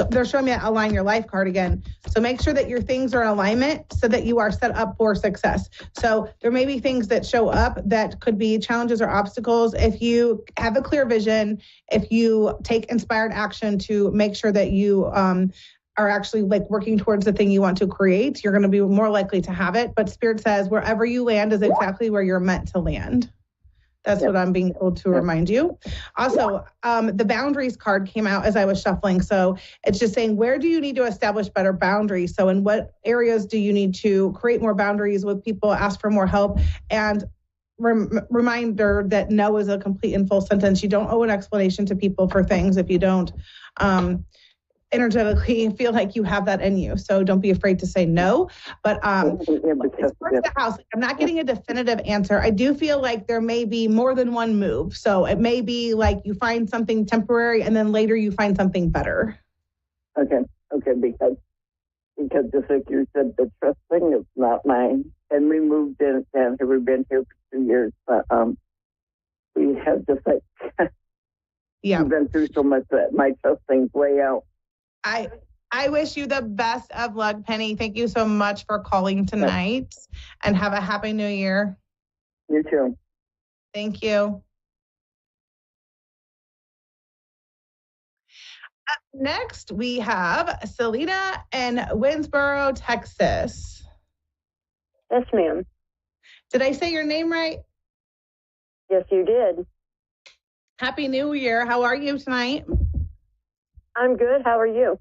they're showing me that align your life card again. So make sure that your things are in alignment so that you are set up for success. So there may be things that show up that could be challenges or obstacles. If you have a clear vision, if you take inspired action to make sure that you are actually like working towards the thing you want to create, you're going to be more likely to have it. But Spirit says wherever you land is exactly where you're meant to land. That's what I'm being told to remind you. Also, the boundaries card came out as I was shuffling. So it's just saying, where do you need to establish better boundaries? So in what areas do you need to create more boundaries with people, ask for more help? And reminder that no is a complete and full sentence. You don't owe an explanation to people for things if you don't energetically feel like you have that in you. So don't be afraid to say no. But as far as the house, I'm not getting a definitive answer. I do feel like there may be more than one move. So it may be like you find something temporary and then later you find something better. Okay, because just like you said, the trust thing is not mine. And we moved in and we've been here for 2 years, but we have just like we've been through so much that my trust thing's way out. I wish you the best of luck, Penny. Thank you so much for calling tonight, and have a happy new year. You too. Thank you. Up next, we have Selena in Winsboro, Texas. Yes, ma'am. Did I say your name right? Yes, you did. Happy New Year. How are you tonight? I'm good. How are you?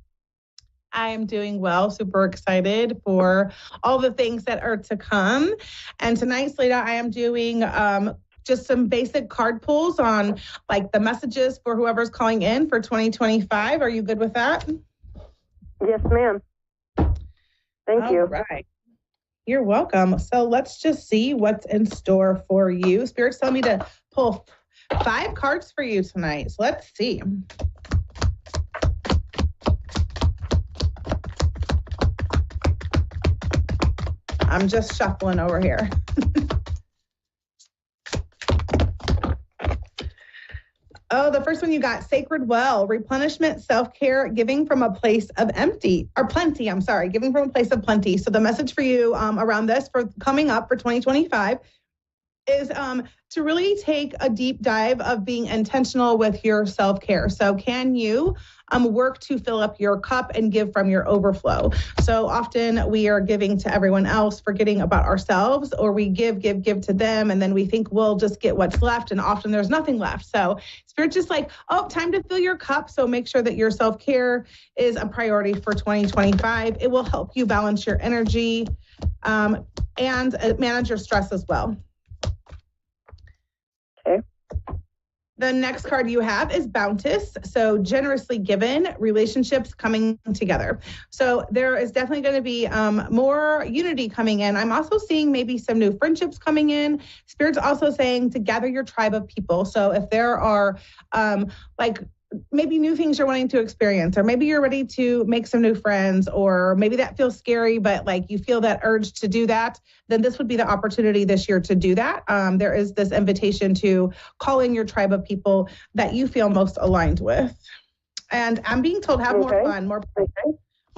I am doing well. Super excited for all the things that are to come. And tonight, Selena, I am doing just some basic card pulls on like the messages for whoever's calling in for 2025. Are you good with that? Yes, ma'am. Thank you. All right. You're welcome. So let's just see what's in store for you. Spirit's telling me to pull 5 cards for you tonight. So let's see. I'm just shuffling over here. Oh, the first one you got, Sacred Well, replenishment, self-care, giving from a place of plenty, giving from a place of plenty. So the message for you around this for coming up for 2025 is to really take a deep dive of being intentional with your self-care. So can you work to fill up your cup and give from your overflow? So often we are giving to everyone else, forgetting about ourselves, or we give to them, and then we think we'll just get what's left, and often there's nothing left. So Spirit's just like, oh, time to fill your cup. So make sure that your self-care is a priority for 2025. It will help you balance your energy and manage your stress as well. Okay. The next card you have is Bounteous. So generously given, relationships coming together. So there is definitely going to be more unity coming in. I'm also seeing maybe some new friendships coming in. Spirit's also saying to gather your tribe of people. So if there are maybe new things you're wanting to experience, or maybe you're ready to make some new friends, or maybe that feels scary, but like you feel that urge to do that, then this would be the opportunity this year to do that. There is this invitation to call in your tribe of people that you feel most aligned with. And I'm being told have more fun, more play,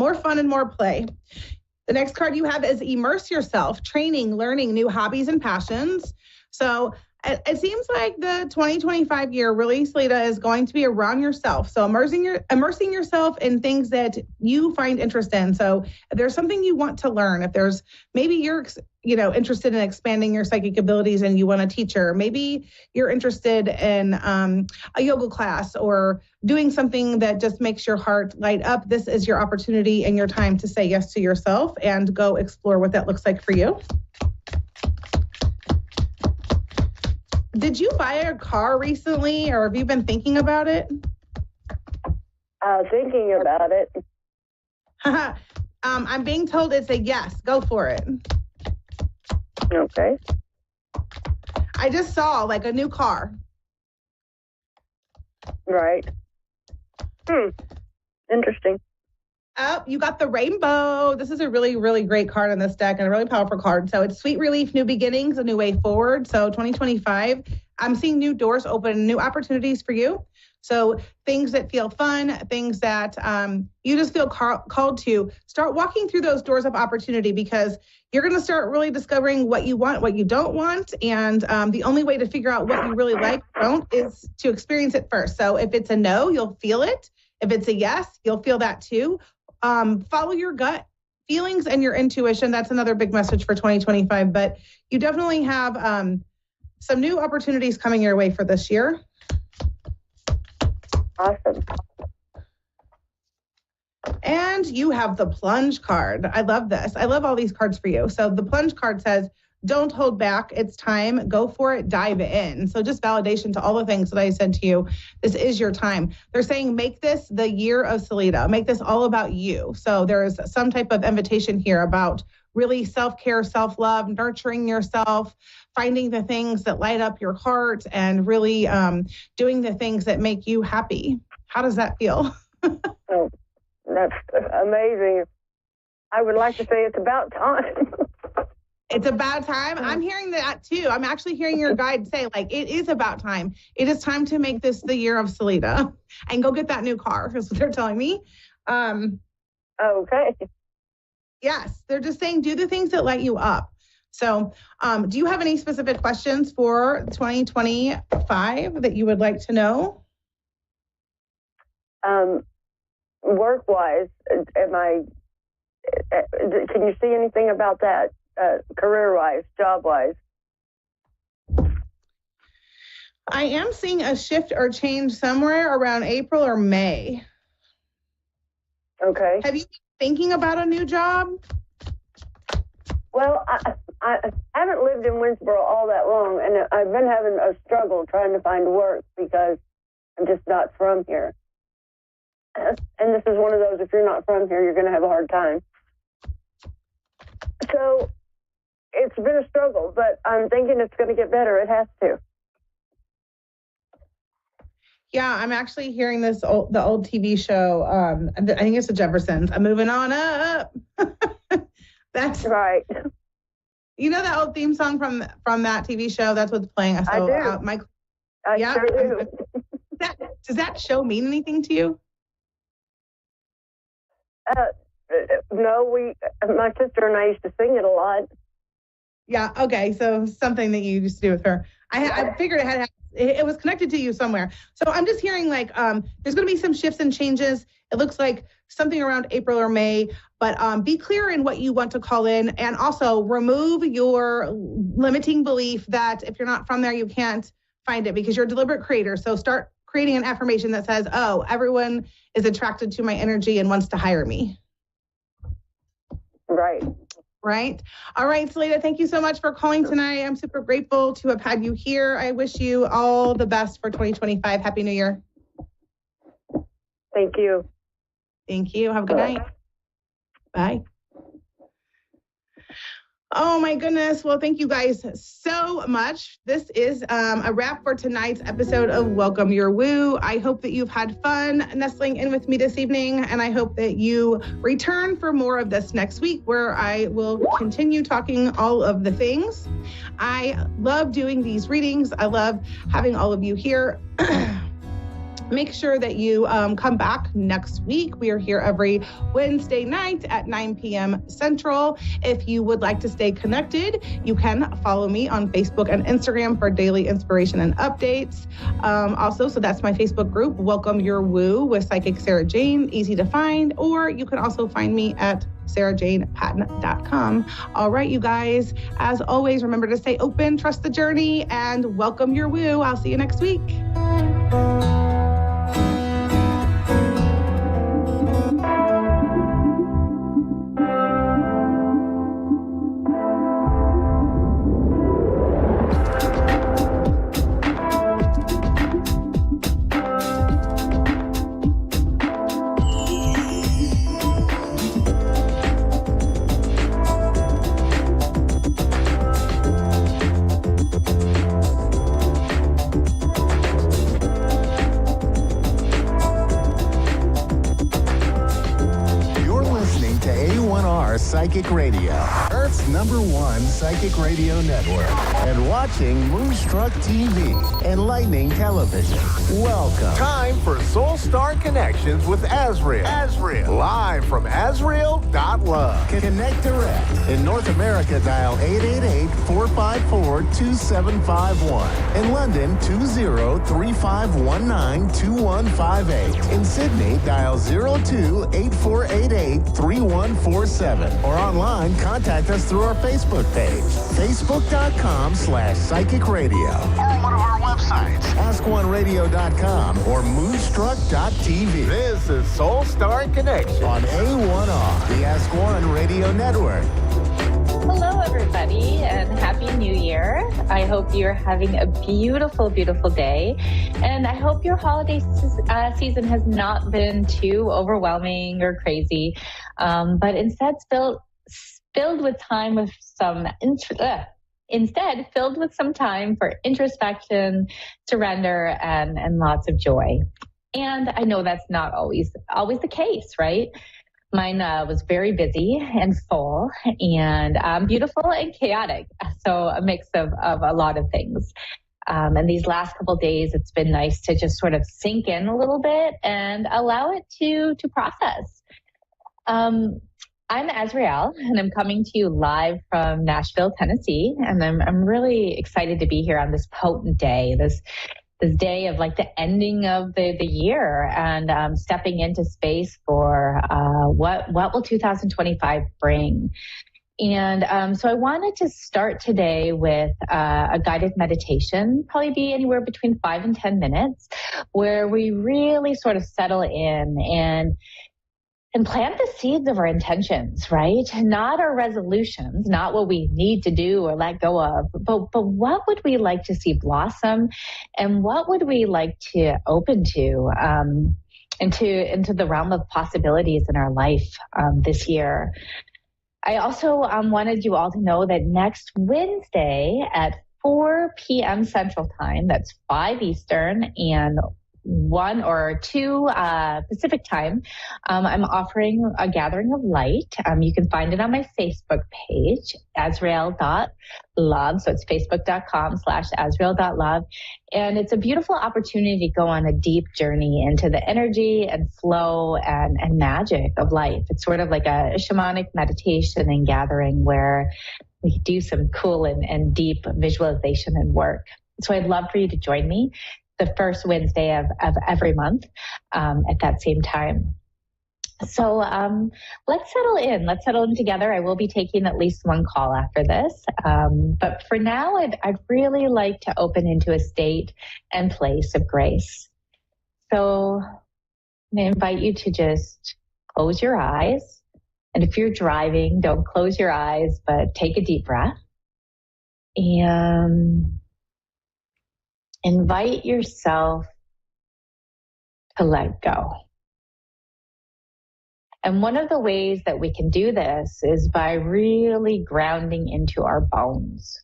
more fun and more play. The next card you have is Immerse Yourself, training, learning new hobbies and passions. So it seems like the 2025 year really, Salida, is going to be around yourself. So immersing yourself in things that you find interest in. So if there's something you want to learn, if there's maybe you're interested in expanding your psychic abilities and you want a teacher, maybe you're interested in a yoga class or doing something that just makes your heart light up, this is your opportunity and your time to say yes to yourself and go explore what that looks like for you. Did you buy a car recently, or have you been thinking about it? Thinking about it. I'm being told it's a yes. Go for it. Okay. I just saw like a new car. Right. Interesting. Oh, you got the rainbow. This is a really, really great card on this deck and a really powerful card. So it's Sweet Relief, New Beginnings, a new way forward. So 2025, I'm seeing new doors open, new opportunities for you. So things that feel fun, things that you just feel called to, start walking through those doors of opportunity, because you're going to start really discovering what you want, what you don't want. And the only way to figure out what you really like or don't is to experience it first. So if it's a no, you'll feel it. If it's a yes, you'll feel that too. Follow your gut feelings and your intuition. That's another big message for 2025, but you definitely have some new opportunities coming your way for this year. Awesome. And you have the plunge card. I love this. I love all these cards for you. So the plunge card says, don't hold back. It's time. Go for it. Dive in. So just validation to all the things that I said to you. This is your time. They're saying, make this the year of Salida. Make this all about you. So there is some type of invitation here about really self-care, self-love, nurturing yourself, finding the things that light up your heart, and really doing the things that make you happy. How does that feel? Oh, that's amazing. I would like to say it's about time. It's about time. I'm hearing that too. I'm actually hearing your guide say, like, it is about time. It is time to make this the year of Salida and go get that new car, is what they're telling me. Okay. Yes, they're just saying, do the things that light you up. So do you have any specific questions for 2025 that you would like to know? Work-wise, can you see anything about that? Career-wise, job-wise? I am seeing a shift or change somewhere around April or May. Okay. Have you been thinking about a new job? Well, I haven't lived in Winsboro all that long, and I've been having a struggle trying to find work because I'm just not from here. And this is one of those, if you're not from here, you're going to have a hard time. So it's been a struggle, but I'm thinking it's going to get better. It has to. Yeah, I'm actually hearing the old TV show. I think it's the Jeffersons. I'm moving on up. That's right. You know that old theme song from that TV show? That's what's playing. So, I do. I sure do. Does that show mean anything to you? No, my sister and I used to sing it a lot. Yeah. Okay. So something that you used to do with her. I figured it was connected to you somewhere. So I'm just hearing like there's going to be some shifts and changes. It looks like something around April or May, but be clear in what you want to call in, and also remove your limiting belief that if you're not from there, you can't find it, because you're a deliberate creator. So start creating an affirmation that says, oh, everyone is attracted to my energy and wants to hire me. Right. All right, Salida, thank you so much for calling tonight. I'm super grateful to have had you here. I wish you all the best for 2025. Happy New Year. Thank you. Thank you. Have a good night. Bye. Oh my goodness. Well, thank you guys so much. This is a wrap for tonight's episode of Welcome Your Woo. I hope that you've had fun nestling in with me this evening, and I hope that you return for more of this next week, where I will continue talking all of the things. I love doing these readings. I love having all of you here. Make sure that you come back next week. We are here every Wednesday night at 9 p.m. Central. If you would like to stay connected, you can follow me on Facebook and Instagram for daily inspiration and updates. So that's my Facebook group, Welcome Your Woo with Psychic Sarah Jane, easy to find, or you can also find me at sarahjanepatton.com. All right, you guys, as always, remember to stay open, trust the journey, and welcome your woo. I'll see you next week. Psychic Radio, Earth's #1 psychic radio network, and watching Moonstruck TV and Lightning Television. Welcome. Time for Soul Star Connections with Azrael. Live from Azrael.love. Connect direct. In North America, dial 888-454-2751. In London, 20-3519-2158. In Sydney, dial 02-8488-3147. Or online, contact us through our Facebook page, facebook.com/psychic radio. Or one of our websites, askoneradio.com or moonstruck.tv. This is Soul Star Connection on A1R, the Ask One Radio Network. Hello, everybody, and Happy New Year. I hope you're having a beautiful, beautiful day. And I hope your holiday season has not been too overwhelming or crazy, but instead filled with time with some filled with some time for introspection, surrender, and lots of joy. And I know that's not always the case, right? Mine was very busy and full and beautiful and chaotic. So a mix of a lot of things. And these last couple of days, it's been nice to just sort of sink in a little bit and allow it to process. I'm Azrael, and I'm coming to you live from Nashville, Tennessee. And I'm really excited to be here on this potent day, this day of like the ending of the year, and stepping into space for what will 2025 bring. And so I wanted to start today with a guided meditation, probably be anywhere between 5 and 10 minutes, where we really sort of settle in and plant the seeds of our intentions, right? Not our resolutions, not what we need to do or let go of, but what would we like to see blossom, and what would we like to open to into the realm of possibilities in our life this year. I also wanted you all to know that next Wednesday at 4 p.m. Central Time, that's 5 Eastern and 1 or 2 Pacific time, I'm offering a gathering of light. You can find it on my Facebook page, Azrael.love. So it's facebook.com/Azrael.love. And it's a beautiful opportunity to go on a deep journey into the energy and flow and magic of life. It's sort of like a shamanic meditation and gathering where we do some cool and deep visualization and work. So I'd love for you to join me the first Wednesday of every month at that same time. So let's settle in. Let's settle in together. I will be taking at least one call after this. But for now, I'd really like to open into a state and place of grace. So I'm going to invite you to just close your eyes. And if you're driving, don't close your eyes, but take a deep breath. And invite yourself to let go. And one of the ways that we can do this is by really grounding into our bones.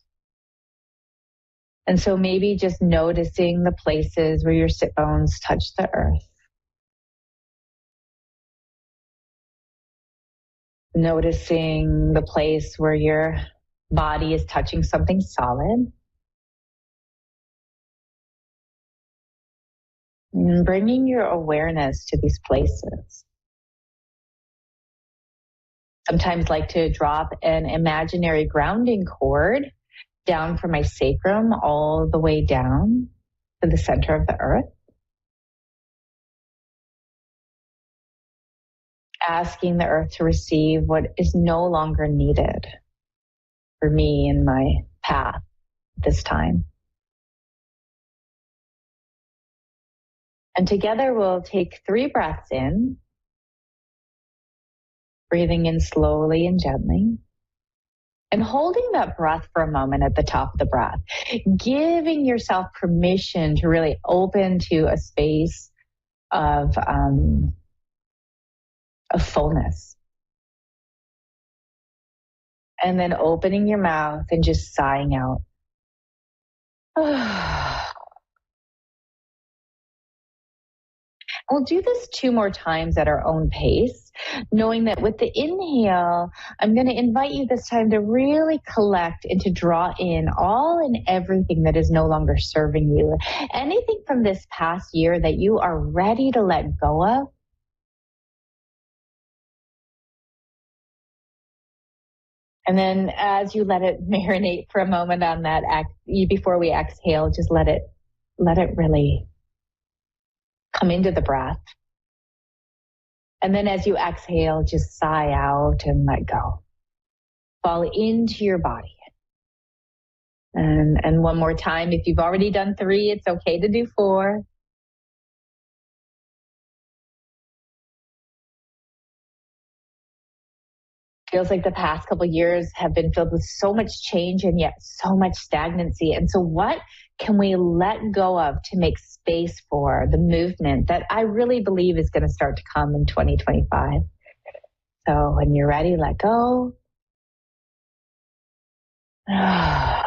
And so maybe just noticing the places where your sit bones touch the earth. Noticing the place where your body is touching something solid. And bringing your awareness to these places. Sometimes like to drop an imaginary grounding cord down from my sacrum all the way down to the center of the earth. Asking the earth to receive what is no longer needed for me in my path this time. And together we'll take 3 breaths in, breathing in slowly and gently, and holding that breath for a moment at the top of the breath, giving yourself permission to really open to a space of fullness. And then opening your mouth and just sighing out. We'll do this 2 more times at our own pace, knowing that with the inhale, I'm going to invite you this time to really collect and to draw in all and everything that is no longer serving you. Anything from this past year that you are ready to let go of. And then as you let it marinate for a moment on that, before we exhale, just let it really come into the breath. And then as you exhale, just sigh out and let go. Fall into your body. And one more time, if you've already done 3, it's okay to do 4. Feels like the past couple of years have been filled with so much change and yet so much stagnancy. And so what can we let go of to make space for the movement that I really believe is going to start to come in 2025? So when you're ready, let go. And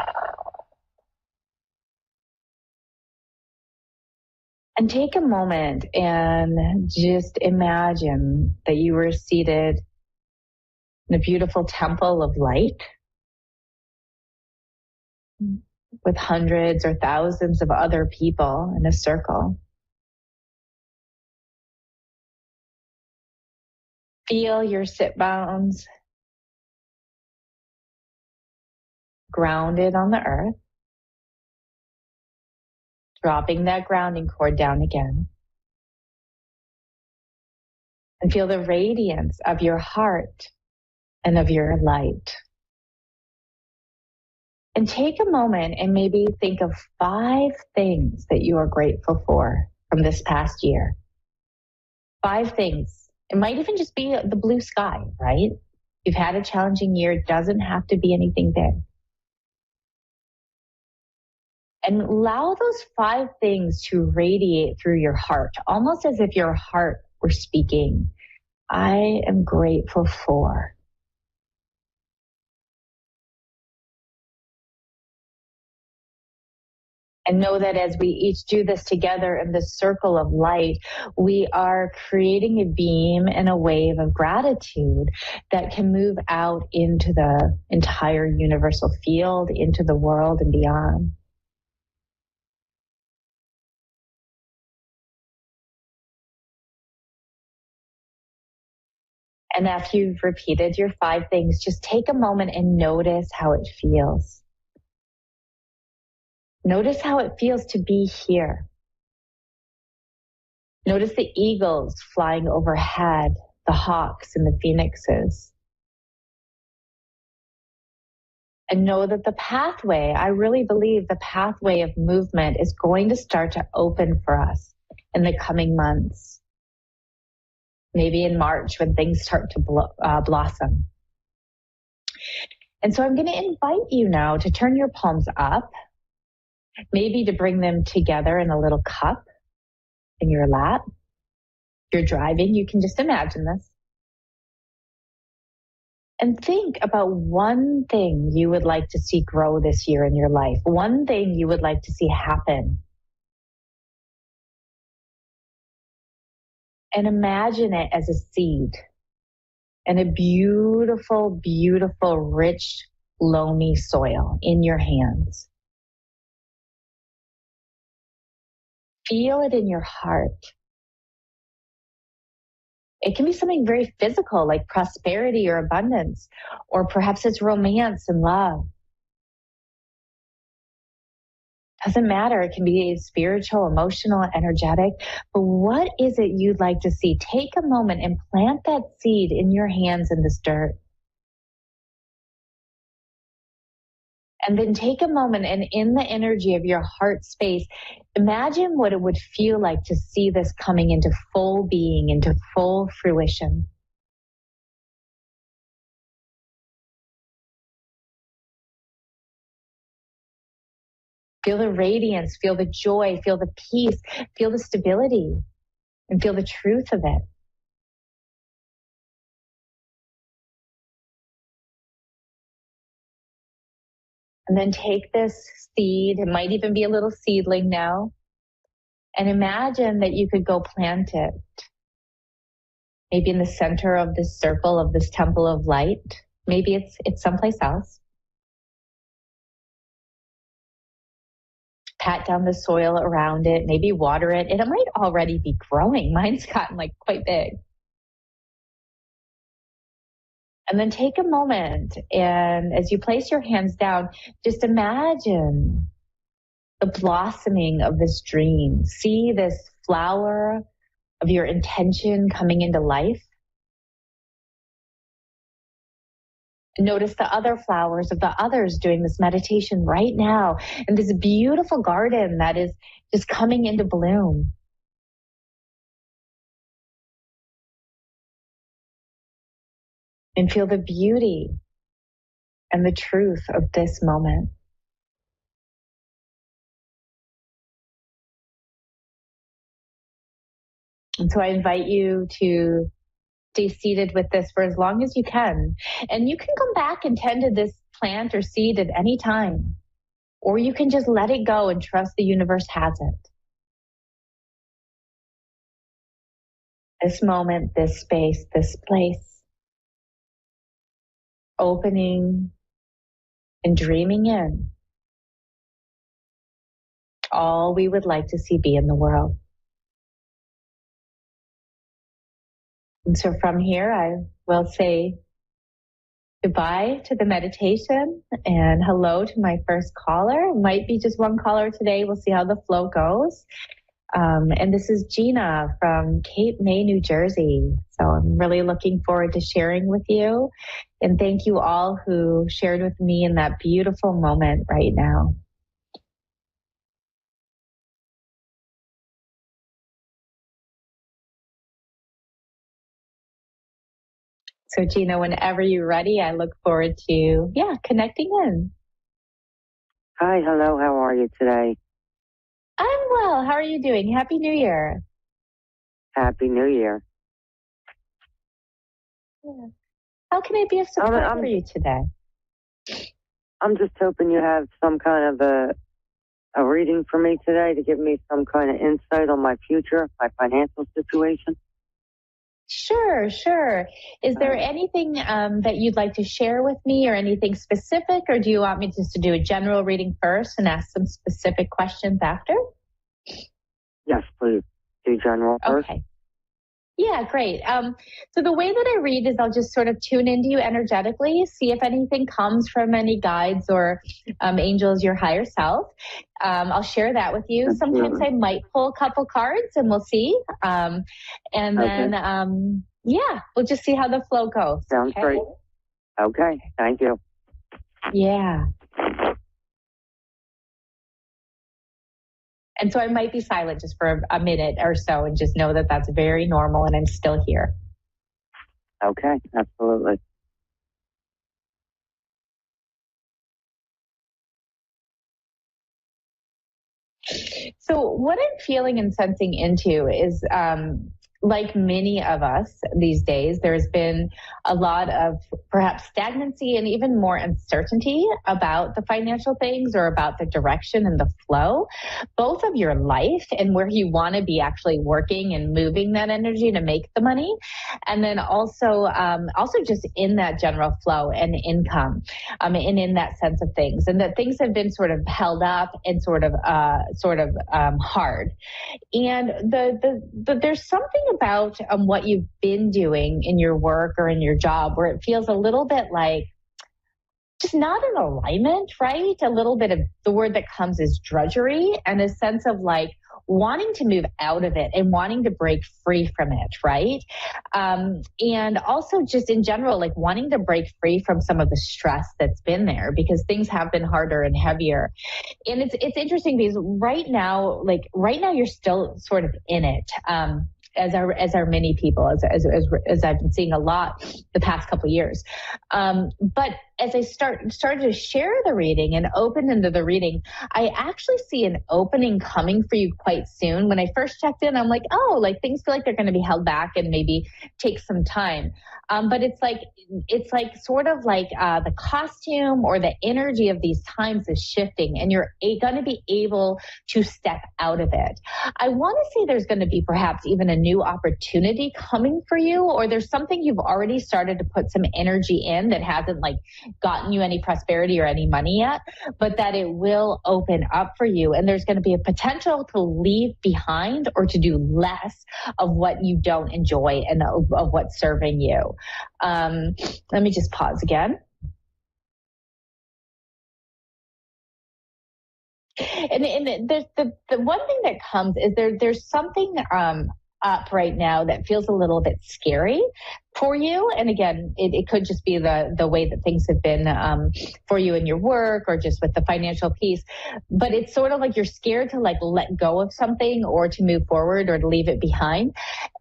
take a moment and just imagine that you were seated in a beautiful temple of light with hundreds or thousands of other people in a circle. Feel your sit bones grounded on the earth, dropping that grounding cord down again. And feel the radiance of your heart and of your light. And take a moment and maybe think of 5 things that you are grateful for from this past year. 5 things. It might even just be the blue sky, right? You've had a challenging year. It doesn't have to be anything big. And allow those 5 things to radiate through your heart, almost as if your heart were speaking. I am grateful for. And know that as we each do this together in this circle of light, we are creating a beam and a wave of gratitude that can move out into the entire universal field, into the world and beyond. And after you've repeated your 5 things, just take a moment and notice how it feels. Notice how it feels to be here. Notice the eagles flying overhead, the hawks and the phoenixes. And know that the pathway, I really believe the pathway of movement is going to start to open for us in the coming months. Maybe in March when things start to blossom. And so I'm going to invite you now to turn your palms up, maybe to bring them together in a little cup in your lap. If you're driving, you can just imagine this. And think about one thing you would like to see grow this year in your life, one thing you would like to see happen. And imagine it as a seed in a beautiful, beautiful, rich, loamy soil in your hands. Feel it in your heart. It can be something very physical like prosperity or abundance, or perhaps it's romance and love. Doesn't matter. It can be spiritual, emotional, energetic. But what is it you'd like to see? Take a moment and plant that seed in your hands in this dirt. And then take a moment and in the energy of your heart space, imagine what it would feel like to see this coming into full being, into full fruition. Feel the radiance, feel the joy, feel the peace, feel the stability, and feel the truth of it. And then take this seed, it might even be a little seedling now, and imagine that you could go plant it. Maybe in the center of this circle of this temple of light. Maybe it's someplace else. Pat down the soil around it, maybe water it. It might already be growing. Mine's gotten quite big. And then take a moment and as you place your hands down, just imagine the blossoming of this dream. See this flower of your intention coming into life. Notice the other flowers of the others doing this meditation right now. And this beautiful garden that is just coming into bloom. And feel the beauty and the truth of this moment. And so I invite you to stay seated with this for as long as you can. And you can come back and tend to this plant or seed at any time. Or you can just let it go and trust the universe has it. This moment, this space, this place. Opening and dreaming in all we would like to see be in the world. And so from here, I will say goodbye to the meditation and hello to my first caller. It might be just one caller today. We'll see how the flow goes. And this is Gina from Cape May, New Jersey. So I'm really looking forward to sharing with you. And thank you all who shared with me in that beautiful moment right now. So Gina, whenever you're ready, I look forward to, connecting in. Hi, hello, how are you today? I'm well. How are you doing? Happy New Year. Happy New Year. Yeah. How can I be of support for you today? I'm just hoping you have some kind of a reading for me today to give me some kind of insight on my future, my financial situation? Sure, sure. Is there anything that you'd like to share with me, or anything specific, or do you want me just to do a general reading first and ask some specific questions after? Yes, please. Do general first. Okay. Yeah, great. So the way that I read is I'll just sort of tune into you energetically, see if anything comes from any guides or angels, your higher self. I'll share that with you. Sometimes I might pull a couple cards and we'll see. And then, yeah, we'll just see how the flow goes. Sounds great. Okay, thank you. Yeah. And so I might be silent just for a minute or so, and just know that that's very normal and I'm still here. Okay, absolutely. So what I'm feeling and sensing into is, like many of us these days, there's been a lot of perhaps stagnancy and even more uncertainty about the financial things or about the direction and the flow, both of your life and where you want to be actually working and moving that energy to make the money. And then also just in that general flow and income, and in that sense of things, and that things have been sort of held up and sort of hard. And there's something about what you've been doing in your work or in your job where it feels a little bit like just not in alignment, right? A little bit of the word that comes is drudgery, and a sense of like wanting to move out of it and wanting to break free from it, right? And also just in general, like wanting to break free from some of the stress that's been there, because things have been harder and heavier. And it's interesting because right now you're still sort of in it. As are many people, as I've been seeing a lot the past couple of years. But as I started to share the reading and open into the reading, I actually see an opening coming for you quite soon. When I first checked in, I'm like, oh, like things feel like they're going to be held back and maybe take some time. But it's like sort of like the costume or the energy of these times is shifting, and you're going to be able to step out of it. I want to say there's going to be perhaps even a new opportunity coming for you, or there's something you've already started to put some energy in that hasn't like gotten you any prosperity or any money yet, but that it will open up for you. And there's going to be a potential to leave behind or to do less of what you don't enjoy and of what's serving you. Let me just pause again. And there's the one thing that comes is there's something up right now that feels a little bit scary for you. And again, it could just be the way that things have been for you in your work or just with the financial piece. But it's sort of like you're scared to like let go of something or to move forward or to leave it behind.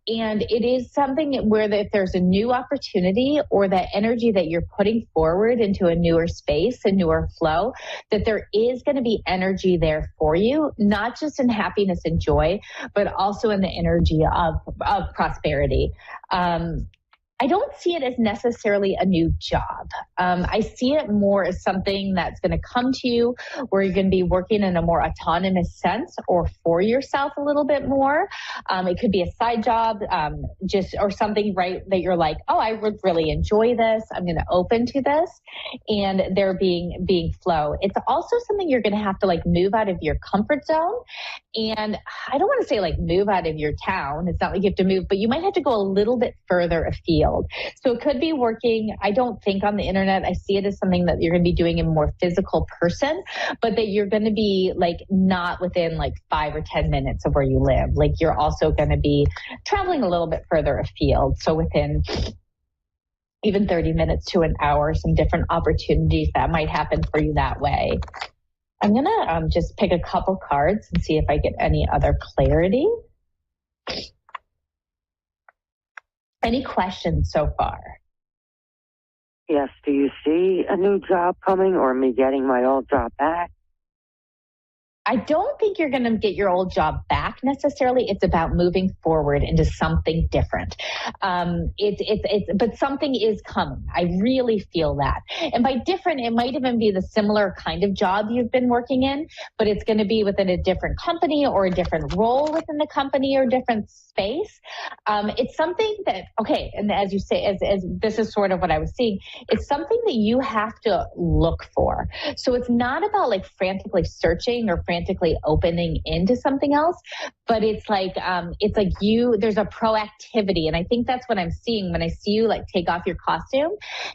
And it is something where if there's a new opportunity or that energy that you're putting forward into a newer space, a newer flow, that there is going to be energy there for you, not just in happiness and joy, but also in the energy of prosperity. I don't see it as necessarily a new job. I see it more as something that's going to come to you where you're going to be working in a more autonomous sense or for yourself a little bit more. It could be a side job, or something, right, that you're like, oh, I would really enjoy this. I'm going to open to this, and there being flow. It's also something you're going to have to like move out of your comfort zone. And I don't want to say like move out of your town. It's not like you have to move, but you might have to go a little bit further afield. So it could be working, I don't think on the internet. I see it as something that you're going to be doing in a more physical person, but that you're going to be like not within like 5 or 10 minutes of where you live. Like you're also going to be traveling a little bit further afield. So within even 30 minutes to an hour, some different opportunities that might happen for you that way. I'm going to just pick a couple cards and see if I get any other clarity. Any questions so far? Yes. Do you see a new job coming or me getting my old job back? I don't think you're going to get your old job back necessarily. It's about moving forward into something different. But something is coming. I really feel that. And by different, it might even be the similar kind of job you've been working in, but it's going to be within a different company or a different role within the company or different space. It's something that, okay, and as you say, as this is sort of what I was seeing, it's something that you have to look for. So it's not about like frantically searching or frantically opening into something else, but it's like there's a proactivity. And I think that's what I'm seeing when I see you like take off your costume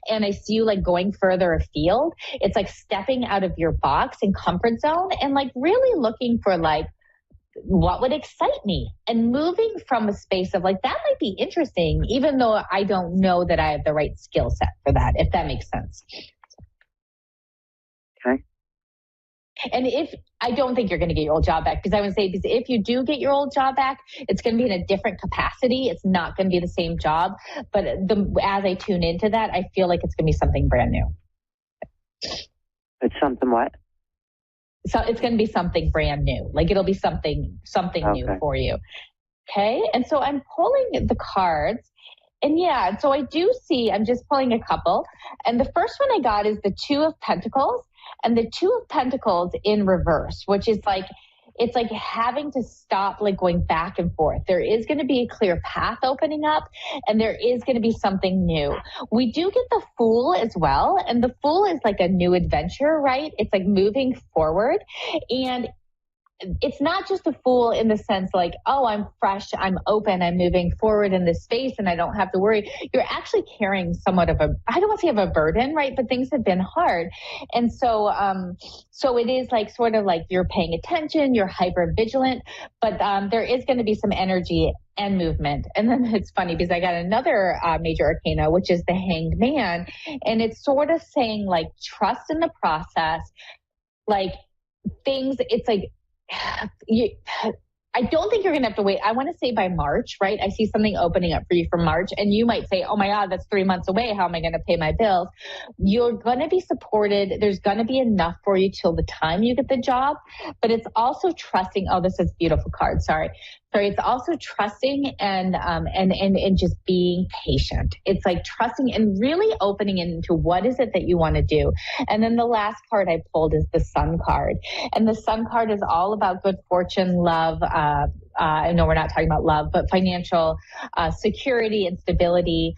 and I see you like going further afield. It's like stepping out of your box and comfort zone and like really looking for like, what would excite me, and moving from a space of like, that might be interesting, even though I don't know that I have the right skill set for that, if that makes sense. Okay. And I don't think you're going to get your old job back, because I would say, because if you do get your old job back, it's going to be in a different capacity. It's not going to be the same job. But as I tune into that, I feel like it's going to be something brand new. It's something what? So it's going to be something brand new. Like it'll be something new for you. Okay. And so I'm pulling the cards. And yeah, so I do see, I'm just pulling a couple. And the first one I got is the Two of Pentacles, and the Two of Pentacles in reverse, which is like, it's like having to stop like going back and forth. There is going to be a clear path opening up, and there is going to be something new. We do get the Fool as well. And the Fool is like a new adventure, right? It's like moving forward. And it's not just a Fool in the sense like, oh, I'm fresh, I'm open, I'm moving forward in this space and I don't have to worry. You're actually carrying somewhat of I don't want to say of a burden, right? But things have been hard. And so it is like sort of like you're paying attention, you're hyper vigilant, but there is going to be some energy and movement. And then it's funny because I got another major arcana, which is the Hanged Man. And it's sort of saying like, trust in the process, like things, it's like, I don't think you're going to have to wait. I want to say by March, right? I see something opening up for you for March, and you might say, oh my God, that's 3 months away. How am I going to pay my bills? You're going to be supported. There's going to be enough for you till the time you get the job, but it's also trusting. Oh, this is a beautiful card. Sorry. It's also trusting and just being patient. It's like trusting and really opening into what is it that you want to do. And then the last card I pulled is the Sun card. And the Sun card is all about good fortune, love. I know we're not talking about love, but financial security and stability.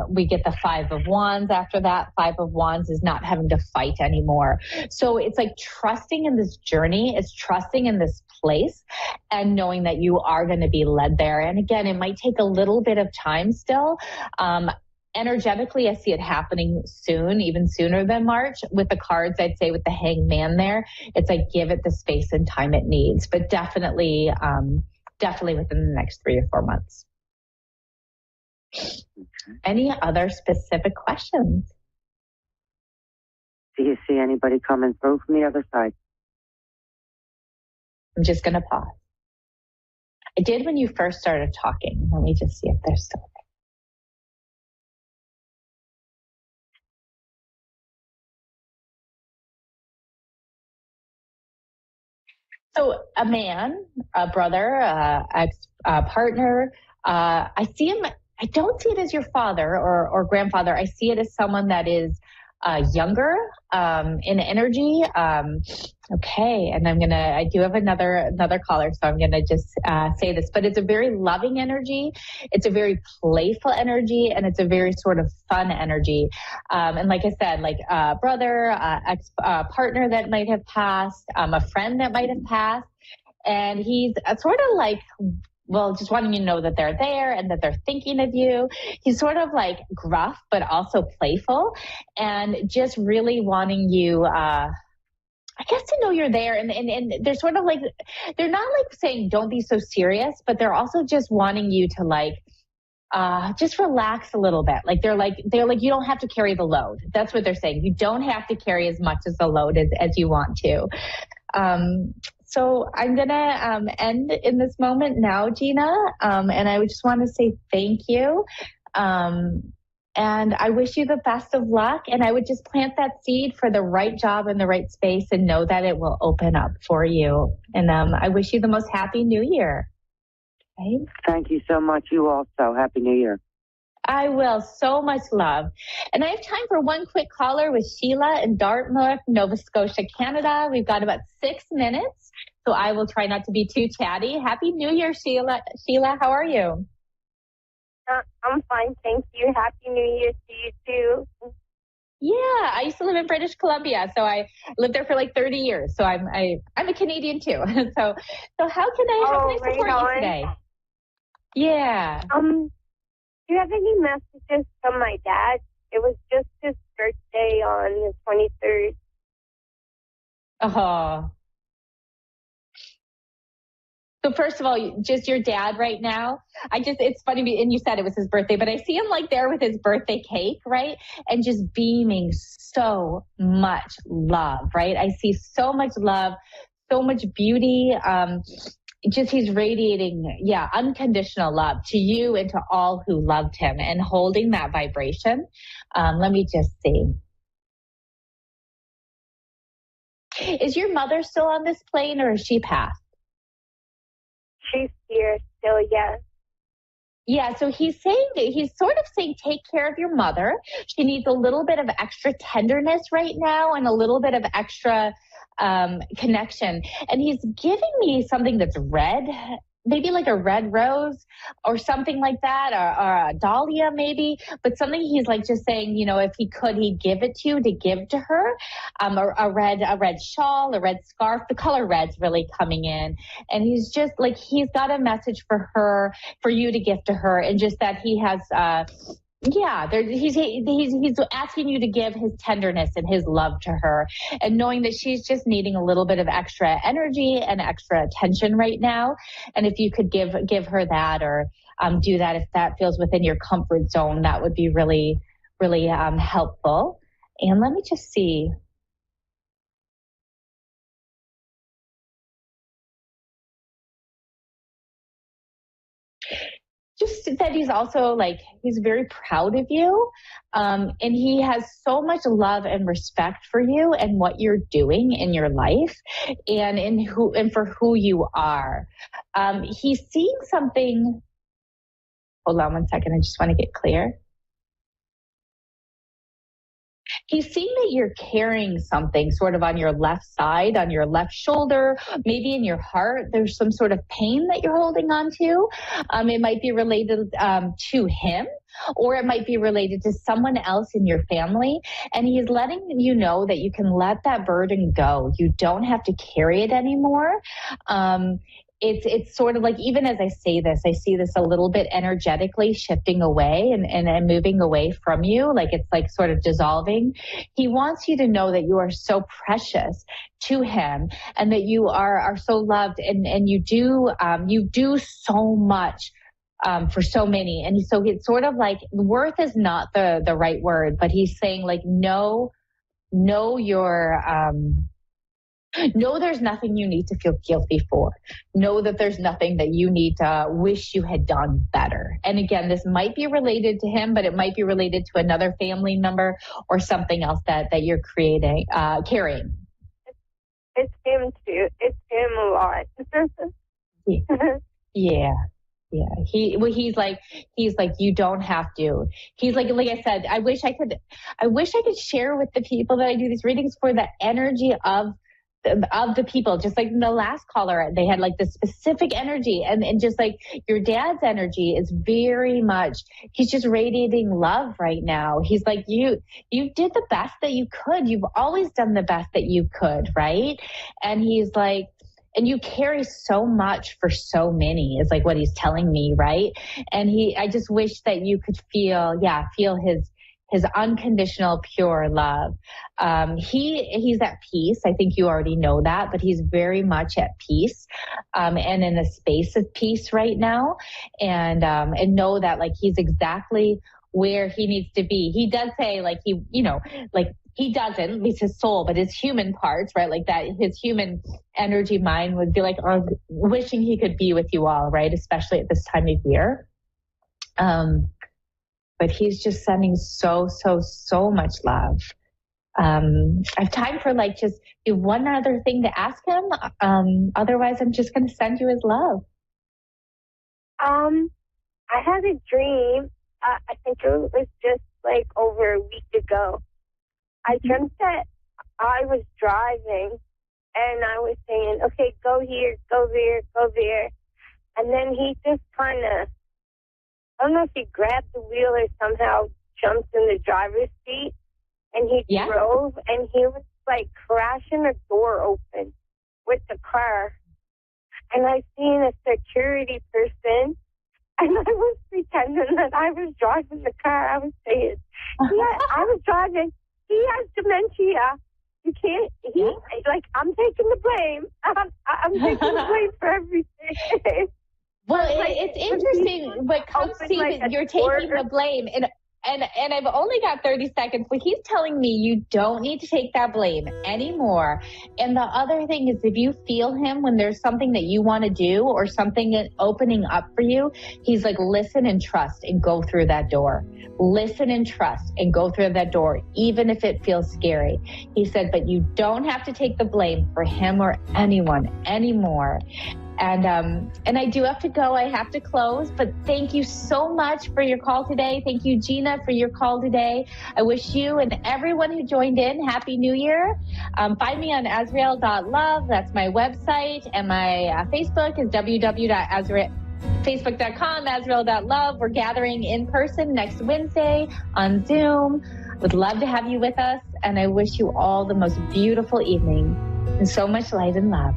We get the Five of Wands after that. Five of Wands is not having to fight anymore. So it's like trusting in this journey. It's trusting in this place and knowing that you are going to be led there. And again, it might take a little bit of time still. Energetically, I see it happening soon, even sooner than March. With the cards, I'd say with the Hanged Man there, it's like give it the space and time it needs, but definitely within the next 3 or 4 months. Any other specific questions? Do you see anybody coming through from the other side? I'm just going to pause. I did when you first started talking. Let me just see if they're still there. So a man, a brother, ex-partner, I see him, I don't see it as your father or grandfather. I see it as someone that is younger in energy. Okay, and I do have another caller, so I'm gonna just say this, but it's a very loving energy. It's a very playful energy, and it's a very sort of fun energy. And like I said, like a brother, ex-partner that might have passed, a friend that might have passed, and he's sort of like, well, just wanting you to know that they're there and that they're thinking of you. He's sort of like gruff, but also playful, and just really wanting you, I guess, to know you're there. And they're sort of like, they're not like saying don't be so serious, but they're also just wanting you to like, just relax a little bit. Like they're like, you don't have to carry the load. That's what they're saying. You don't have to carry as much as the load as you want to. So I'm going to end in this moment now, Gina. And I would just want to say thank you. And I wish you the best of luck. And I would just plant that seed for the right job in the right space and know that it will open up for you. And I wish you the most happy New Year. Okay? Thank you so much. You also. Happy New Year. I will. So much love. And I have time for one quick caller with Sheila in Dartmouth, Nova Scotia, Canada. We've got about 6 minutes, so I will try not to be too chatty. Happy New Year, Sheila. Sheila, how are you? I'm fine, thank you. Happy New Year to you too. Yeah, I used to live in British Columbia, so I lived there for like 30 years. So I'm a Canadian too. So how can I support you today? Yeah. Do you have any messages from my dad? It was just his birthday on the 23rd. Oh. So first of all, just your dad right now. It's funny, and you said it was his birthday, but I see him like there with his birthday cake, right? And just beaming so much love, right? I see so much love, so much beauty. Just he's radiating, unconditional love to you and to all who loved him and holding that vibration. Let me just see. Is your mother still on this plane or has she passed? She's here still, yes. Yeah, so he's sort of saying, take care of your mother. She needs a little bit of extra tenderness right now and a little bit of extra connection. And he's giving me something that's red, maybe like a red rose or something like that, or a dahlia maybe, but something he's like just saying, if he could, he'd give it to you to give to her. A red shawl, a red scarf. The color red's really coming in. And he's just like, he's got a message for her, for you to give to her. And just that he has, he's asking you to give his tenderness and his love to her, and knowing that she's just needing a little bit of extra energy and extra attention right now. And if you could give her that, or do that if that feels within your comfort zone, that would be really, really helpful. And let me just see. Just that he's also he's very proud of you. And he has so much love and respect for you and what you're doing in your life and for who you are. He's seeing something. Hold on one second. I just want to get clear. He's seeing that you're carrying something sort of on your left side, on your left shoulder, maybe in your heart. There's some sort of pain that you're holding on to. It might be related to him, or it might be related to someone else in your family. And he's letting you know that you can let that burden go. You don't have to carry it anymore. It's sort of like, even as I say this, I see this a little bit energetically shifting away and moving away from you. Like it's like sort of dissolving. He wants you to know that you are so precious to him and that you are so loved and you do so much for so many. And so it's sort of like, worth is not the right word, but he's saying like, know there's nothing you need to feel guilty for. Know that there's nothing that you need to wish you had done better. And again, this might be related to him, but it might be related to another family member or something else that you're carrying. It's him too. It's him a lot. Yeah. He's like, you don't have to. He's like I said, I wish I could share with the people that I do these readings for the energy of the people, just like the last caller, they had like the specific energy and just like your dad's energy is very much, he's just radiating love right now. He's like, you did the best that you could. You've always done the best that you could. Right. And he's like, and you carry so much for so many is like what he's telling me. Right. And I just wish that you could feel his unconditional, pure love. He's at peace. I think you already know that, but he's very much at peace, and in a space of peace right now. And know that like he's exactly where he needs to be. He does say like he doesn't, it's his soul, but his human parts, right? Like that, his human energy mind would be like, wishing he could be with you all, right? Especially at this time of year. but he's just sending so much love. I have time for like just do one other thing to ask him. Otherwise, I'm just going to send you his love. I had a dream. I think it was just like over a week ago. I dreamt that I was driving and I was saying, okay, go here, go there, go there. And then he just kind of, I don't know if he grabbed the wheel or somehow jumped in the driver's seat and he drove and he was like crashing a door open with the car. And I seen a security person and I was pretending that I was driving the car. I was saying, I was driving. He has dementia. You can't, like, I'm taking the blame. I'm taking the blame for everything. Well, it's interesting, but come see that you're taking the blame. And I've only got 30 seconds, but he's telling me you don't need to take that blame anymore. And the other thing is, if you feel him when there's something that you want to do or something opening up for you, he's like, listen and trust and go through that door. Listen and trust and go through that door, even if it feels scary. He said, but you don't have to take the blame for him or anyone anymore. And I do have to go. I have to close. But thank you so much for your call today. Thank you, Gina, for your call today. I wish you and everyone who joined in Happy New Year. Find me on Azrael.love. That's my website. And my Facebook is facebook.com, Azrael.love. We're gathering in person next Wednesday on Zoom. Would love to have you with us. And I wish you all the most beautiful evening and so much light and love.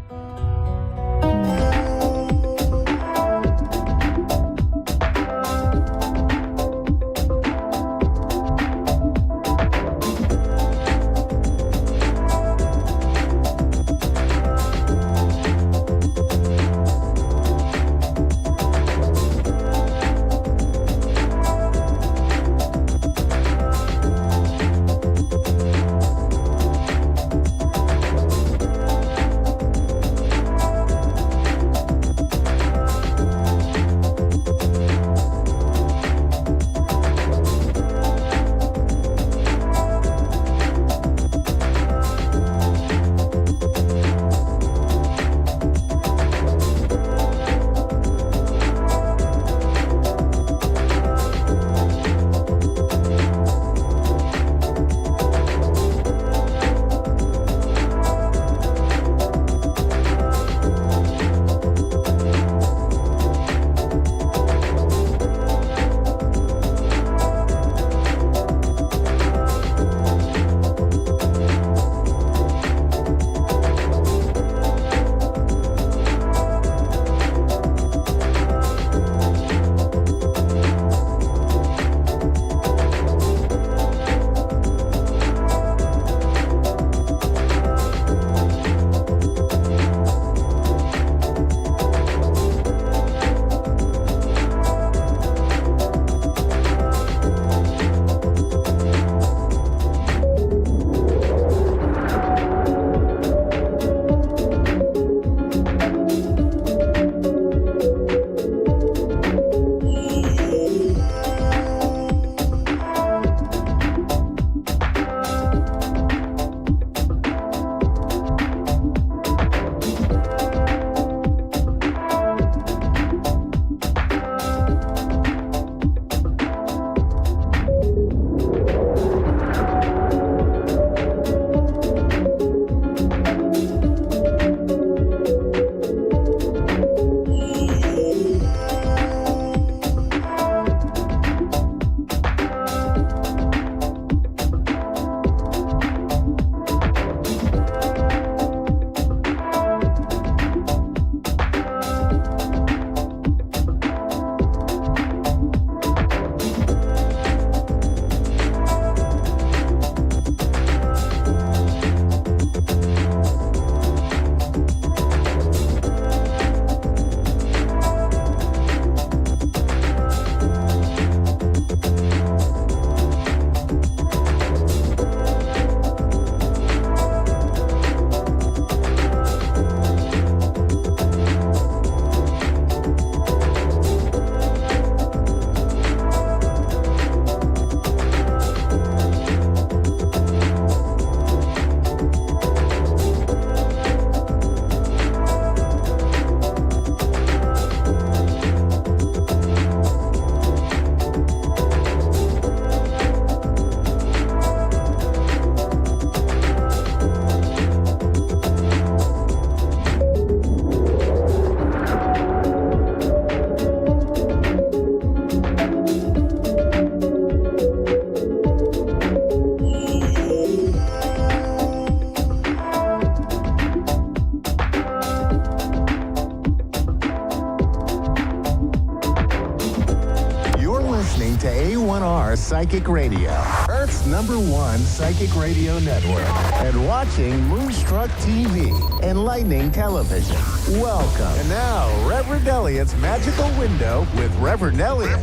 Psychic Radio, Earth's #1 psychic radio network, and watching Moonstruck TV, enlightening television. Welcome. And now, Reverend Elliot's Magical Window with Reverend Elliot.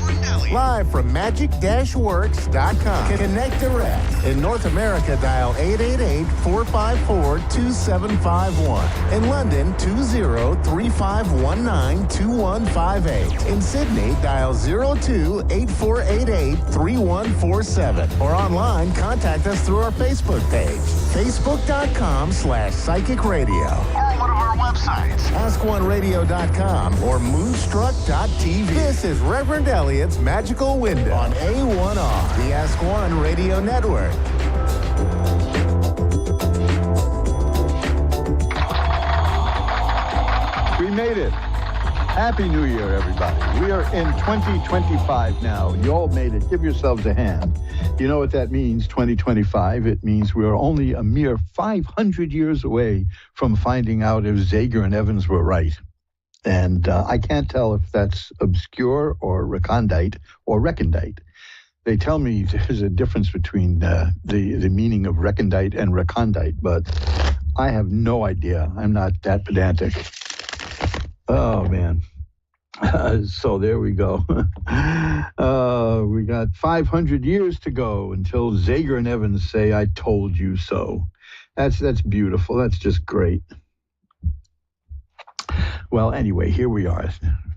Live from magic-works.com. Connect direct. In North America, dial 888-454-2751. In London, 20-3519-2158. In Sydney, dial 02-8488-3147. Or online, contact us through our Facebook page, facebook.com/psychic radio. Or one of our websites, askoneradio.com or moonstruck.tv. This is Reverend Elliot's Magical Window on A1R, the Ask One Radio Network. We made it. Happy New Year, everybody. We are in 2025 now. You all made it. Give yourselves a hand. You know what that means, 2025? It means we're only a mere 500 years away from finding out if Zager and Evans were right. And I can't tell if that's obscure or recondite or recondite. They tell me there's a difference between the meaning of recondite and recondite, but I have no idea. I'm not that pedantic. Oh, man. So there we go. We got 500 years to go until Zager and Evans say, "I told you so." That's beautiful. That's just great. Well, anyway, here we are,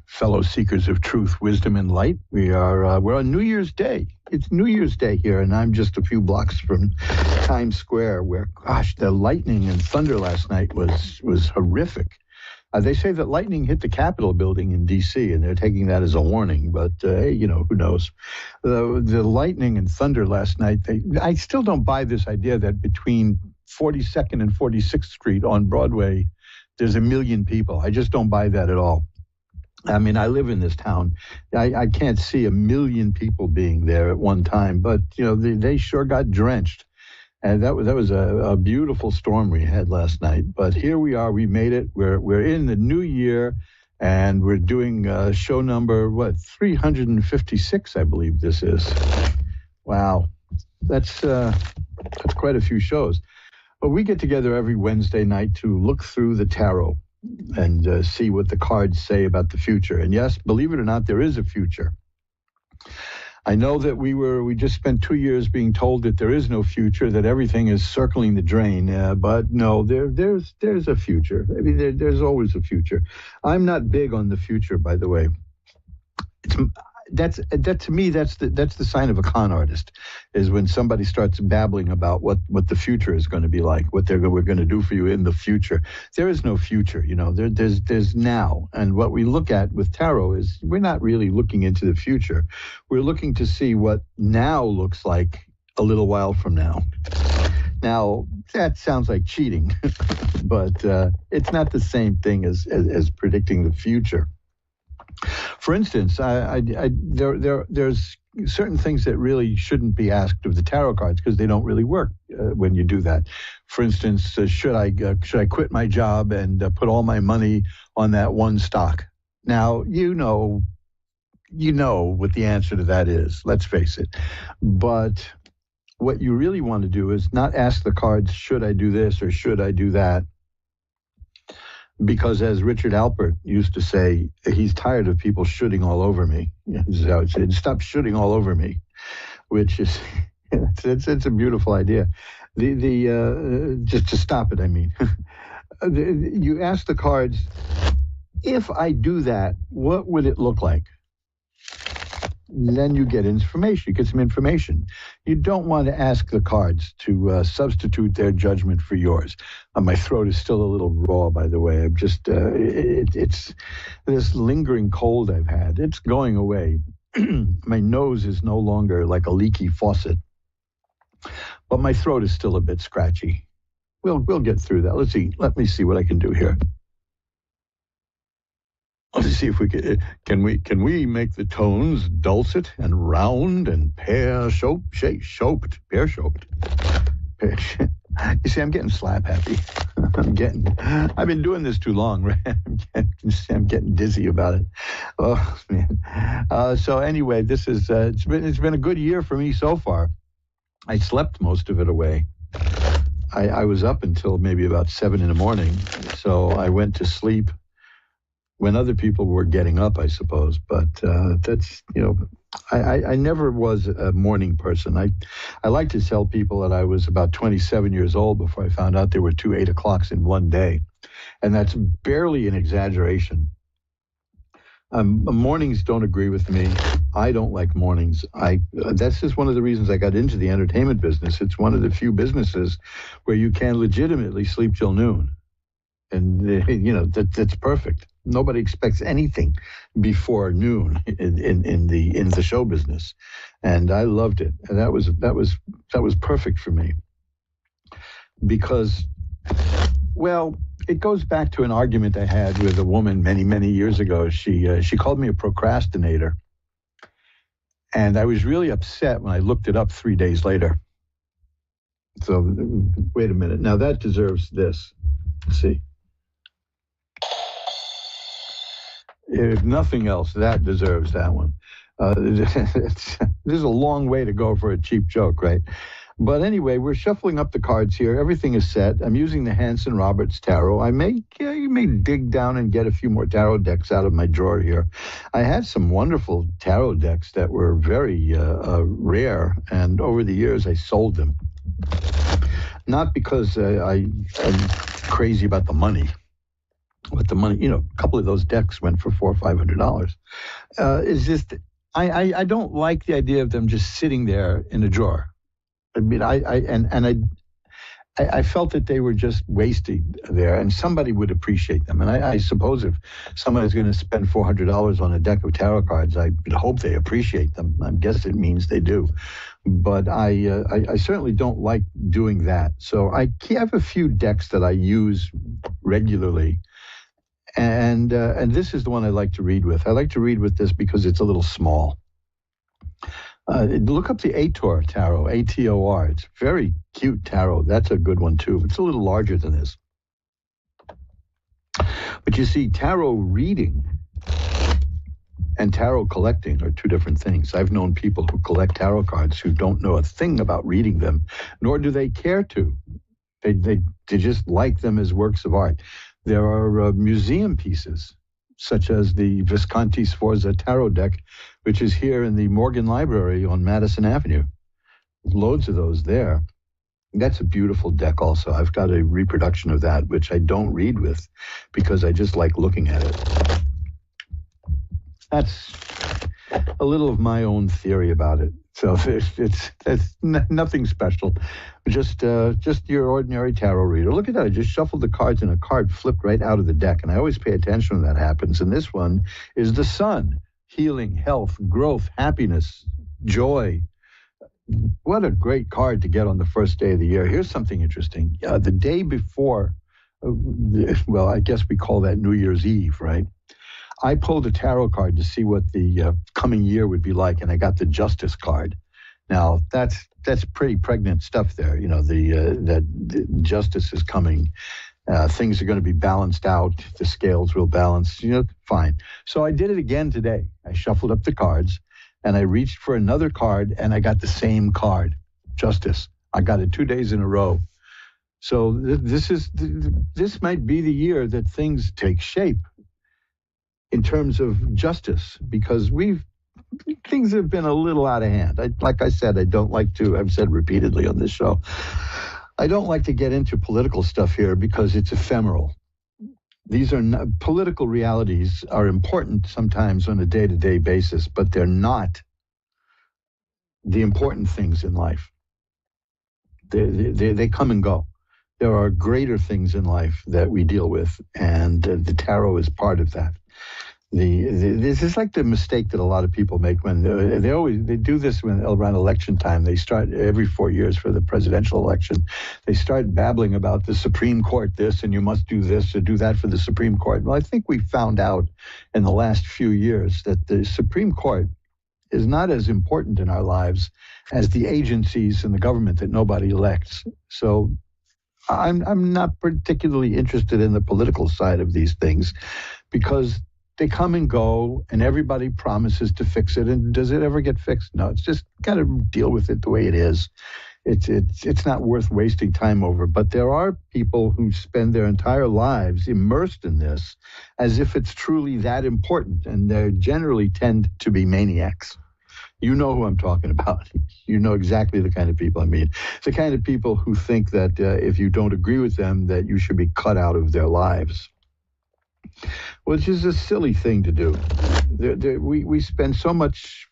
fellow seekers of truth, wisdom, and light. We're on New Year's Day. It's New Year's Day here, and I'm just a few blocks from Times Square, where, gosh, the lightning and thunder last night was horrific. They say that lightning hit the Capitol building in D.C., and they're taking that as a warning. But, hey, who knows? The lightning and thunder last night, I still don't buy this idea that between 42nd and 46th Street on Broadway, there's 1 million people. I just don't buy that at all. I mean, I live in this town. I can't see 1 million people being there at one time. But, they sure got drenched. And that was a beautiful storm we had last night. But here we are. We made it. We're in the new year, and we're doing show number 356, I believe this is. Wow, that's quite a few shows. But we get together every Wednesday night to look through the tarot and see what the cards say about the future. And yes, believe it or not, there is a future. I know that we just spent 2 years being told that there is no future, that everything is circling the drain. But no, there's a future. I mean, there's always a future. I'm not big on the future, by the way. That to me, that's the sign of a con artist, is when somebody starts babbling about what the future is going to be like, what we're going to do for you in the future. There is no future, there's now. And what we look at with tarot is we're not really looking into the future. We're looking to see what now looks like a little while from now. Now, that sounds like cheating, but it's not the same thing as predicting the future. For instance, there's certain things that really shouldn't be asked of the tarot cards because they don't really work when you do that. For instance, should I quit my job and put all my money on that one stock? Now, you know what the answer to that is. Let's face it. But what you really want to do is not ask the cards, should I do this or should I do that? Because as Richard Alpert used to say, he's tired of people shooting all over me. This is how it said, stop shooting all over me, which is, it's a beautiful idea. Just to stop it, I mean. You ask the cards, if I do that, what would it look like? Then you get information. You get some information. You don't want to ask the cards to substitute their judgment for yours. My throat is still a little raw, by the way. I'm just, it's this lingering cold I've had. It's going away. My nose is no longer like a leaky faucet, but my throat is still a bit scratchy. We'll get through that. Let me see what I can do here. Let's see if we can we make the tones dulcet and round and pear-shaped. You see, I'm getting slap happy. I've been doing this too long, right? I'm getting dizzy about it. Oh, man. So anyway, this is, it's been a good year for me so far. I slept most of it away. I was up until maybe about 7 a.m. So I went to sleep when other people were getting up, I suppose. But that's, I never was a morning person. I like to tell people that I was about 27 years old before I found out there were 2 8 o'clocks in one day. And that's barely an exaggeration. Mornings don't agree with me. I don't like mornings. That's just one of the reasons I got into the entertainment business. It's one of the few businesses where you can legitimately sleep till noon. And, that's perfect. Nobody expects anything before noon in the show business. And I loved it. And that was perfect for me. Because, well, it goes back to an argument I had with a woman many, many years ago. She called me a procrastinator. And I was really upset when I looked it up 3 days later. So, wait a minute. Now that deserves this. Let's see. If nothing else, that deserves that one. There's a long way to go for a cheap joke, right? But anyway, we're shuffling up the cards here. Everything is set. I'm using the Hanson Roberts Tarot. You may dig down and get a few more tarot decks out of my drawer here. I had some wonderful tarot decks that were very rare, and over the years I sold them. Not because I'm crazy about the money. But the money, a couple of those decks went for $400 or $500. It's just, I don't like the idea of them just sitting there in a drawer. I mean, I felt that they were just wasted there, and somebody would appreciate them. And I suppose if somebody's going to spend $400 on a deck of tarot cards, I hope they appreciate them. I guess it means they do. But I certainly don't like doing that. So I have a few decks that I use regularly. And this is the one I like to read with. I like to read with this because it's a little small. Look up the A1R tarot, A-T-O-R. It's very cute tarot. That's a good one, too. It's a little larger than this. But you see, tarot reading and tarot collecting are two different things. I've known people who collect tarot cards who don't know a thing about reading them, nor do they care to. They just like them as works of art. There are museum pieces, such as the Visconti Sforza tarot deck, which is here in the Morgan Library on Madison Avenue. Loads of those there. That's a beautiful deck also. I've got a reproduction of that, which I don't read with because I just like looking at it. That's a little of my own theory about it. So it's nothing special. Just your ordinary tarot reader. Look at that. I just shuffled the cards and a card flipped right out of the deck. And I always pay attention when that happens. And this one is the sun. Healing, health, growth, happiness, joy. What a great card to get on the first day of the year. Here's something interesting. The day before, well, I guess we call that New Year's Eve, right? I pulled a tarot card to see what the coming year would be like, and I got the Justice card. Now, that's pretty pregnant stuff there. That justice is coming. Things are going to be balanced out. The scales will balance. Fine. So I did it again today. I shuffled up the cards, and I reached for another card, and I got the same card, Justice. I got it 2 days in a row. So this might be the year that things take shape in terms of justice, because things have been a little out of hand. Like I said, I've said repeatedly on this show, I don't like to get into political stuff here because it's ephemeral. These are not, political realities are important sometimes on a day-to-day basis, but they're not the important things in life. They come and go. There are greater things in life that we deal with, and the tarot is part of that. This is like the mistake that a lot of people make when they do this when around election time. They start every 4 years for the presidential election. They start babbling about the Supreme Court this, and you must do this or do that for the Supreme Court. Well, I think we found out in the last few years that the Supreme Court is not as important in our lives as the agencies in the government that nobody elects. So I'm not particularly interested in the political side of these things because they come and go and everybody promises to fix it. And does it ever get fixed? No, it's just got to deal with it the way it is. It's not worth wasting time over. But there are people who spend their entire lives immersed in this as if it's truly that important. And they generally tend to be maniacs. You know who I'm talking about. You know exactly the kind of people I mean. It's the kind of people who think that if you don't agree with them, that you should be cut out of their lives, which is a silly thing to do. We spend so much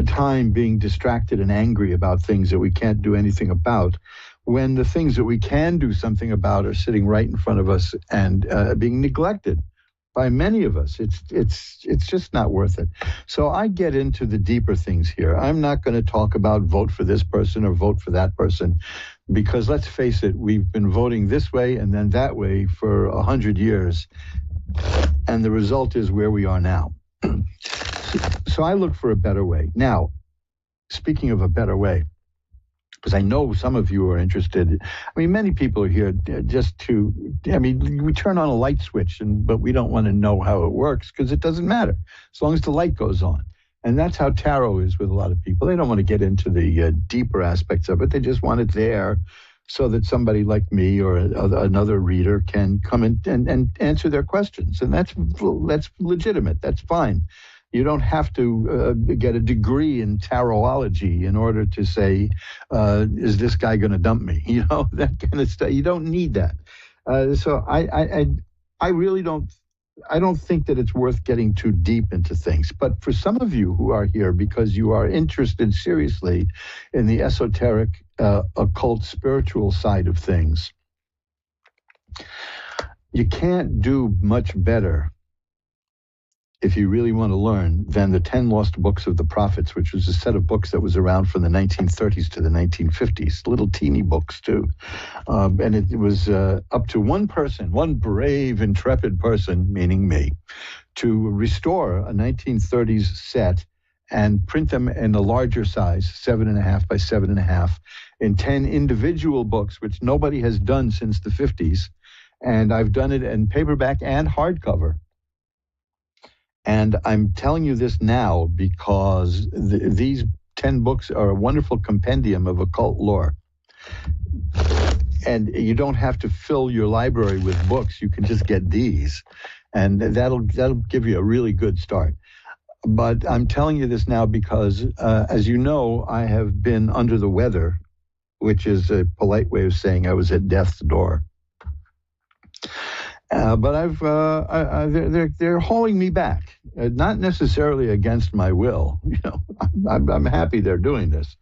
time being distracted and angry about things that we can't do anything about, when the things that we can do something about are sitting right in front of us and being neglected by many of us. It's just not worth it. So I get into the deeper things here. I'm not going to talk about vote for this person or vote for that person, because let's face it, we've been voting this way and then that way for 100 years, and the result is where we are now. So I look for a better way. Now, speaking of a better way, because I know some of you are interested. I mean, many people are here just to, we turn on a light switch, but we don't want to know how it works because it doesn't matter as long as the light goes on. And that's how tarot is with a lot of people. They don't want to get into the deeper aspects of it. They just want it there so that somebody like me or another reader can come in and answer their questions. And that's legitimate. That's fine. You don't have to get a degree in tarotology in order to say, is this guy going to dump me? You know, that kind of stuff. You don't need that. So I really don't. I don't think that it's worth getting too deep into things. But for some of you who are here because you are interested seriously in the esoteric, occult, spiritual side of things, you can't do much better if you really want to learn, than the 10 Lost Books of the Prophets, which was a set of books that was around from the 1930s to the 1950s, little teeny books too. And it was up to one person, one brave, intrepid person, meaning me, to restore a 1930s set and print them in a larger size, 7.5 by 7.5, in 10 individual books, which nobody has done since the 50s. And I've done it in paperback and hardcover. And I'm telling you this now because these 10 books are a wonderful compendium of occult lore. And you don't have to fill your library with books. You can just get these. And that'll give you a really good start. But I'm telling you this now because, as you know, I have been under the weather, which is a polite way of saying I was at death's door. But they're hauling me back, not necessarily against my will. You know, I'm happy they're doing this,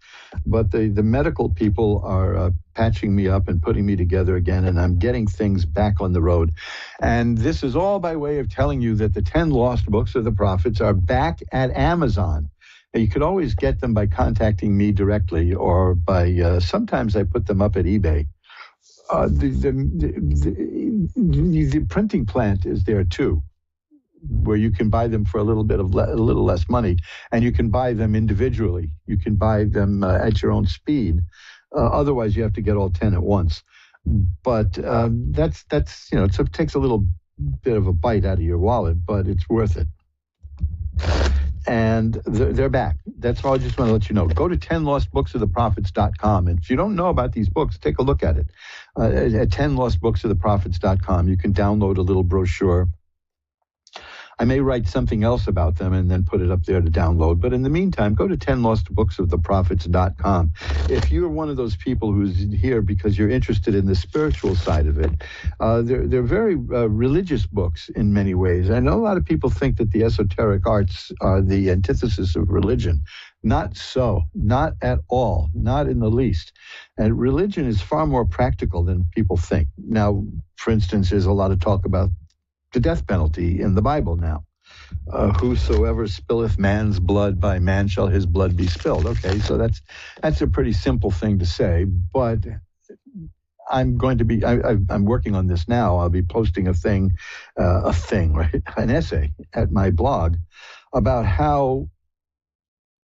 but the medical people are patching me up and putting me together again, and I'm getting things back on the road. And this is all by way of telling you that the 10 Lost Books of the Prophets are back at Amazon. You could always get them by contacting me directly, or by sometimes I put them up at eBay. The printing plant is there too, where you can buy them for a little less money, and you can buy them individually. You can buy them at your own speed. Otherwise, you have to get all 10 at once. But that's it takes a little bit of a bite out of your wallet, but it's worth it. And they're back. That's all I just want to let you know. Go to 10lostbooksoftheprophets.com. And if you don't know about these books, take a look at it. At 10lostbooksoftheprophets.com, you can download a little brochure. I may write something else about them and then put it up there to download. But in the meantime, go to 10lostbooksoftheprophets.com. If you're one of those people who's here because you're interested in the spiritual side of it, they're very religious books in many ways. I know a lot of people think that the esoteric arts are the antithesis of religion. Not so. Not at all. Not in the least. And religion is far more practical than people think. Now, for instance, there's a lot of talk about the death penalty in the Bible now. Whosoever spilleth man's blood, by man shall his blood be spilled. Okay, so that's a pretty simple thing to say, but I'm working on this now. I'll be posting an essay at my blog about how,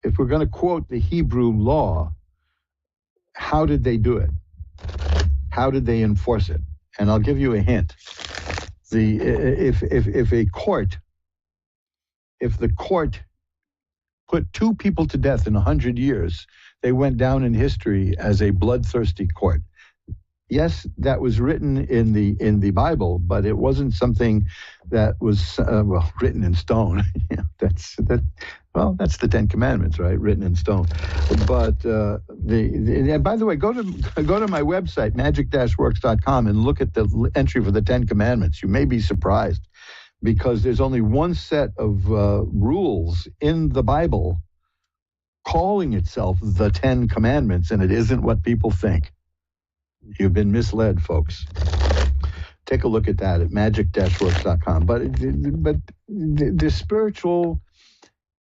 if we're going to quote the Hebrew law, how did they do it? how did they enforce it? And I'll give you a hint. If the court put 2 people to death in 100 years, they went down in history as a bloodthirsty court. Yes, that was written in the Bible, but it wasn't something that was written in stone. That's the 10 Commandments, right? Written in stone. But and by the way, go to my website, magic-works.com, and look at the entry for the 10 Commandments. You may be surprised, because there's only one set of rules in the Bible calling itself the 10 Commandments, and it isn't what people think. You've been misled, folks. Take a look at that at magic-works.com. But the spiritual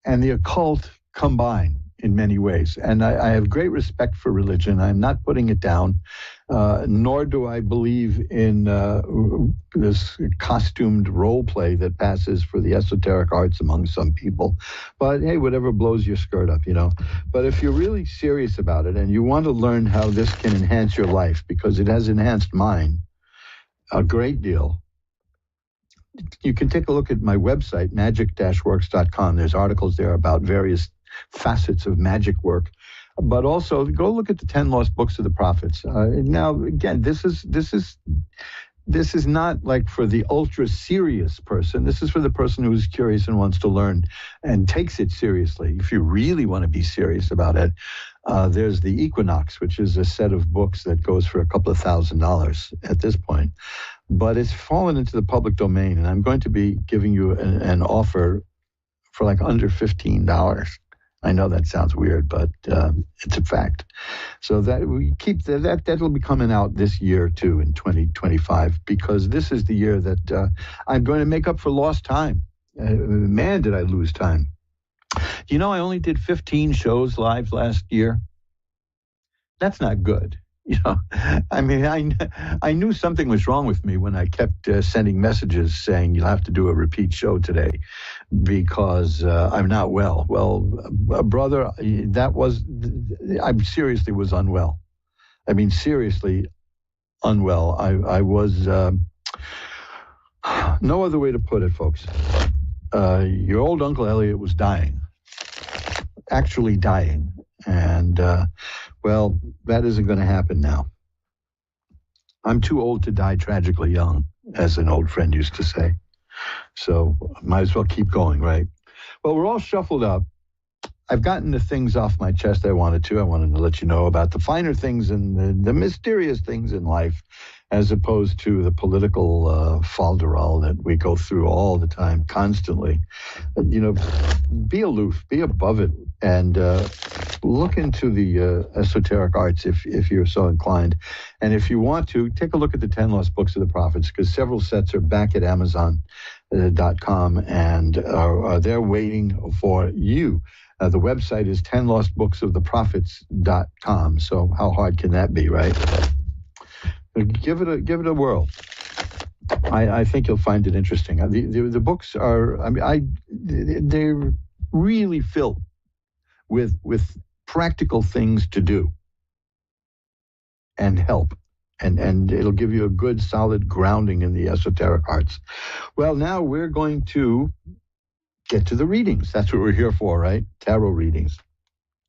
and the occult combine in many ways. And I have great respect for religion. I'm not putting it down, nor do I believe in this costumed role play that passes for the esoteric arts among some people. But hey, whatever blows your skirt up, But if you're really serious about it and you want to learn how this can enhance your life, because it has enhanced mine a great deal, you can take a look at my website, magic-works.com. There's articles there about various facets of magic work, but also go look at the 10 Lost Books of the Prophets. Now, again, this is not like for the ultra serious person. This is for the person who is curious and wants to learn and takes it seriously. If you really want to be serious about it, there's the Equinox, which is a set of books that goes for a couple of $1,000s at this point. But it's fallen into the public domain, and I'm going to be giving you an offer for like under $15. I know that sounds weird, but it's a fact. So that we keep that'll be coming out this year too, in 2025, because this is the year that I'm going to make up for lost time. Man, did I lose time. I only did 15 shows live last year. That's not good. I mean, I knew something was wrong with me when I kept sending messages saying you'll have to do a repeat show today because I'm not well. Well, brother, I seriously was unwell. I mean, seriously unwell. I was, no other way to put it, folks. Your old Uncle Elliot was dying, actually dying. And, well, that isn't going to happen now. I'm too old to die tragically young, as an old friend used to say. So might as well keep going, right? Well, we're all shuffled up. I've gotten the things off my chest I wanted to. I wanted to let you know about the finer things and the mysterious things in life, as opposed to the political falderall that we go through all the time, constantly. Be aloof, be above it, and look into the esoteric arts if you're so inclined. And if you want to, take a look at the 10 Lost Books of the Prophets, because several sets are back at Amazon.com and are there waiting for you. The website is 10lostbooksoftheprophets.com. So how hard can that be, right? Give it a whirl. I think you'll find it interesting. The books are, they're really filled with practical things to do and help. And it'll give you a good, solid grounding in the esoteric arts. Well, now we're going to get to the readings. That's what we're here for, right? Tarot readings.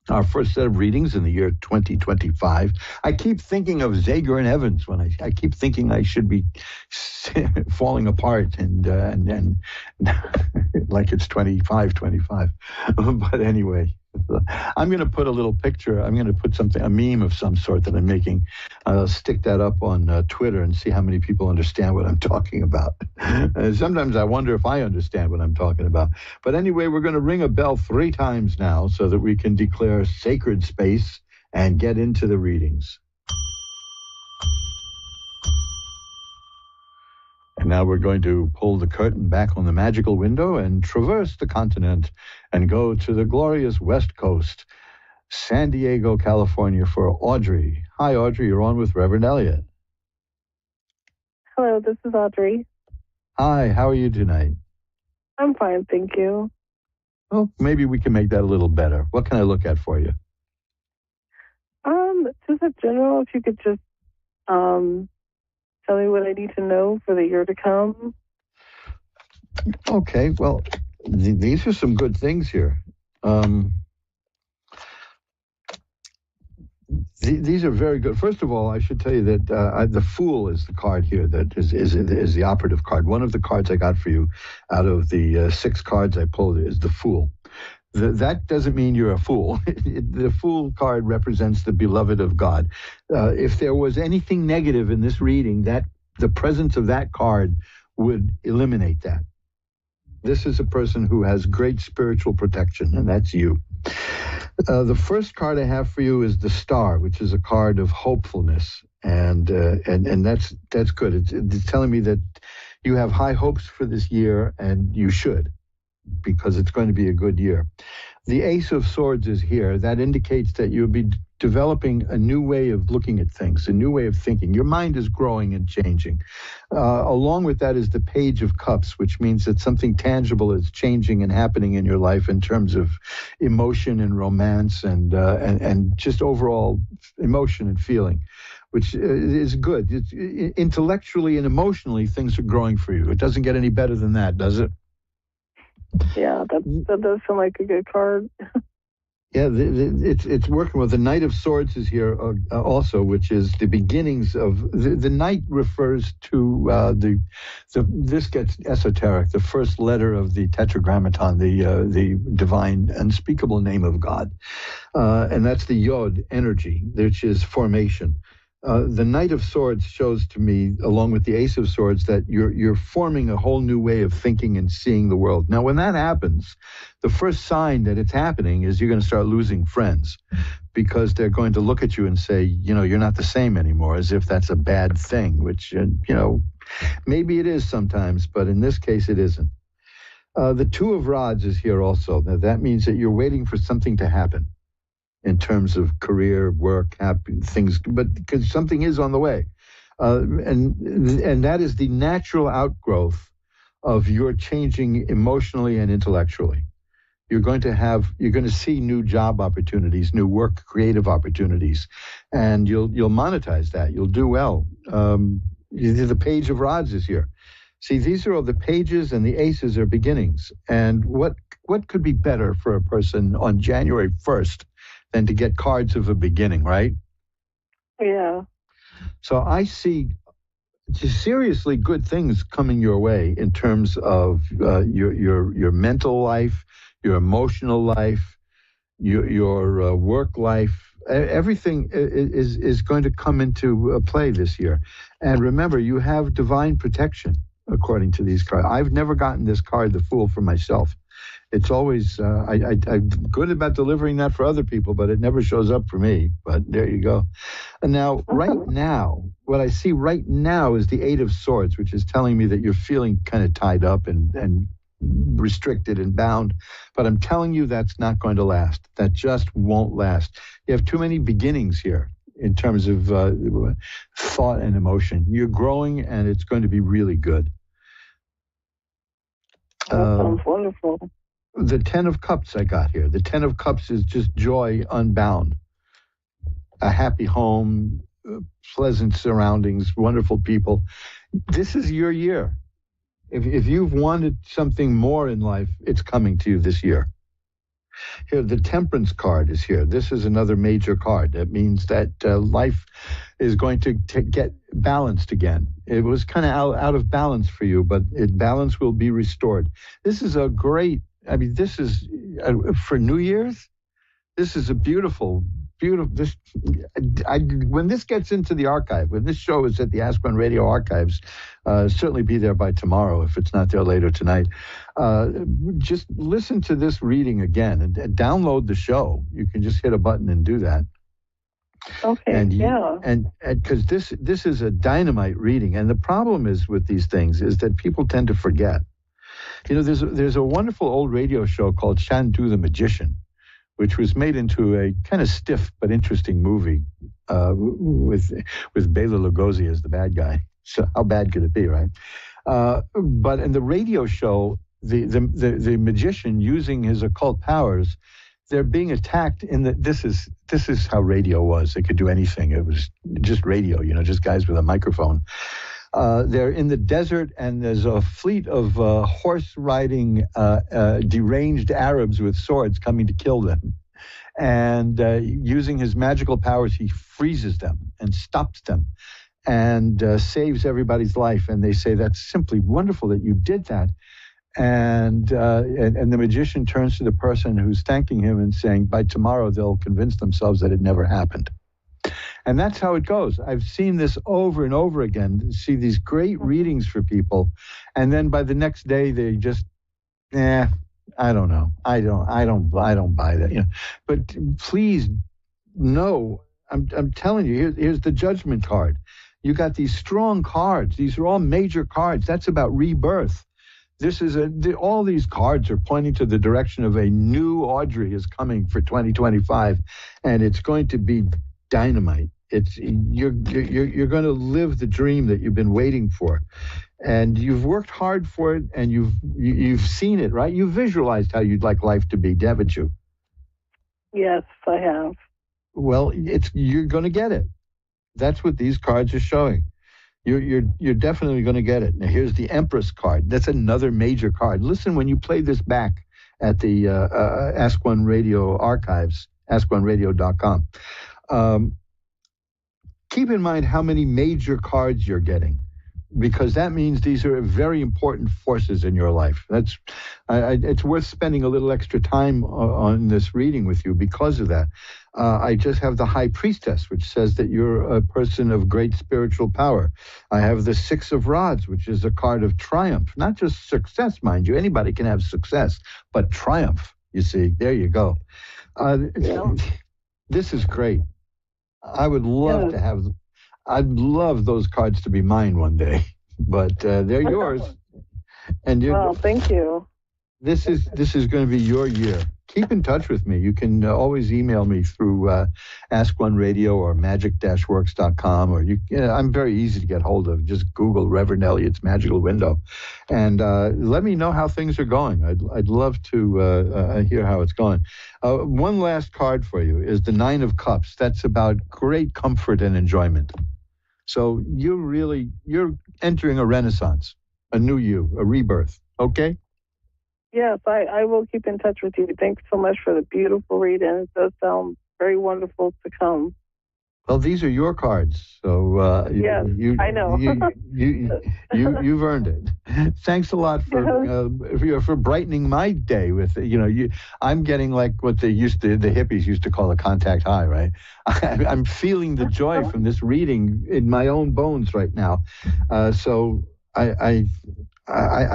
Our first set of readings in the year 2025. I keep thinking of Zager and Evans when I keep thinking I should be falling apart and like it's 25. But anyway, I'm going to put a little picture. I'm going to put a meme of some sort that I'm making. I'll stick that up on Twitter and see how many people understand what I'm talking about. Sometimes I wonder if I understand what I'm talking about. But anyway, we're going to ring a bell 3 times now so that we can declare sacred space and get into the readings. And now we're going to pull the curtain back on the magical window and traverse the continent and go to the glorious West Coast, San Diego, California, for Audrey. Hi, Audrey. You're on with Reverend Elliot. Hello, this is Audrey. Hi, how are you tonight? I'm fine, thank you. Well, maybe we can make that a little better. What can I look at for you? Just in general, if you could just Tell me what I need to know for the year to come. Okay, well, these are some good things here. These are very good. First of all, I should tell you that the Fool is the card here that is the operative card. One of the cards I got for you out of the 6 cards I pulled is the Fool. That doesn't mean you're a fool. The Fool card represents the beloved of God. If there was anything negative in this reading, that the presence of that card would eliminate that. This is a person who has great spiritual protection, and that's you. The first card I have for you is the Star, which is a card of hopefulness, and that's good. It's telling me that you have high hopes for this year, and you should, because it's going to be a good year. The Ace of Swords is here. That indicates that you'll be developing a new way of looking at things, a new way of thinking. Your mind is growing and changing. Along with that is the Page of Cups, which means that something tangible is changing and happening in your life in terms of emotion and romance and just overall emotion and feeling, which is good. Intellectually and emotionally, things are growing for you. It doesn't get any better than that, does it? Yeah, that does sound like a good card. Yeah, it's working with the Knight of Swords is here also, which is the beginnings of the Knight refers to this gets esoteric. The first letter of the Tetragrammaton, the divine unspeakable name of God, and that's the Yod energy, which is formation. The Knight of Swords shows to me, along with the Ace of Swords, that you're forming a whole new way of thinking and seeing the world. Now, when that happens, the first sign that it's happening is you're going to start losing friends, because they're going to look at you and say, you're not the same anymore, as if that's a bad thing, which, maybe it is sometimes, but in this case, it isn't. The Two of Rods is here also. Now, that means that you're waiting for something to happen in terms of career, work, happy things, but because something is on the way. And that is the natural outgrowth of your changing emotionally and intellectually. You're going to see new job opportunities, new work, creative opportunities, and you'll monetize that. You'll do well. The Page of Rods is here. See, these are all the pages, and the aces are beginnings. And what could be better for a person on January 1st than to get cards of a beginning, right? Yeah. So I see seriously good things coming your way in terms of your mental life, your emotional life, your work life. Everything is going to come into play this year. And remember, you have divine protection, according to these cards. I've never gotten this card, the Fool, for myself. It's always, I'm good about delivering that for other people, but it never shows up for me. But there you go. And now, right now, what I see right now is the Eight of Swords, which is telling me that you're feeling kind of tied up and restricted and bound. But I'm telling you that's not going to last. That just won't last. You have too many beginnings here in terms of thought and emotion. You're growing, and it's going to be really good. That sounds wonderful. The Ten of Cups I got here. The Ten of Cups is just joy unbound. A happy home, pleasant surroundings, wonderful people. This is your year. If you've wanted something more in life, it's coming to you this year. Here, the Temperance card is here. This is another major card. That means that life is going to get balanced again. It was kind of out of balance for you, but balance will be restored. This is a great, this is, for New Year's, this is a beautiful, when this gets into the archive, when this show is at the Ask One Radio archives, certainly be there by tomorrow if it's not there later tonight. Just listen to this reading again and download the show. You can just hit a button and do that. Okay. And because this is a dynamite reading, and the problem is with these things is that people tend to forget. There's a wonderful old radio show called Shandu the Magician, which was made into a kind of stiff but interesting movie with Bela Lugosi as the bad guy. So how bad could it be, right? But in the radio show, the magician, using his occult powers, they're being attacked this is how radio was. They could do anything. It was just radio, just guys with a microphone. They're in the desert, and there's a fleet of horse-riding, deranged Arabs with swords coming to kill them. And using his magical powers, he freezes them and stops them and saves everybody's life. And they say, that's simply wonderful that you did that. And the magician turns to the person who's thanking him and saying, by tomorrow, they'll convince themselves that it never happened. And that's how it goes. I've seen this over and over again, see these great readings for people. And then by the next day, they just, I don't know. I don't buy that. But please, no, I'm telling you, here's the judgment card. You got these strong cards. These are all major cards. That's about rebirth. This is all these cards are pointing to the direction of a new Audrey is coming for 2025, and it's going to be dynamite. You're going to live the dream that you've been waiting for, and you've worked hard for it, and you've seen it, right? You visualized how you'd like life to be, haven't you? Yes, I have. Well, you're going to get it. That's what these cards are showing. You're definitely going to get it. Now here's the Empress card. That's another major card. Listen, when you play this back at the Ask One Radio archives, askoneradio.com. Keep in mind how many major cards you're getting, because that means these are very important forces in your life. It's worth spending a little extra time on this reading with you because of that. I just have the High Priestess, which says that you're a person of great spiritual power. I have the Six of Rods, which is a card of triumph, not just success, mind you. Anybody can have success, but triumph, you see. There you go. This is great. I would love to have, I'd love those cards to be mine one day, but they're yours. And thank you. This is going to be your year. Keep in touch with me. You can always email me through Ask One Radio or magic-works.com, or I'm very easy to get hold of. Just Google Reverend Elliott's Magical Window, and let me know how things are going. I'd love to hear how it's going. One last card for you is the Nine of Cups. That's about great comfort and enjoyment. So you're entering a renaissance, a new you, a rebirth. Okay? Yes, I will keep in touch with you. Thanks so much for the beautiful reading. It does sound very wonderful to come. Well, these are your cards, so yes, I know. You've earned it. Thanks a lot for brightening my day with I'm getting like what the hippies used to call a contact high, right? I'm feeling the joy from this reading in my own bones right now. So I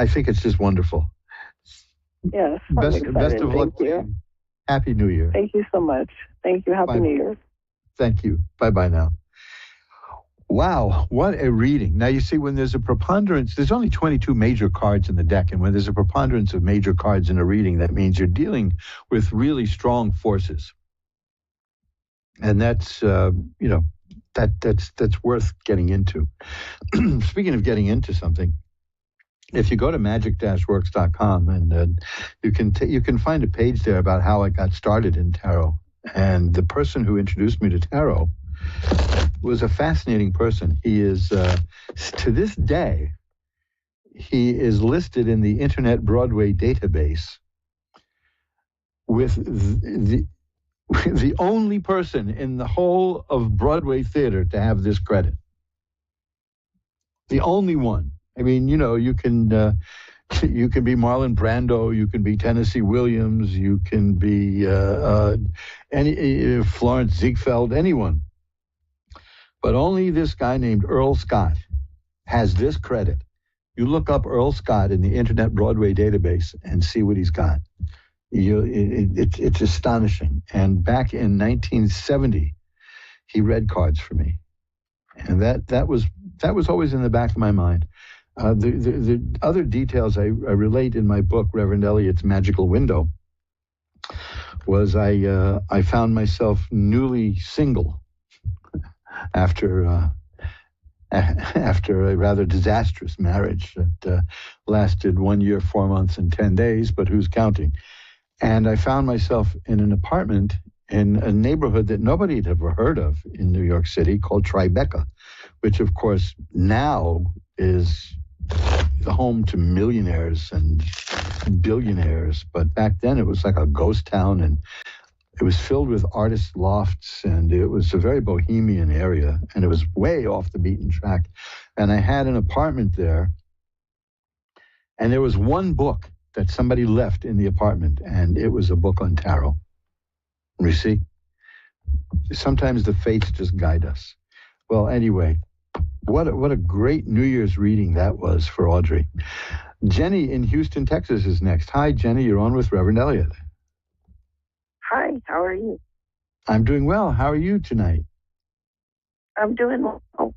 think it's just wonderful. Yes. Best of luck. Thank you. Happy New Year. Thank you so much. Thank you. Happy New Year. Thank you. Bye-bye now. Wow, what a reading. Now, you see, when there's a preponderance, there's only 22 major cards in the deck, and when there's a preponderance of major cards in a reading, that means you're dealing with really strong forces. And that's, that's worth getting into. Speaking of getting into something, if you go to magic-works.com, and you can find a page there about how I got started in tarot. And the person who introduced me to tarot was a fascinating person. He is, to this day, he is listed in the Internet Broadway database with the only person in the whole of Broadway theater to have this credit. The only one. I mean, you can be Marlon Brando, you can be Tennessee Williams, you can be Florence Ziegfeld, anyone. But only this guy named Earl Scott has this credit. You look up Earl Scott in the Internet Broadway database and see what he's got. It's astonishing. And back in 1970, he read cards for me, and that was always in the back of my mind. The other details I relate in my book, Reverend Elliott's Magical Window, was I found myself newly single after a rather disastrous marriage that lasted 1 year, 4 months, and 10 days, but who's counting? And I found myself in an apartment in a neighborhood that nobody had ever heard of in New York City called Tribeca, which of course now is the home to millionaires and billionaires. But back then it was like a ghost town, and it was filled with artist lofts, and it was a very bohemian area, and it was way off the beaten track. And I had an apartment there, and there was one book that somebody left in the apartment, and it was a book on tarot. You see? Sometimes the fates just guide us. Well, anyway, what a great New Year's reading that was for Audrey. Jenny in Houston, Texas is next. Hi, Jenny, you're on with Reverend Elliot. Hi, how are you? I'm doing well. How are you tonight? I'm doing well. Oh,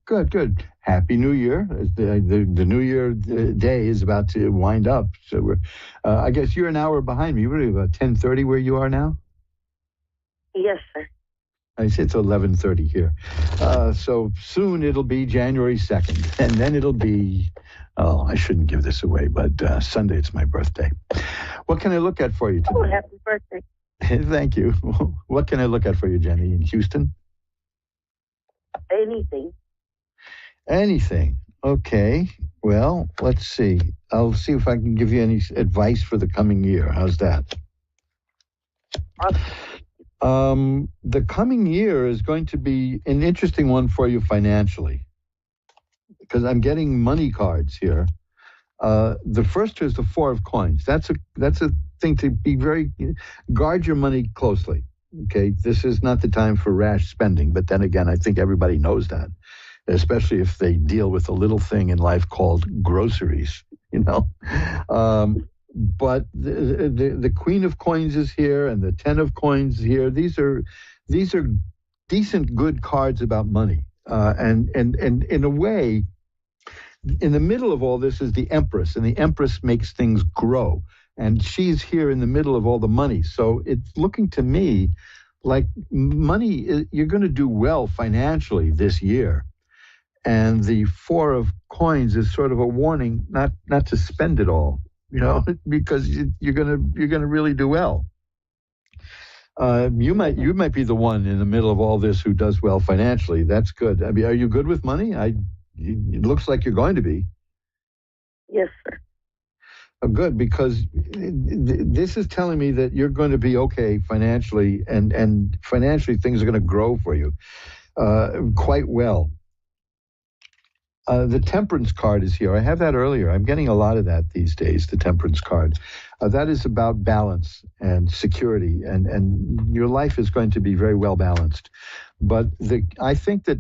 good, good. Happy New Year. The New Year day is about to wind up. So we're, I guess you're an hour behind me. What are you, about 10:30 where you are now? Yes, sir. I say it's 11:30 here. So soon it'll be January 2nd. And then it'll be, oh, I shouldn't give this away, but Sunday it's my birthday. What can I look at for you today? Oh, happy birthday. Thank you. What can I look at for you, Jenny, in Houston? Anything. Anything. Okay. Well, let's see. I'll see if I can give you any advice for the coming year. How's that? The coming year is going to be an interesting one for you financially, because I'm getting money cards here. The first is the Four of Coins. That's a thing to be very, guard your money closely. Okay, this is not the time for rash spending, but then again, I think everybody knows that, especially if they deal with a little thing in life called groceries, you know. But the Queen of Coins is here, and the Ten of Coins is here. These are decent, good cards about money, and in a way, in the middle of all this is the Empress, and the Empress makes things grow. And she's here in the middle of all the money. So it's looking to me like money, you're going to do well financially this year. And the Four of Coins is sort of a warning not to spend it all, you know, because you're going to really do well. You might be the one in the middle of all this who does well financially. That's good. I mean, are you good with money? It looks like you're going to be. Yes, sir. Oh, good, because this is telling me that you're going to be okay financially, and financially things are going to grow for you quite well. The Temperance card is here. I have that earlier. I'm getting a lot of that these days, the Temperance card. That is about balance and security, and your life is going to be very well balanced. But I think that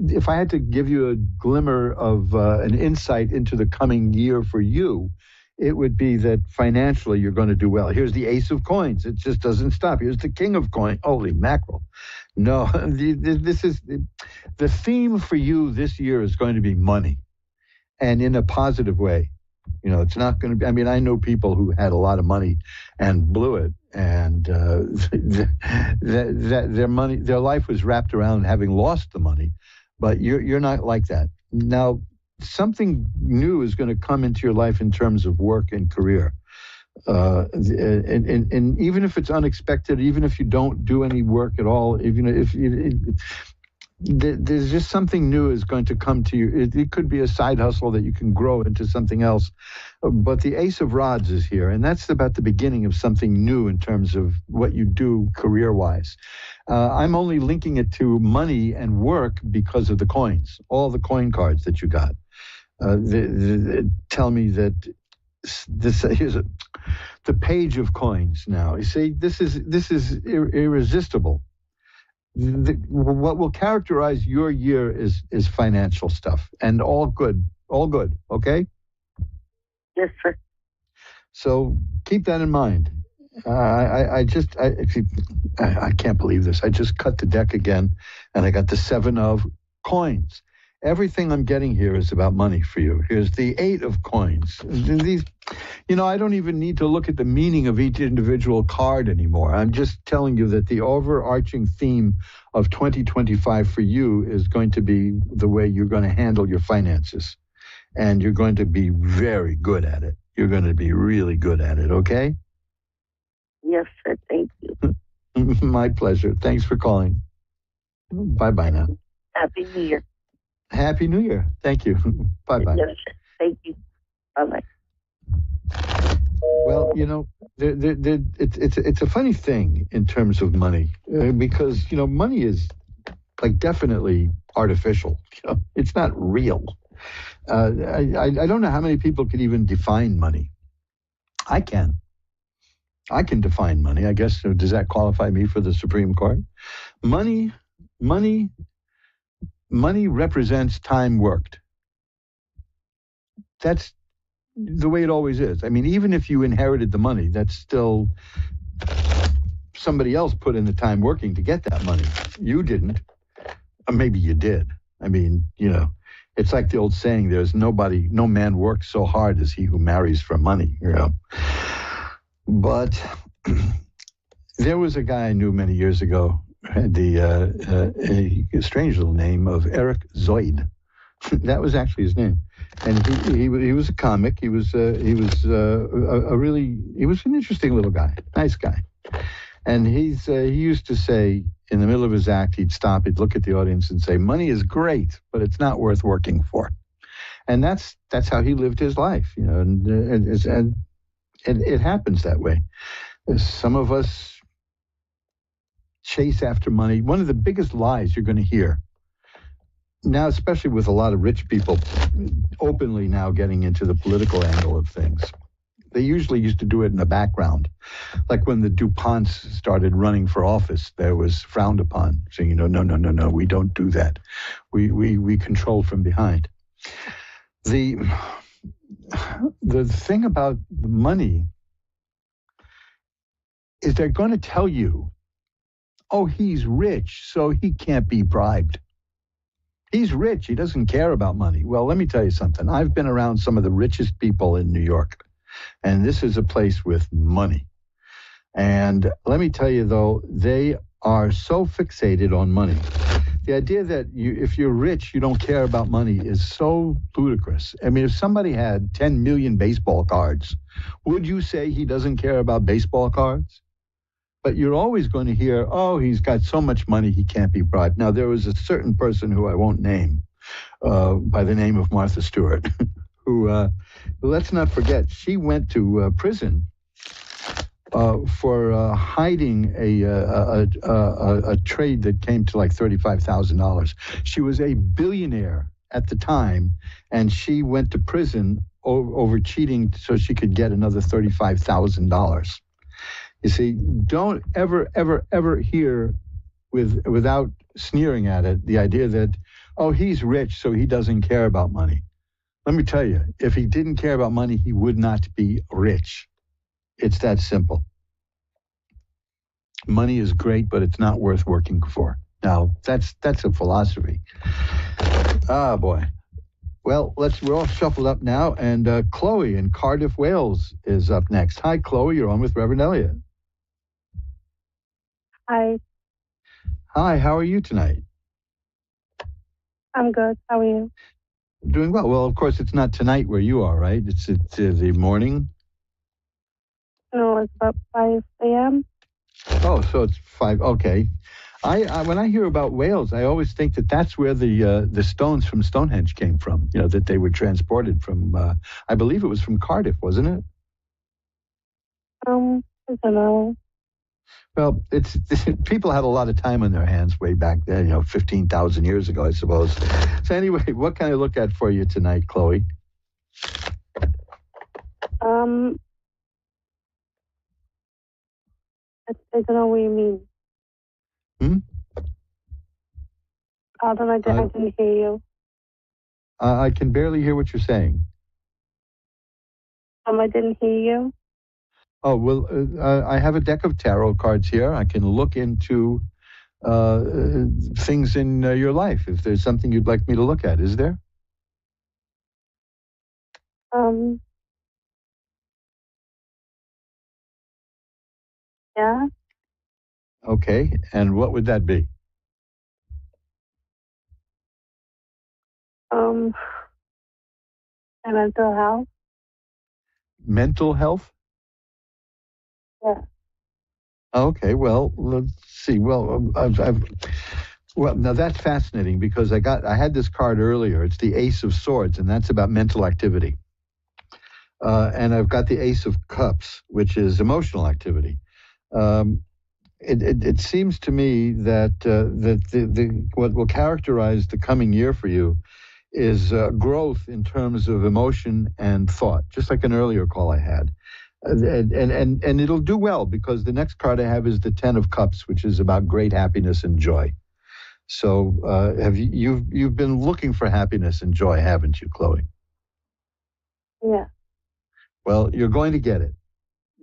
if I had to give you a glimmer of an insight into the coming year for you, it would be that financially you're going to do well. Here's the Ace of Coins. It just doesn't stop. Here's the King of Coins. Holy mackerel. No, this is the theme for you this year is going to be money, and in a positive way. You know, it's not going to be, I mean, I know people who had a lot of money and blew it, and their life was wrapped around having lost the money, but you're not like that. Now, something new is going to come into your life in terms of work and career. And even if it's unexpected, even if you don't do any work at all, even if there's just something new is going to come to you. It could be a side hustle that you can grow into something else. But the Ace of Rods is here, and that's about the beginning of something new in terms of what you do career-wise. I'm only linking it to money and work because of the coins, all the coin cards that you got. Tell me that here's the Page of Coins now. You see, this is irresistible. What will characterize your year is financial stuff, and all good, okay? Yes, sir. So keep that in mind. I can't believe this. I just cut the deck again, and I got the Seven of Coins. Everything I'm getting here is about money for you. Here's the Eight of Coins. These, you know, I don't even need to look at the meaning of each individual card anymore. I'm just telling you that the overarching theme of 2025 for you is going to be the way you're going to handle your finances. and you're going to be very good at it. You're going to be really good at it, okay? Yes, sir. Thank you. My pleasure. Thanks for calling. Bye-bye now. Happy New Year. Happy New Year. Thank you. Bye-bye. Yes, sir. Thank you. Bye-bye. Well, you know, it's a funny thing in terms of money because, you know, money is like definitely artificial. You know, it's not real. I don't know how many people could even define money. I can define money. I guess, does that qualify me for the Supreme Court? Money represents time worked. That's the way it always is. I mean, even if you inherited the money, that's still somebody else put in the time working to get that money. You didn't. Or maybe you did. I mean, you know, it's like the old saying, no man works so hard as he who marries for money, you know. But there was a guy I knew many years ago, had a strange little name of Eric Zoid. That was actually his name. And he was a comic. He was an interesting little guy, nice guy. And he used to say in the middle of his act, he'd stop, he'd look at the audience and say, "Money is great, but it's not worth working for." And that's how he lived his life, you know. And it happens that way. Some of us chase after money. One of the biggest lies you're going to hear now, especially with a lot of rich people openly now getting into the political angle of things, they usually used to do it in the background. Like when the DuPonts started running for office, there was frowned upon, saying, you know, no, we don't do that. We control from behind. The thing about the money is they're going to tell you, oh, he's rich, so he can't be bribed. He's rich. He doesn't care about money. Well, let me tell you something. I've been around some of the richest people in New York, and this is a place with money. And let me tell you, though, they are so fixated on money. The idea that if you're rich, you don't care about money is so ludicrous. I mean, if somebody had 10 million baseball cards, would you say he doesn't care about baseball cards? But you're always going to hear, oh, he's got so much money he can't be bribed. Now, there was a certain person who I won't name by the name of Martha Stewart, who, let's not forget, she went to prison for hiding a trade that came to like $35,000. She was a billionaire at the time, and she went to prison over cheating so she could get another $35,000. You see, don't ever hear without sneering at it the idea that, oh, he's rich, so he doesn't care about money. Let me tell you, if he didn't care about money, he would not be rich. It's that simple. Money is great, but it's not worth working for. Now, that's a philosophy. Ah, boy. Well, we're all shuffled up now, and Chloe in Cardiff, Wales is up next. Hi, Chloe, you're on with Reverend Elliot. Hi. Hi, how are you tonight? I'm good. How are you? Doing well. Well, of course, it's not tonight where you are, right? It's the morning? No, it's about 5 a.m. Oh, so it's 5. Okay. I when I hear about Wales, I always think that that's where the stones from Stonehenge came from, you know, that they were transported from, I believe it was from Cardiff, wasn't it? I don't know. Well, it's people had a lot of time on their hands way back then, 15,000 years ago, I suppose. So anyway, what can I look at for you tonight, Chloe? I don't know what you mean. I didn't hear you. I can barely hear what you're saying. I didn't hear you. Oh, well, I have a deck of tarot cards here. I can look into things in your life. If there's something you'd like me to look at, is there? Yeah. Okay, and what would that be? And mental health. Mental health? Yeah. Okay, well, let's see. Well, well, now that's fascinating because I had this card earlier. It's the Ace of Swords, and that's about mental activity. And I've got the Ace of Cups, which is emotional activity. It seems to me that what will characterize the coming year for you is growth in terms of emotion and thought, just like an earlier call I had. And it'll do well because the next card I have is the Ten of Cups, which is about great happiness and joy. So you've been looking for happiness and joy, haven't you, Chloe? Yeah. Well, you're going to get it.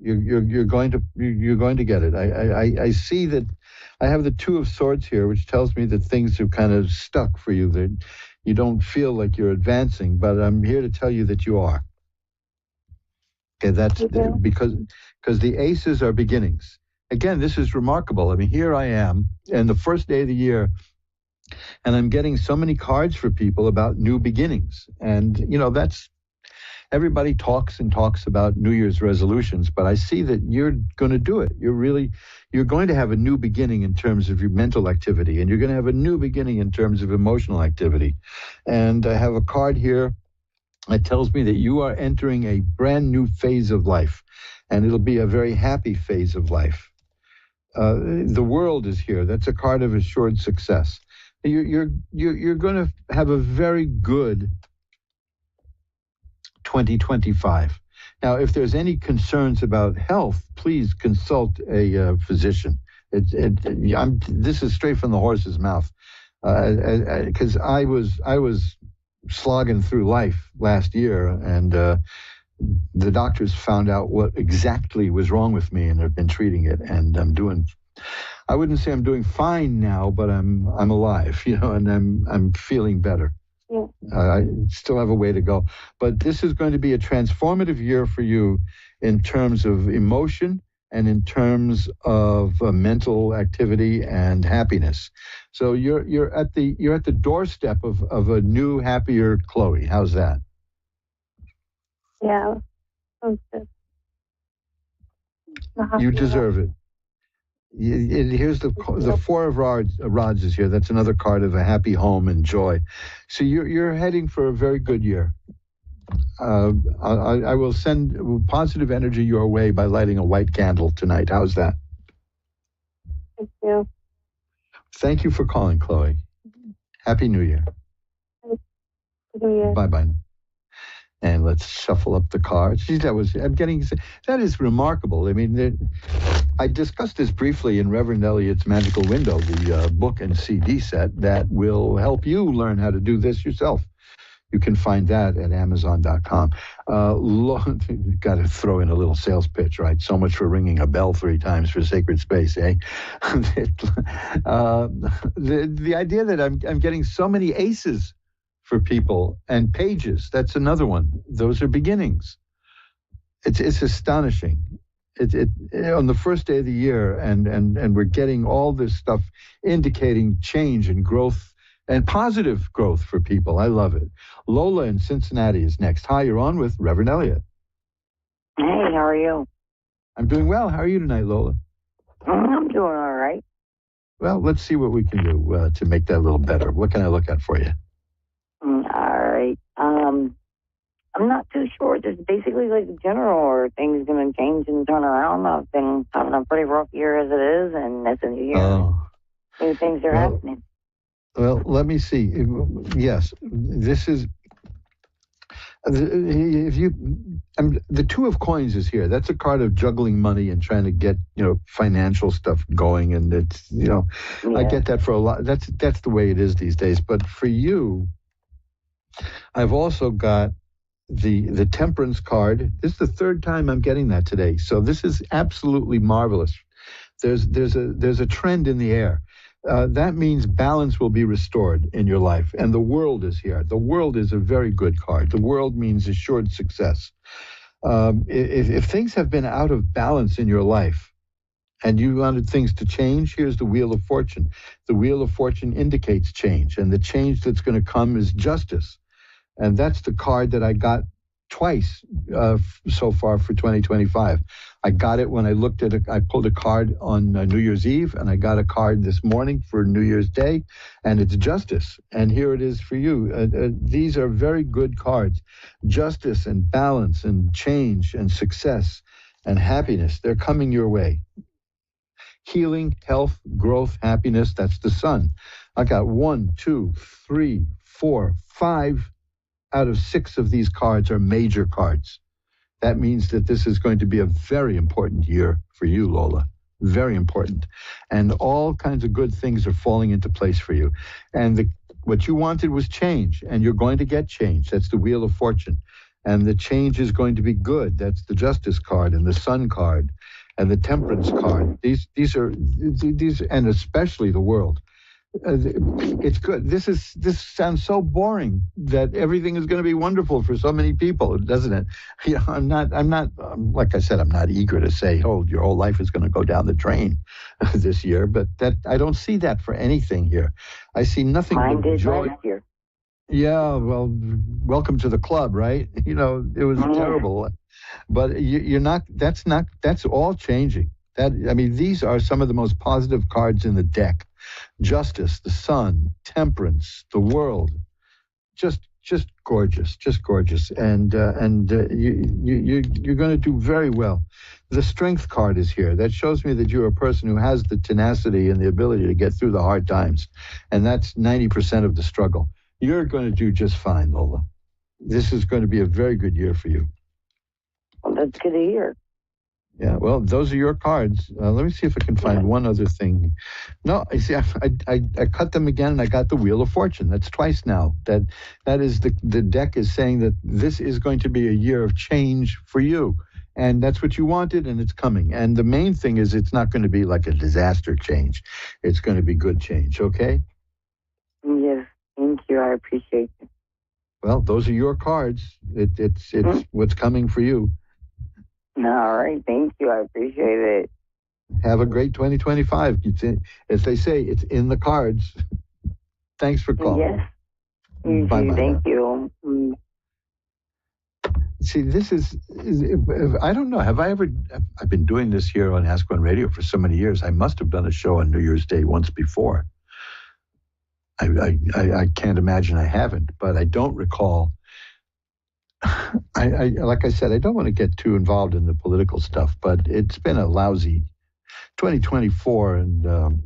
You're going to get it. I see that I have the Two of Swords here, which tells me that things are kind of stuck for you. That you don't feel like you're advancing, but I'm here to tell you that you are. Okay, that's because the aces are beginnings. Again, this is remarkable. I mean, here I am, and the first day of the year, and I'm getting so many cards for people about new beginnings. And, you know, that's, everybody talks and talks about New Year's resolutions, but I see that you're going to do it. You're going to have a new beginning in terms of your mental activity, and you're going to have a new beginning in terms of emotional activity. And I have a card here. It tells me that you are entering a brand new phase of life, and it'll be a very happy phase of life. The world is here. That's a card of assured success. You're going to have a very good 2025. Now, if there's any concerns about health, please consult a physician. This is straight from the horse's mouth, because I was slogging through life last year, and the doctors found out what exactly was wrong with me, and have been treating it. And I wouldn't say I'm doing fine now, but I'm alive, you know, and I'm feeling better. Yeah. I still have a way to go, but this is going to be a transformative year for you in terms of emotion and in terms of mental activity and happiness. So you're at the doorstep of a new, happier Chloe. How's that? Yeah. Sounds good. You deserve it. Here's the Four of Rods is here. That's another card of a happy home and joy. So you're heading for a very good year. I will send positive energy your way by lighting a white candle tonight. How's that? Thank you. Thank you for calling, Chloe. Happy New Year. Happy New Year. Bye-bye. And let's shuffle up the cards. That is remarkable. I mean, I discussed this briefly in Reverend Elliott's Magical Window, the book and CD set that will help you learn how to do this yourself. You can find that at Amazon.com. Got to throw in a little sales pitch, right? So much for ringing a bell 3 times for sacred space, eh? The idea that I'm getting so many aces for people and pages, that's another one. Those are beginnings. It's astonishing. On the first day of the year, and we're getting all this stuff indicating change and growth and positive growth for people. I love it. Lola in Cincinnati is next. Hi, you're on with Reverend Elliott. Hey, how are you? I'm doing well. How are you tonight, Lola? I'm doing all right. Well, let's see what we can do to make that a little better. What can I look at for you? All right. I'm not too sure. Just basically like general, or things going to change and turn around. I've been having a pretty rough year as it is, and it's a new year. New things are happening. Well, let me see. Yes, this is. The Two of Coins is here. That's a card of juggling money and trying to get financial stuff going, and it's yeah. I get that for a lot. That's the way it is these days. But for you, I've also got the Temperance card. This is the 3rd time I'm getting that today, so this is absolutely marvelous. There's a trend in the air. That means balance will be restored in your life, and the World is here. The World is a very good card. The World means assured success. If things have been out of balance in your life and you wanted things to change, here's the Wheel of Fortune. The Wheel of Fortune indicates change, and the change that's going to come is justice. And that's the card that I got twice so far for 2025. I got it when I looked at it. I pulled a card on New Year's Eve, and I got a card this morning for New Year's Day, and it's justice. And here it is for you. These are very good cards. Justice and balance and change and success and happiness. They're coming your way. Healing, health, growth, happiness. That's the sun. I got 1, 2, 3, 4, 5 out of 6 of these cards are major cards. That means that this is going to be a very important year for you, Lola. Very important. And all kinds of good things are falling into place for you. And what you wanted was change, and you're going to get change. That's the Wheel of Fortune. And the change is going to be good. That's the Justice card and the Sun card and the Temperance card. These are, and especially the World. It's good. This sounds so boring that everything is going to be wonderful for so many people, doesn't it? You know, I'm not. Like I said, I'm not eager to say, "Oh, your whole life is going to go down the drain this year." But that I don't see that for anything here. I see nothing but joy. Last year. Yeah, well, welcome to the club, right? You know, it was terrible, but you're not. That's all changing. These are some of the most positive cards in the deck. Justice, the Sun, Temperance, the World, just gorgeous, and you're going to do very well. The Strength card is here. That shows me that you're a person who has the tenacity and the ability to get through the hard times, and that's 90% of the struggle. You're going to do just fine, Lola. This is going to be a very good year for you. Well, that's good to hear. Yeah, well, those are your cards. Let me see if I can find one other thing. No, I see. I cut them again, and I got the Wheel of Fortune. That's twice now. That is the deck is saying that this is going to be a year of change for you, and that's what you wanted, and it's coming. And the main thing is, it's not going to be like a disaster change. It's going to be good change. Okay? Yes, thank you. I appreciate it. Well, those are your cards. It's what's coming for you. All right, thank you. I appreciate it. Have a great 2025. As they say, it's in the cards. Thanks for calling. Yes. Bye-bye. Thank you. See, this is, I don't know. I've been doing this here on Ask One Radio for so many years. I must have done a show on New Year's Day once before. I can't imagine I haven't, but I don't recall. Like I said, I don't want to get too involved in the political stuff, but it's been a lousy 2024, and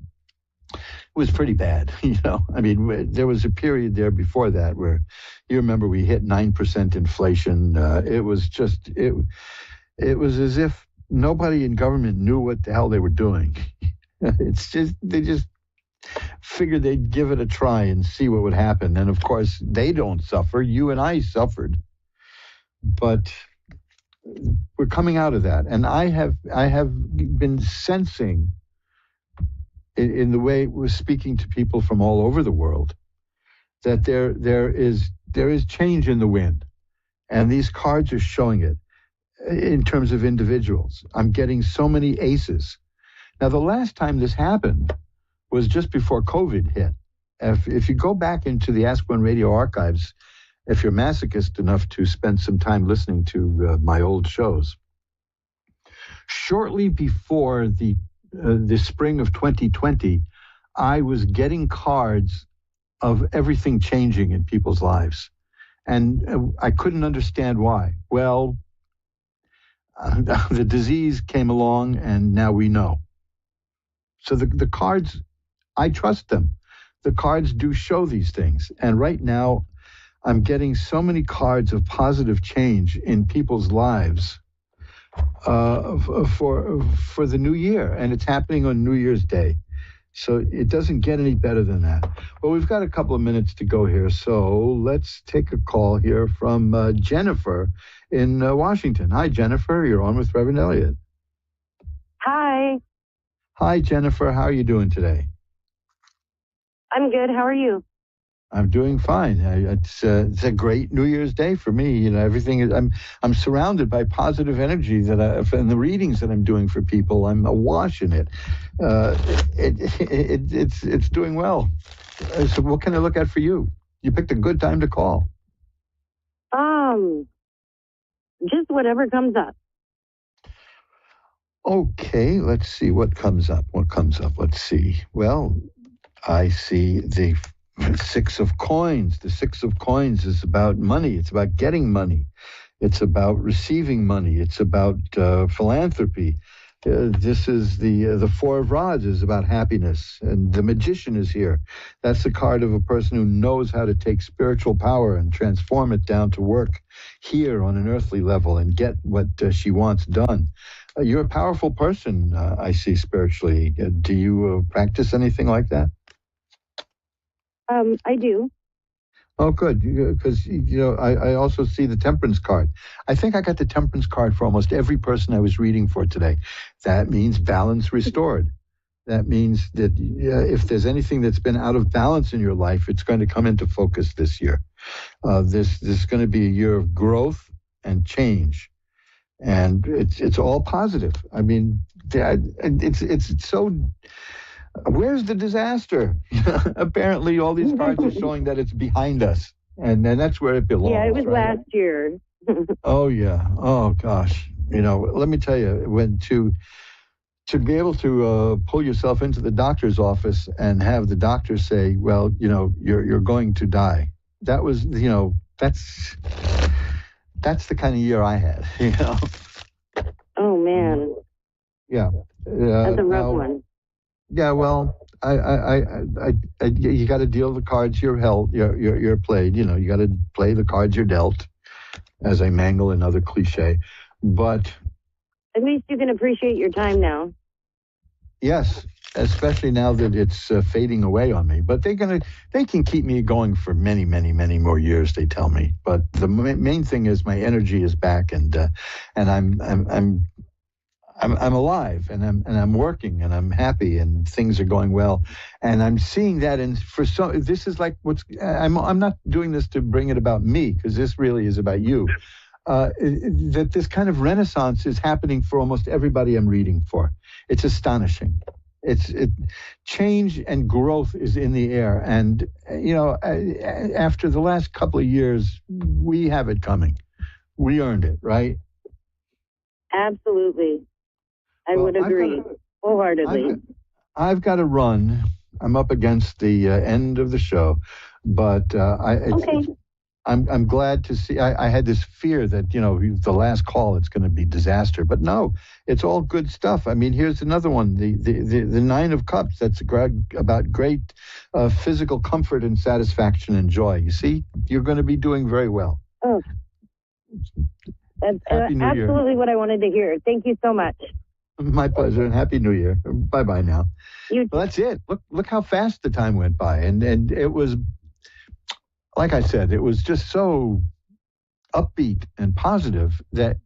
it was pretty bad. You know, I mean, there was a period there before that where you remember we hit 9% inflation. It was just it was as if nobody in government knew what the hell they were doing. It's just they just figured they'd give it a try and see what would happen. And of course, they don't suffer. You and I suffered. But we're coming out of that, and I have been sensing in the way we're speaking to people from all over the world that there is change in the wind, and these cards are showing it in terms of individuals. I'm getting so many aces. Now, the last time this happened was just before COVID hit. If you go back into the Ask One Radio archives, if you're masochist enough to spend some time listening to my old shows, shortly before the spring of 2020, I was getting cards of everything changing in people's lives. And I couldn't understand why. Well, the disease came along, and now we know. So the cards, I trust them. The cards do show these things. And right now, I'm getting so many cards of positive change in people's lives for the new year, and it's happening on New Year's Day. So it doesn't get any better than that. Well, we've got a couple of minutes to go here, so let's take a call here from Jennifer in Washington. Hi, Jennifer. You're on with Reverend Elliott. Hi. Hi, Jennifer. How are you doing today? I'm good. How are you? I'm doing fine. It's a great New Year's Day for me. You know, everything is. I'm surrounded by positive energy and the readings that I'm doing for people. I'm awash in it. It's doing well. So what can I look at for you? You picked a good time to call. Just whatever comes up. Okay, let's see what comes up. What comes up? Let's see. Well, I see the Six of Coins. The Six of Coins is about money. It's about getting money. It's about receiving money. It's about philanthropy. This is the Four of Rods is about happiness, and the Magician is here. That's the card of a person who knows how to take spiritual power and transform it down to work here on an earthly level and get what she wants done. You're a powerful person, I see, spiritually. Do you practice anything like that? I do. Oh, good. Because, I also see the Temperance card. I think I got the Temperance card for almost every person I was reading for today. That means balance restored. That means that if there's anything that's been out of balance in your life, it's going to come into focus this year. This is going to be a year of growth and change. And it's all positive. I mean, it's so... Where's the disaster? Apparently, all these cards are showing that it's behind us, and that's where it belongs. Yeah, it was right? last year. Oh yeah. Oh gosh. Let me tell you, when to be able to pull yourself into the doctor's office and have the doctor say, "Well, you're going to die." That was, that's the kind of year I had. Oh man. Yeah. That's a rough one. Yeah, well, you got to deal the cards you're played. You got to play the cards you're dealt, as I mangle another cliche. But at least you can appreciate your time now. Yes, especially now that it's fading away on me. But they can keep me going for many, many, many more years. They tell me. But the main thing is my energy is back, and I'm alive, and I'm working, and I'm happy, and things are going well, and I'm seeing that. And this is like I'm not doing this to bring it about me, because this really is about you. That this kind of renaissance is happening for almost everybody I'm reading for. It's astonishing. Change and growth is in the air, and after the last couple of years, we have it coming. We earned it, right? Absolutely. I would agree wholeheartedly. I've got to run. I'm up against the end of the show, but I'm glad to see. I had this fear that the last call it's going to be disaster, but no, it's all good stuff. I mean, here's another one, the Nine of Cups. That's about great physical comfort and satisfaction and joy. You see, you're going to be doing very well. Oh, that's absolutely what I wanted to hear. Thank you so much. My pleasure, and Happy New Year. Bye-bye now. Well, that's it. Look how fast the time went by. And it was, like I said, it was just so upbeat and positive that,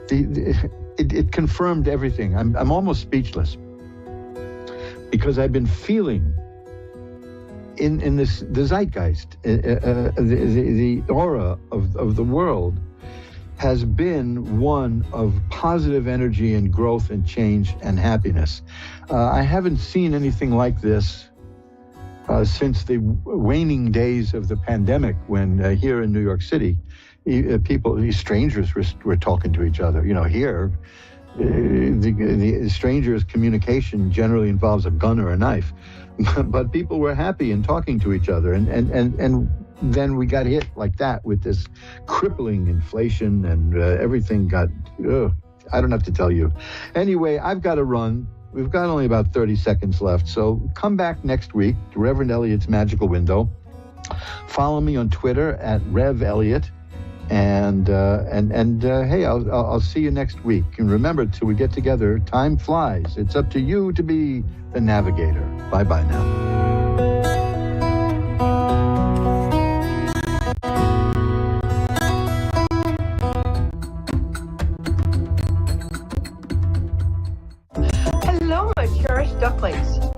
it confirmed everything. I'm almost speechless, because I've been feeling in the zeitgeist, the aura of the world has been one of positive energy and growth and change and happiness. I haven't seen anything like this since the waning days of the pandemic, when here in New York City, these strangers were talking to each other. Here, the strangers' communication generally involves a gun or a knife, but people were happy and talking to each other, and then we got hit like that with this crippling inflation, and everything got, I don't have to tell you. Anyway, I've got to run. We've got only about 30 seconds left, so come back next week to Reverend Elliot's Magical Window. Follow me on Twitter at Rev Elliot, and hey, I'll see you next week. And remember, till we get together, time flies. It's up to you to be the navigator. Bye-bye now. Hello, my cherished ducklings.